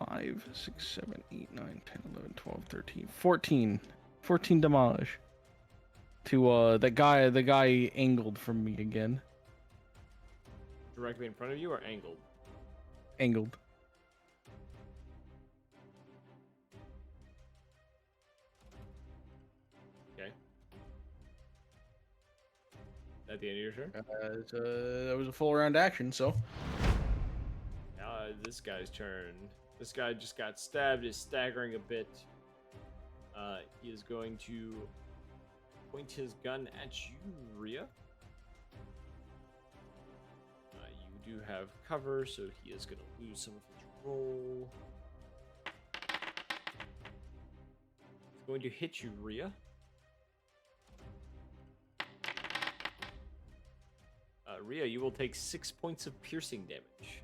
5, 6, 7, 8, 9, 10, 11, 12, 13, 14. 14 demolish. To the guy angled from me again. Directly in front of you or angled? Angled. Okay. At the end of your turn? That was a full round action, so. Now this guy's turn. This guy just got stabbed, is staggering a bit. He is going to point his gun at you, Rhea. You do have cover, so he is going to lose some of his roll. He's going to hit you, Rhea. Rhea, you will take 6 points of piercing damage.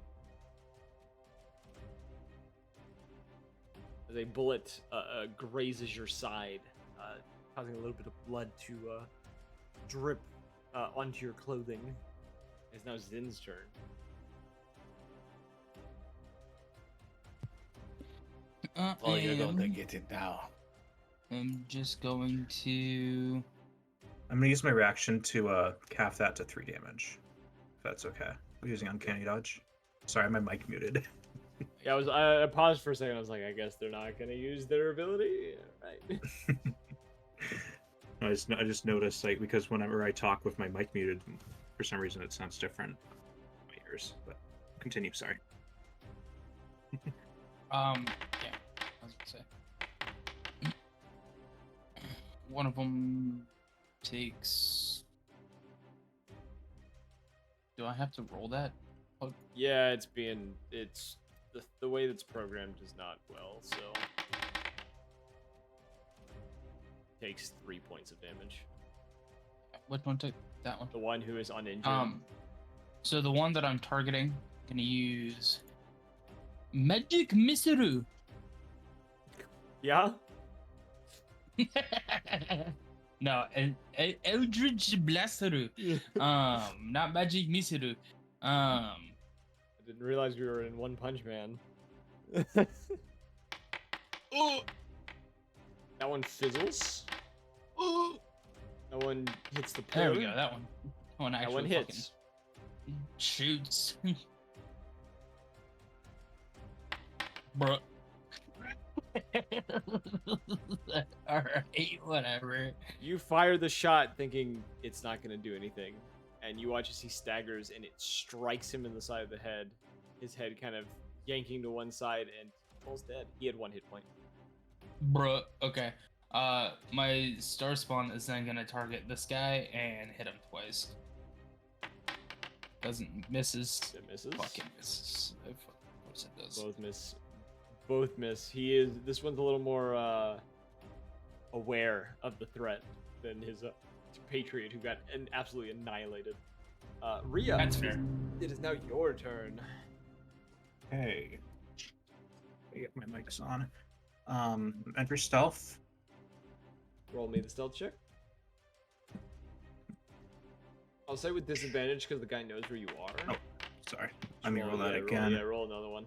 As a bullet grazes your side, causing a little bit of blood to drip onto your clothing. It's now Zin's turn. Oh, you're going to get it now. I'm just going to... I'm gonna use my reaction to calf that to 3 damage. If that's okay. I'm using Uncanny Dodge. Sorry, my mic muted. Yeah, I paused for a second. I was like, I guess they're not gonna use their ability, right? I just noticed, like, because whenever I talk with my mic muted, for some reason it sounds different in my ears. But continue. Sorry. Yeah, I was gonna say. One of them takes... Do I have to roll that? Oh, Yeah, it's the way that's programmed is not well, so takes 3 points of damage. Which one took that one? The one who is uninjured. So the one that I'm targeting, gonna use Magic Missile. Yeah? No, Eldritch Blaster. Not Magic Missile. I didn't realize we were in One Punch Man. Oh, That one fizzles. oh. That one hits the There pillar. we go. That one. That one That actually one hits. fucking shoots. Bruh. Alright, whatever. You fire the shot thinking it's not going to do anything. And you watch as he staggers and it strikes him in the side of the head. His head kind of yanking to one side and falls dead. He had 1 hit point. Bruh, okay. My star spawn is then gonna target this guy and hit him twice. Doesn't misses. It misses. Fucking misses. Of course it does. Both miss. Both miss. This one's a little more aware of the threat than his Patriot, who got absolutely annihilated. Rhea, That's fair. it is now your turn. Hey. I get my mics on. Enter stealth. Roll me the stealth check. I'll say with disadvantage because the guy knows where you are. Oh, sorry. Let me roll that yeah, again. roll another one.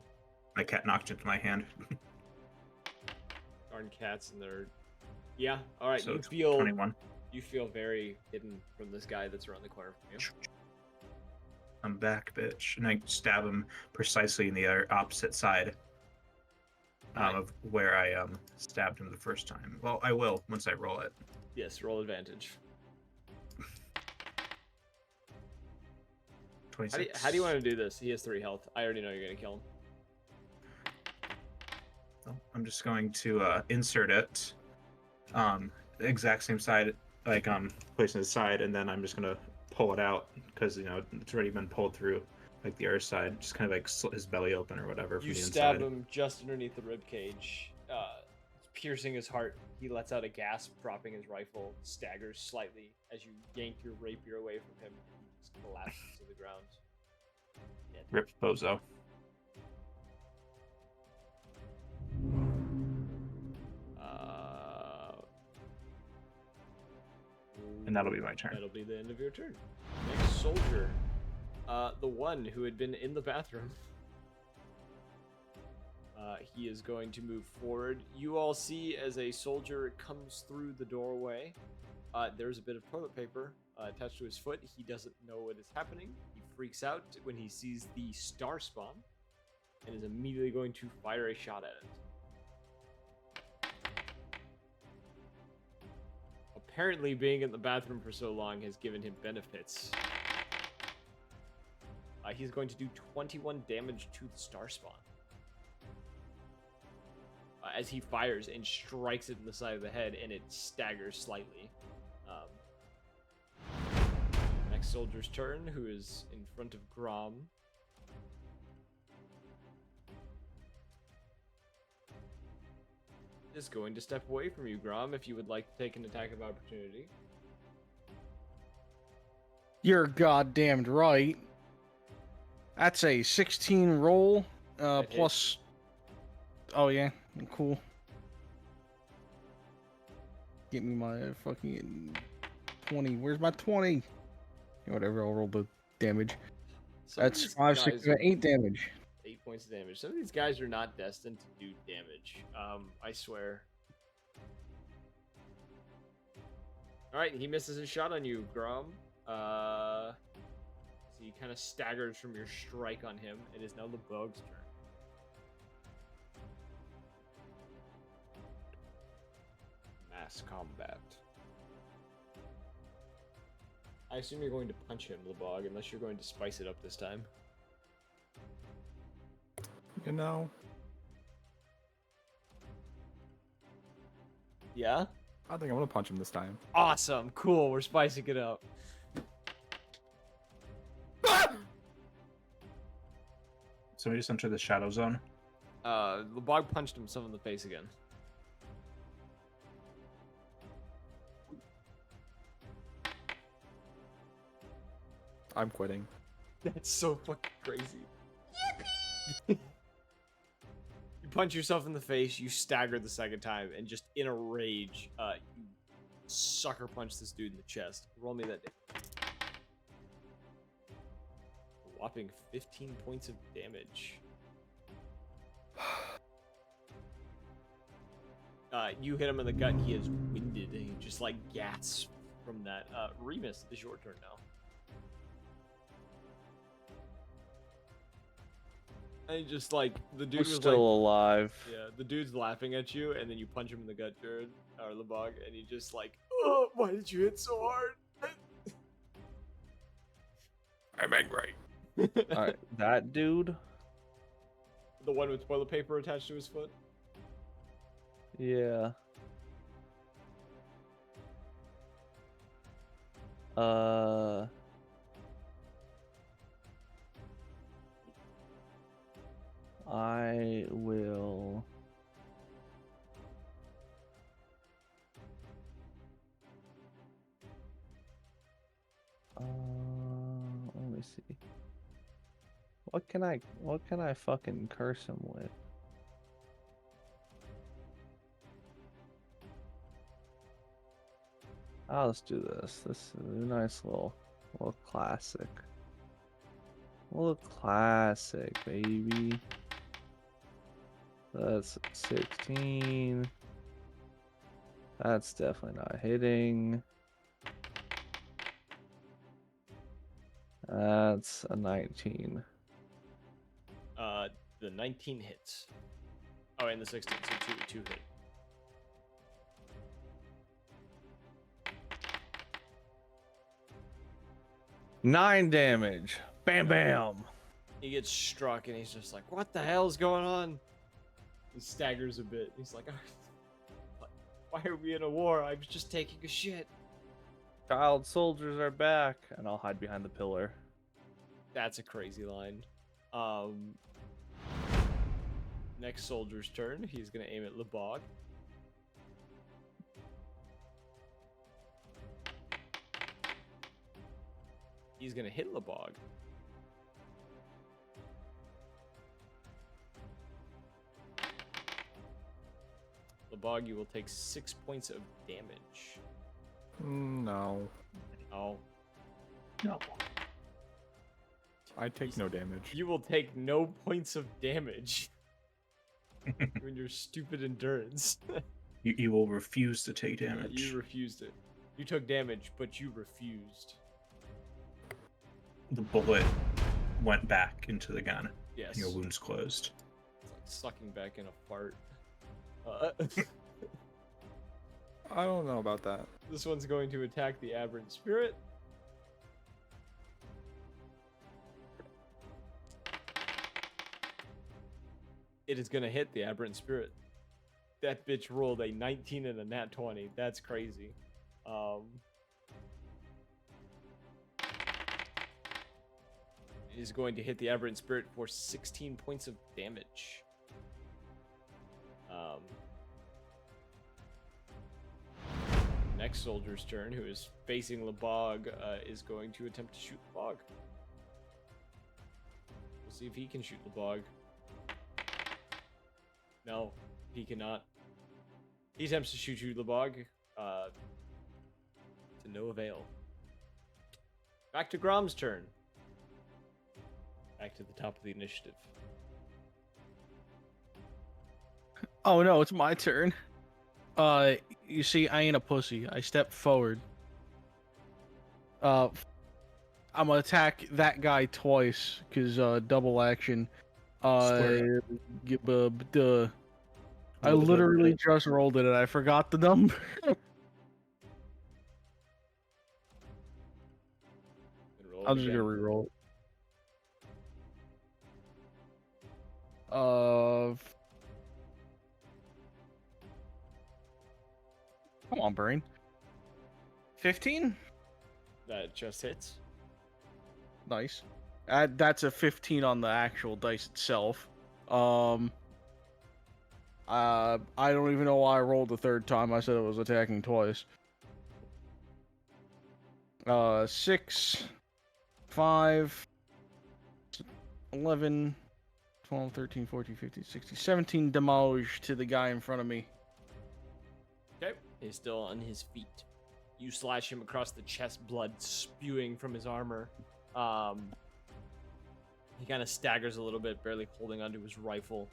My cat knocked into my hand. Darn cats and their. Yeah. All right. So you it's feel 21. you feel very hidden from this guy that's around the corner from you. I'm back, bitch. And I stab him precisely in the other opposite side of where I stabbed him the first time. Well, I will once I roll it. Yes. Roll advantage. 26. How do you want to do this? He has 3 health. I already know you're gonna kill him. Well, I'm just going to insert it, the exact same side, like placing it aside, and then I'm just gonna pull it out because it's already been pulled through, like the other side, just kind of like slit his belly open or whatever. From You the stab inside. him just underneath the rib cage, piercing his heart. He lets out a gasp, dropping his rifle, staggers slightly as you yank your rapier away from him, and he just collapses to the ground. Dead. Rip bozo. And that'll be my turn. That'll be the end of your turn. Next soldier, the one who had been in the bathroom. He is going to move forward. You all see as a soldier comes through the doorway. There's a bit of toilet paper attached to his foot. He doesn't know what is happening. He freaks out when he sees the star spawn and is immediately going to fire a shot at it. Apparently, being in the bathroom for so long has given him benefits. He's going to do 21 damage to the star spawn. As he fires and strikes it in the side of the head, and it staggers slightly. Next soldier's turn, who is in front of Grom. Is going to step away from you, Grom, if you would like to take an attack of opportunity. You're goddamned right. That's a 16 roll, That plus. Oh yeah, cool. Get me my fucking 20. Where's my 20? Whatever, I'll roll the damage. Some of That's these 5, 6, guys 7, are- 8 damage. 8 points of damage. Some of these guys are not destined to do damage. I swear. Alright, he misses his shot on you, Grom. So he kind of staggers from your strike on him. It is now the bug's turn. Mass combat. I assume you're going to punch him, Lebog, unless you're going to spice it up this time. Yeah? I think I'm gonna punch him this time. Awesome. Cool. We're spicing it up. Somebody just entered the shadow zone. Lebog punched him some in the face again. I'm quitting. That's so fucking crazy. You punch yourself in the face, you stagger the second time, and just in a rage, you sucker punch this dude in the chest. Roll me that damage. A whopping 15 points of damage. You hit him in the gut, he is winded, and he just like gasps from that. Remus, it is your turn now. And he just like the dude We're was still like, alive. yeah, the dude's laughing at you, and then you punch him in the gut, Jared or Lebog, and he just like, oh, why did you hit so hard? I'm angry. All right, that dude. The one with toilet paper attached to his foot. Yeah. I will. Let me see. What can I fucking curse him with? Oh, let's do this. This is a nice little classic. A little classic, baby. That's 16. That's definitely not hitting. That's a 19. The 19 hits. Oh, and the 16, so two hit. Nine damage. Bam, bam. He gets struck, and he's just like, what the hell's going on? He staggers a bit. He's like, why are we in a war? I was just taking a shit. Child soldiers are back. And I'll hide behind the pillar. That's a crazy line. Next soldier's turn. He's gonna aim at Lebog. He's gonna hit Lebog. Lebog, you will take 6 points of damage. No. Oh. No. I take no damage. You will take no points of damage. When your stupid endurance. You will refuse to take damage. You refused it. You took damage, but you refused. The bullet went back into the gun. Yes. And your wounds closed. It's like sucking back in a fart. I don't know about that. This one's going to attack the aberrant spirit. It is going to hit the aberrant spirit. That bitch rolled a 19 and a nat 20. That's crazy. It is going to hit the aberrant spirit for 16 points of damage. Next soldier's turn, who is facing Lebog, is going to attempt to shoot Lebog. We'll see if he can shoot Lebog. No, he cannot. He attempts to shoot you, Lebog, to no avail. Back to Grom's turn. Back to the top of the initiative. Oh no, it's my turn. You see, I ain't a pussy. I step forward. I'm gonna attack that guy twice, cause double action. I literally just rolled it and I forgot the number. I'm just gonna reroll it. Come on, brain. 15? That just hits. Nice. That's a 15 on the actual dice itself. I don't even know why I rolled the third time. I said it was attacking twice. 6, 5, 11, 12, 13, 14, 15, 16, 17 damage to the guy in front of me. Okay. He's still on his feet. You slash him across the chest, blood spewing from his armor. He kind of staggers a little bit, barely holding onto his rifle.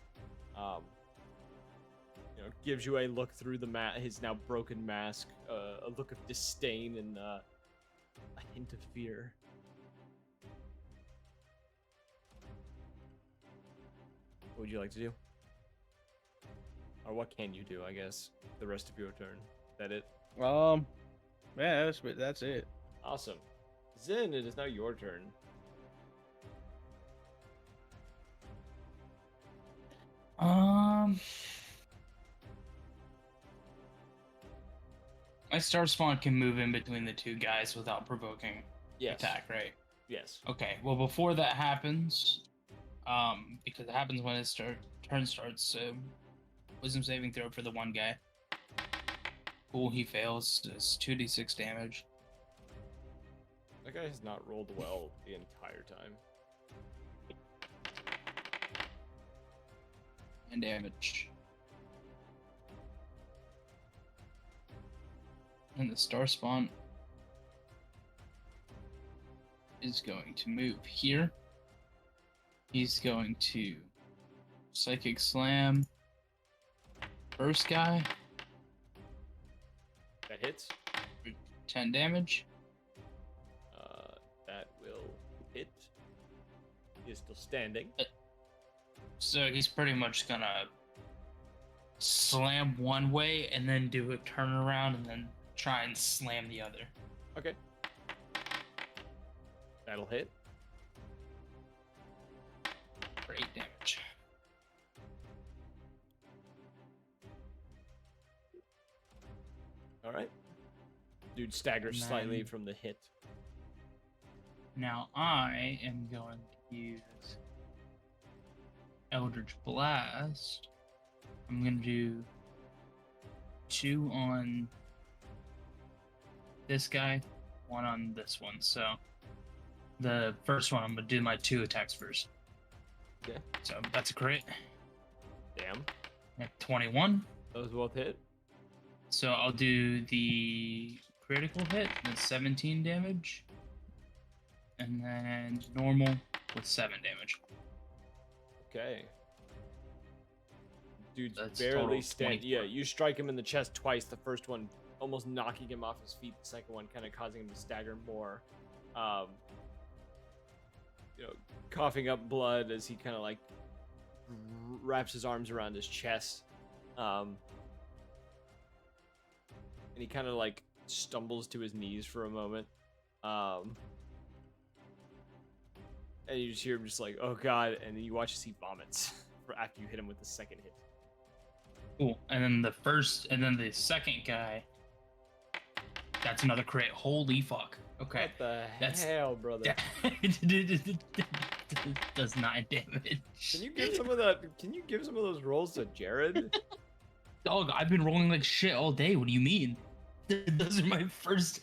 Gives you a look through his now broken mask, a look of disdain and a hint of fear. What would you like to do? Or what can you do, I guess, the rest of your turn? Is that it? Yeah, that's it. Awesome. Zen, it is now your turn. My star spawn can move in between the two guys without provoking Yes. attack, right? Yes. Okay. Well, before that happens, because it happens when his turn starts. Wisdom saving throw for the one guy. Cool, he fails. It's 2d6 damage. That guy has not rolled well the entire time. And damage. And the star spawn is going to move here. He's going to psychic slam first guy. That hits. 10 damage. That will hit. He is still standing. So he's pretty much gonna slam one way and then do a turnaround and then try and slam the other. Okay. That'll hit. For 8 damage. Alright. Dude staggers And slightly then- from the hit. Now I am going to use Eldritch Blast. I'm going to do 2 on this guy, 1 on this one. So the first one, I'm going to do my 2 attacks first. Okay. So that's a crit. Damn. At 21. Those both hit. So I'll do the critical hit, that's 17 damage. And then normal with 7 damage. Okay. Dude's That's barely total standing. 24. Yeah, you strike him in the chest twice. The first one almost knocking him off his feet. The second one kind of causing him to stagger more. Coughing up blood as he kind of like wraps his arms around his chest. And he kind of like stumbles to his knees for a moment. And you just hear him just like, oh god, and then you watch as he vomits for after you hit him with the second hit. Cool. And then the second guy, that's another crit. Holy fuck. Okay. What the That's- hell, brother? Does 9 damage. Can you give some of that? Can you give some of those rolls to Jared? Dog, I've been rolling like shit all day. What do you mean? Those are my first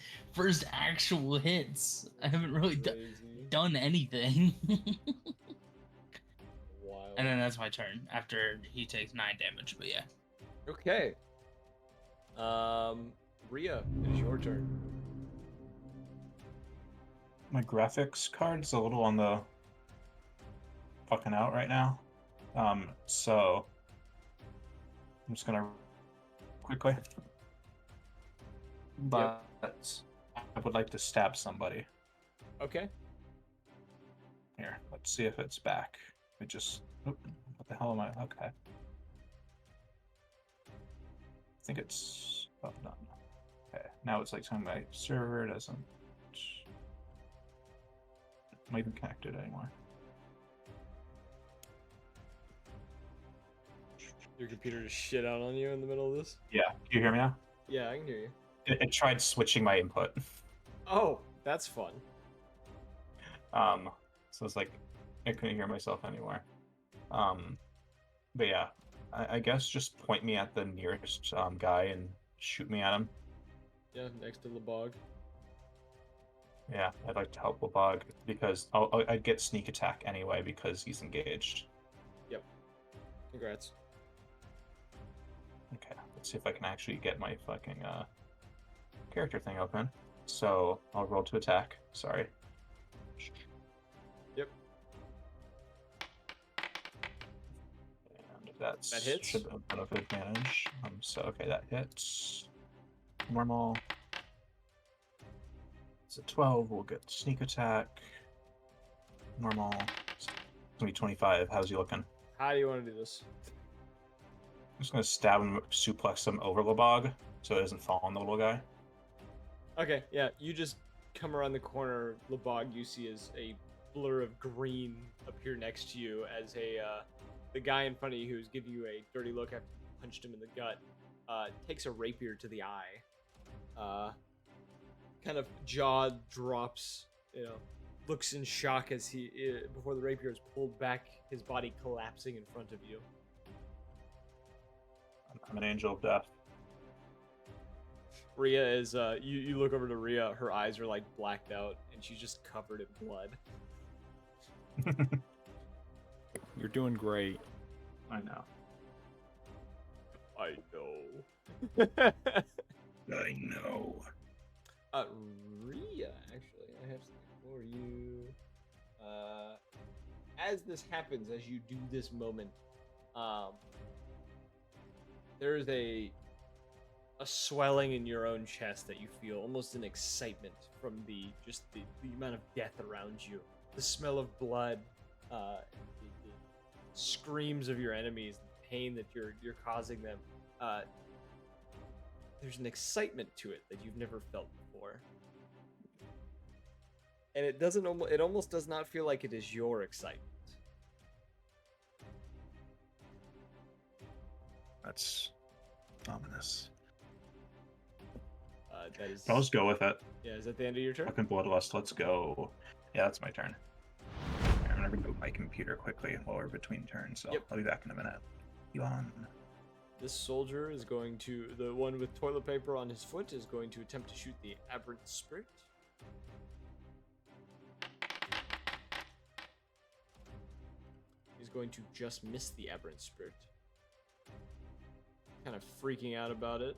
actual hits. I haven't really done anything. Wild. And then that's my turn after he takes 9 damage. But yeah. Okay. Rhea, it is your turn. My graphics card's a little on the fucking out right now. So I'm just gonna quickly. But I would like to stab somebody. Okay. Here, let's see if it's back. It just. What the hell am I? Okay. I think it's about done. Okay. Now it's like telling my server doesn't. Am I even connected anymore? Your computer just shit out on you in the middle of this? Yeah. Can you hear me now? Yeah, I can hear you. It tried switching my input. Oh, that's fun. So it's like I couldn't hear myself anymore. But yeah, I guess just point me at the nearest guy and shoot me at him. Yeah, next to the bog. Yeah, I'd like to help Labog because I'd get sneak attack anyway because he's engaged. Yep. Congrats. Okay, let's see if I can actually get my fucking character thing open. So I'll roll to attack. Sorry. Yep. And that hits? should open up with advantage. So okay, that hits. Normal. It's a 12. We'll get sneak attack. Normal. It's gonna be 25. How's he looking? How do you want to do this? I'm just gonna stab him, suplex him over Labog so it doesn't fall on the little guy. Okay, yeah, you just come around the corner, Labog, you see as a blur of green appear next to you as the guy in front of you who's giving you a dirty look after you punched him in the gut, takes a rapier to the eye. Kind of jaw drops, looks in shock as before the rapier is pulled back, his body collapsing in front of you. I'm an angel of death. Rhea is, you look over to Rhea, her eyes are like blacked out, and she's just covered in blood. You're doing great. I know. I know. I know. Rhea, actually, I have something for you. As this happens, as you do this moment, there is a swelling in your own chest that you feel, almost an excitement from the amount of death around you, the smell of blood, the screams of your enemies, the pain that you're causing them. There's an excitement to it that you've never felt before, and it almost does not feel like it is your excitement. That's ominous. That is. I'll just go with it. Yeah, is that the end of your turn? Fucking bloodlust. Let's go. Yeah, that's my turn. I'm gonna reboot my computer quickly while we're between turns, so Yep. I'll be back in a minute. You on? This soldier is going to, the one with toilet paper on his foot, is going to attempt to shoot the aberrant spirit. He's going to just miss the aberrant spirit. Kind of freaking out about it.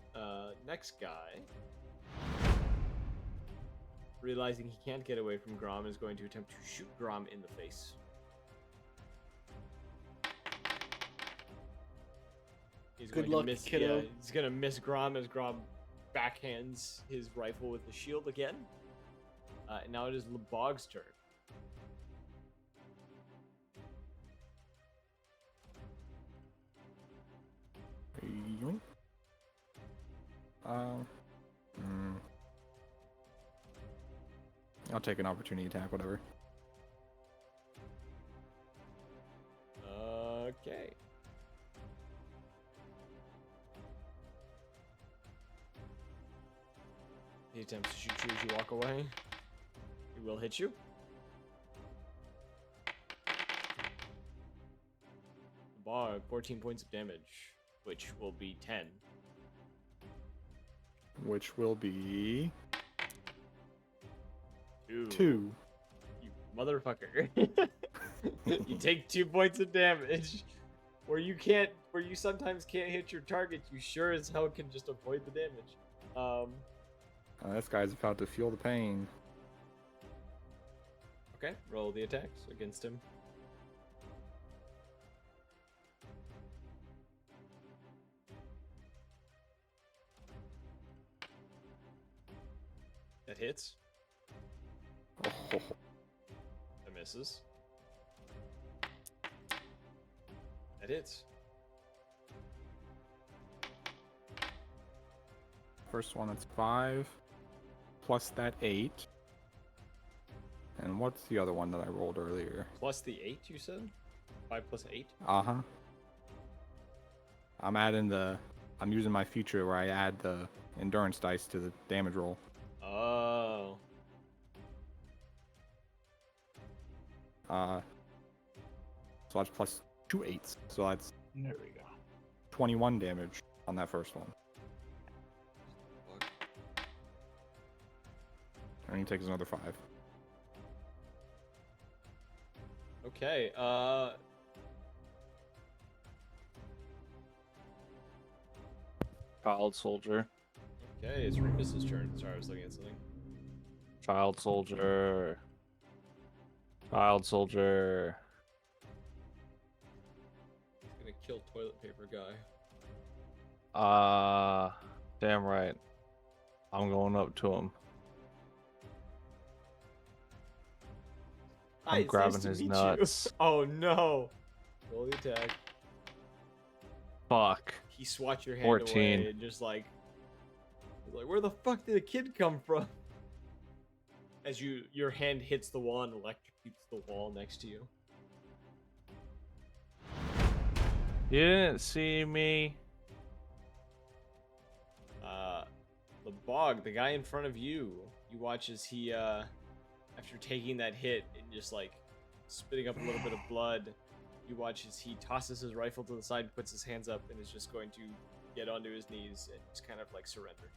Next guy, realizing he can't get away from Grom, is going to attempt to shoot Grom in the face. He's Good going luck, to miss, kiddo. Yeah, he's going to miss Grom as Grom backhands his rifle with the shield again. And now it is Labog's turn. Yoink. I'll take an opportunity attack, whatever. Okay. He attempts to shoot you as you walk away. He will hit you. The bar, 14 points of damage, which will be 10. Which will be 2. 2. You motherfucker. You take 2 points of damage. Where you sometimes can't hit your target, you sure as hell can just avoid the damage. This guy's about to feel the pain. Okay, roll the attacks against him. That hits. Oh, That misses. That hits. first one, that's 5. Plus that 8. And what's the other one that I rolled earlier? Plus the 8, you said? 5 plus 8? Uh-huh. I'm using my feature where I add the endurance dice to the damage roll. Oh. So that's plus 2 8s. So that's There we go. 21 damage on that first one. and he takes another 5. Okay. Child soldier. Okay, it's Remus's turn. Sorry, I was looking at something. Child soldier. Child soldier. He's gonna kill toilet paper guy. Damn right. I'm going up to him. Hi, I'm it's grabbing nice to his meet nuts. You. Oh no! Roll the attack. Fuck. He swats your hand 14. away and just like, where the fuck did a kid come from? As your hand hits the wall and electrocutes the wall next to you. You didn't see me. The bog, the guy in front of you, you watch as he, after taking that hit and just like spitting up a little bit of blood, you watch as he tosses his rifle to the side, puts his hands up, and is just going to get onto his knees and just kind of like surrender.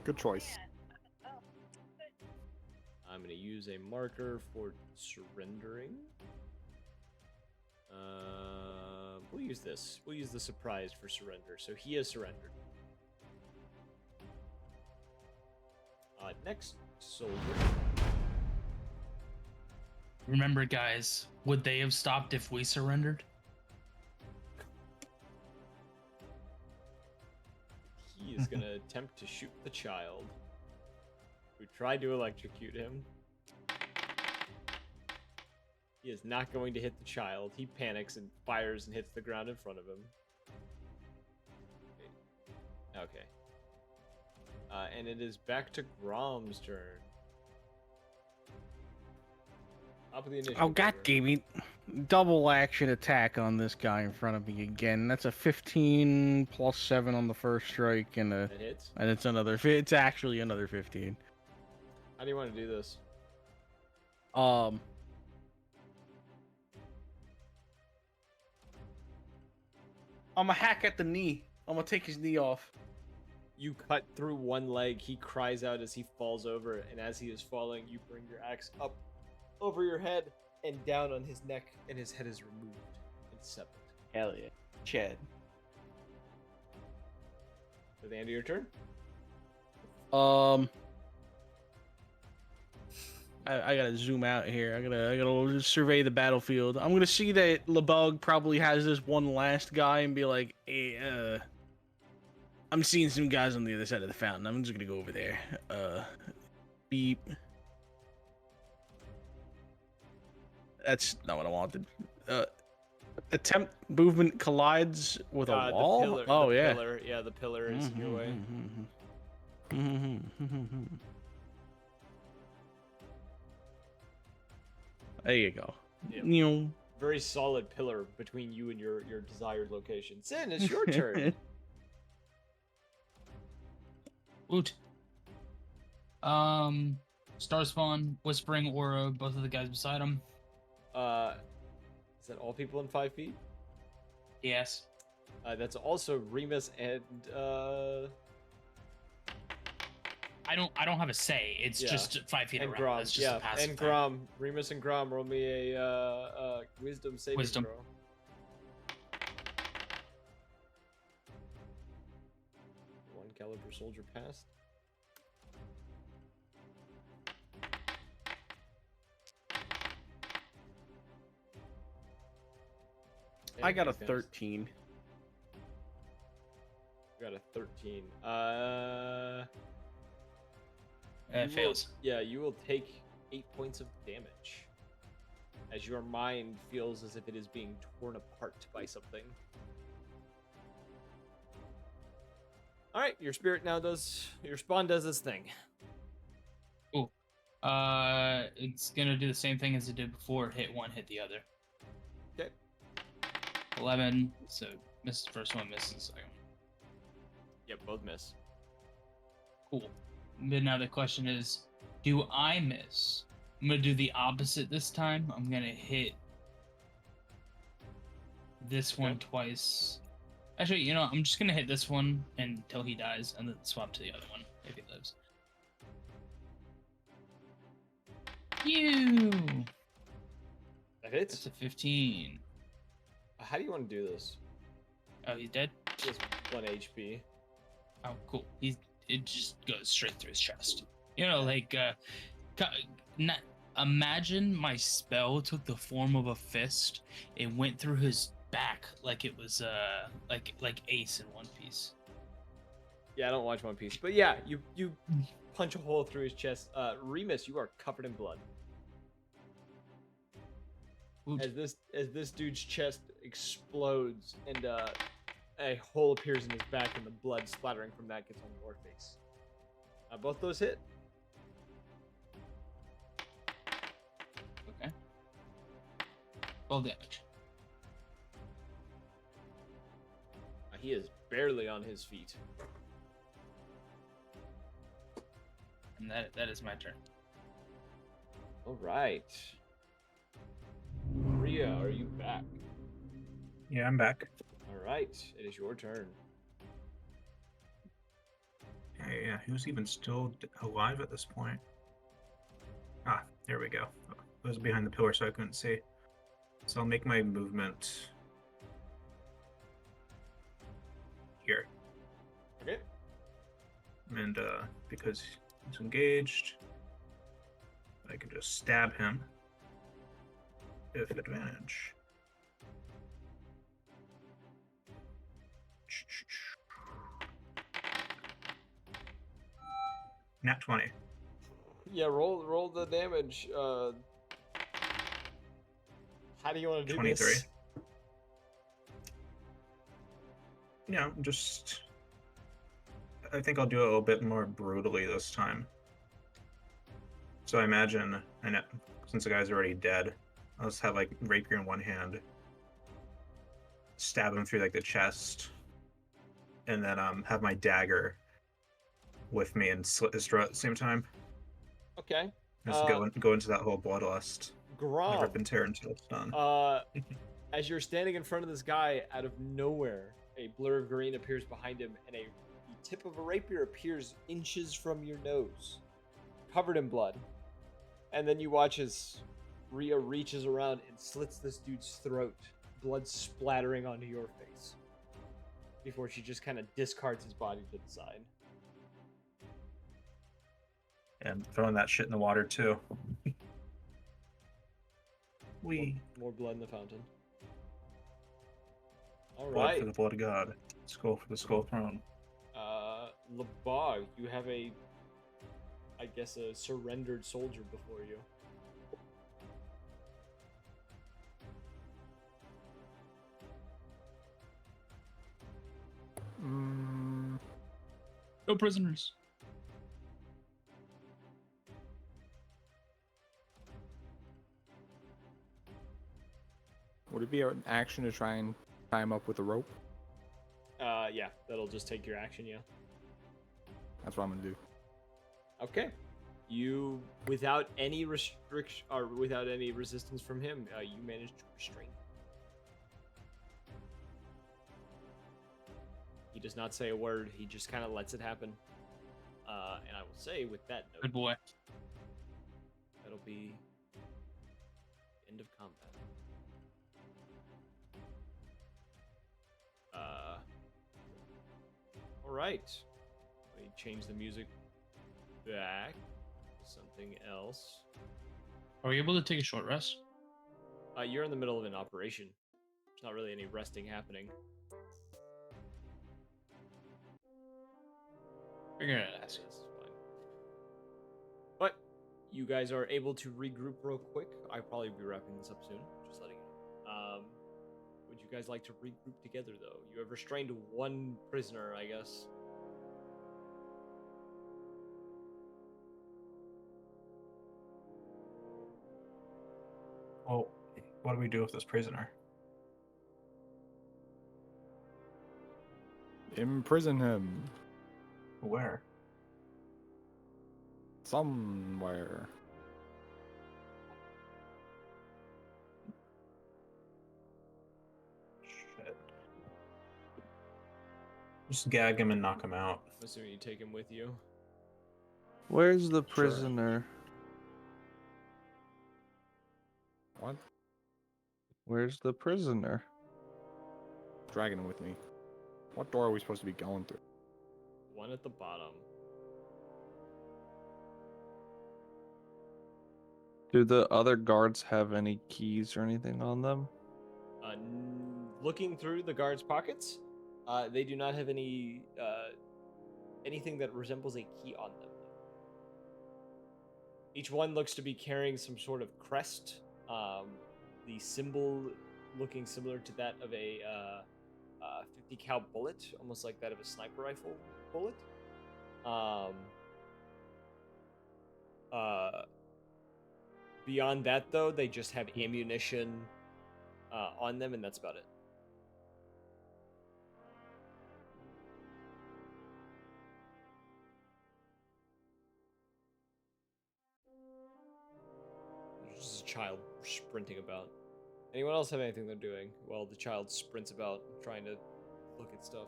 Good choice. I'm going to use a marker for surrendering. We'll use this. We'll use the surprise for surrender. So he has surrendered. Next soldier. Remember, guys, would they have stopped if we surrendered? He is going to attempt to shoot the child who tried to electrocute him. He is not going to hit the child. He panics and fires and hits the ground in front of him. Okay. And it is back to Grom's turn. Top of the initiative Oh, god order. damn it. Double action attack on this guy in front of me again. That's a 15 plus 7 on the first strike, and That hits. it's another. It's actually another 15. How do you want to do this? I'm a hack at the knee. I'm gonna take his knee off. You cut through one leg. He cries out as he falls over, and as he is falling, you bring your axe up over your head and down on his neck, and his head is removed and severed. Hell yeah, Chad. At the end of your turn. I gotta zoom out here. I gotta just survey the battlefield. I'm gonna see that LeBug probably has this one last guy and be like, hey, I'm seeing some guys on the other side of the fountain. I'm just gonna go over there. Beep. That's not what I wanted. Attempt movement collides with a wall. The pillar, oh the yeah. Pillar, yeah, the pillar is in your way. There you go. Yeah. You know. Very solid pillar between you and your desired location. Sin, it's your turn. Woot. Star Spawn, Whispering Aura, both of the guys beside him. Is that all people in 5 feet? Yes. That's also Remus and I don't have a say. It's Yeah. just 5 feet and around. Grom. That's just Yeah, a passive and thing. Grom. Remus and Grom, roll me a wisdom saving Wisdom. throw. One caliber soldier passed. I got a And he passed. 13. Got a 13. It You will- fails. Yeah, you will take 8 points of damage as your mind feels as if it is being torn apart by something. All right, your spirit now does. Your spawn does this thing. It's gonna do the same thing as it did before. Hit one, hit the other. Okay. 11. So misses the first one, misses the second one. Yep, both miss. Cool. But now the question is, do I miss? I'm gonna do the opposite this time. I'm gonna hit this one Okay. twice, Actually, you know, I'm just gonna hit this one until he dies, and then swap to the other one if he lives. You. That hits. That's a 15. How do you want to do this? Oh, he's dead. He has 1 HP. Oh, cool. It just goes straight through his chest. You know, like imagine my spell took the form of a fist. It went through his back like it was like Ace in One Piece. Yeah, I don't watch One Piece, but yeah, you punch a hole through his chest. Remus, you are covered in blood. Oops. As this dude's chest explodes and a hole appears in his back and the blood splattering from that gets on your face. Both those hit. Okay. 12 damage. He is barely on his feet. And that is my turn. All right. Rhea, are you back? Yeah, I'm back. All right, it is your turn. Hey, yeah, who's even still alive at this point? Ah, there we go. I was behind the pillar, so I couldn't see. So I'll make my movement here. Okay. And because he's engaged, I can just stab him with advantage. Nat 20. Yeah, roll the damage. How do you want to do 23. this? Yeah, just... I think I'll do it a little bit more brutally this time. So I imagine, since the guy's already dead, I'll just have like rapier in one hand, stab him through like the chest, and then have my dagger with me and slit his throat at the same time. Okay. Just go into that whole bloodlust. Grom. Rip and tear until it's done. As you're standing in front of this guy, out of nowhere, a blur of green appears behind him, and the tip of a rapier appears inches from your nose, covered in blood. And then you watch as Rhea reaches around and slits this dude's throat, blood splattering onto your face, before she just kind of discards his body to the side. And throwing that shit in the water too. More blood in the fountain. All Blood right. for the blood of God. Skull for the skull throne. Lebog, you have a surrendered soldier before you. No prisoners. Would it be an action to try and tie him up with a rope? Yeah, that'll just take your action, yeah. That's what I'm gonna do. Okay. You, without any restriction or without any resistance from him, you managed to restrain. He does not say a word. He just kind of lets it happen. And I will say, with that note, Good boy. that'll be end of combat. All right. Let me change the music back to something else. Are we able to take a short rest? You're in the middle of an operation. There's not really any resting happening. Figure it out. That's fine. But you guys are able to regroup real quick. I'll probably be wrapping this up soon. Just letting you know. Would you guys like to regroup together, though? You have restrained one prisoner, I guess. Well, what do we do with this prisoner? Imprison him Where? somewhere. Shit. Just gag him and knock him out. I'm assuming you take him with you. Where's the Sure. prisoner? What? Where's the prisoner? Dragging him with me. What door are we supposed to be going through? One at the bottom. Do the other guards have any keys or anything on them? Looking through the guards' pockets, they do not have any anything that resembles a key on them. Each one looks to be carrying some sort of crest. The symbol looking similar to that of a 50 cal bullet, almost like that of a sniper rifle bullet. Beyond that, though, they just have ammunition on them, and that's about it. There's just a child sprinting about. Anyone else have anything they're doing while the child sprints about trying to look at stuff?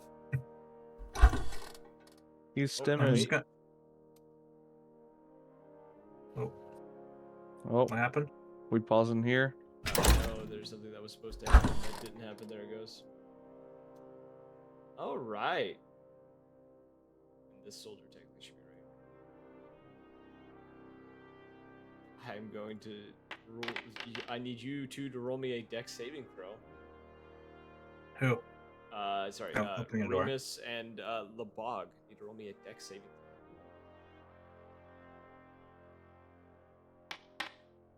He's Oh, I'm stimming. just gonna... Oh, Oh, what happened? we pausing here? No, there's something that was supposed to happen that didn't happen. There it goes. All right. And this soldier technically should be right. I'm going to roll. I need you two to roll me a dex saving throw. Who? Sorry. Oh, opening a door. Remus and Lebog need to roll me a dex saving throw.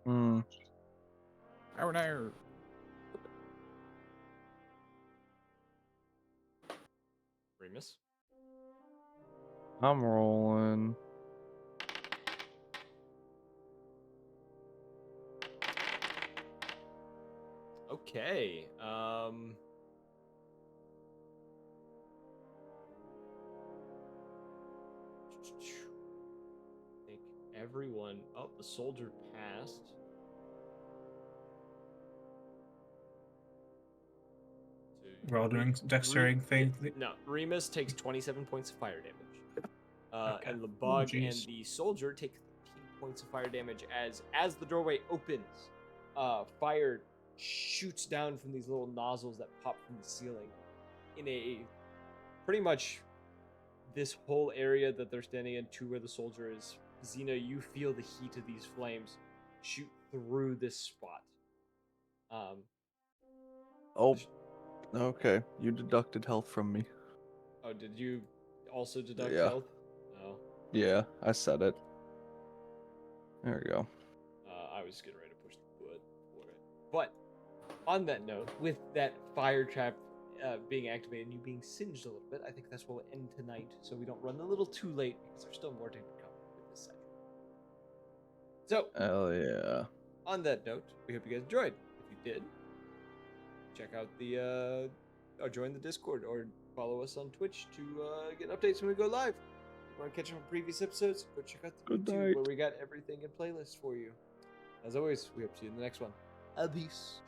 Hmm. There. Remus. I'm rolling. Okay. I think everyone. Oh, the soldier passed. So We're all doing dexterity thing. No, Remus takes 27 points of fire damage. Okay. And Oh, Lebog and jeez. the soldier take 13 points of fire damage as the doorway opens. Fire shoots down from these little nozzles that pop from the ceiling. In a pretty much this whole area that they're standing in to where the soldier is. Xena, you feel the heat of these flames shoot through this spot. Oh, okay. You deducted health from me. Oh, did you also deduct Yeah. health? No. Yeah, I said it. There we go. I was getting ready to push the button for it. But on that note, with that fire trap being activated and you being singed a little bit, I think that's where we'll end tonight, so we don't run a little too late because there's still more to come with this session. So, Hell yeah. on that note, we hope you guys enjoyed. If you did, check out the or join the Discord or follow us on Twitch to get updates when we go live. If you want to catch up on previous episodes, go check out the Good YouTube night. where we got everything in playlists for you. As always, we hope to see you in the next one. Peace.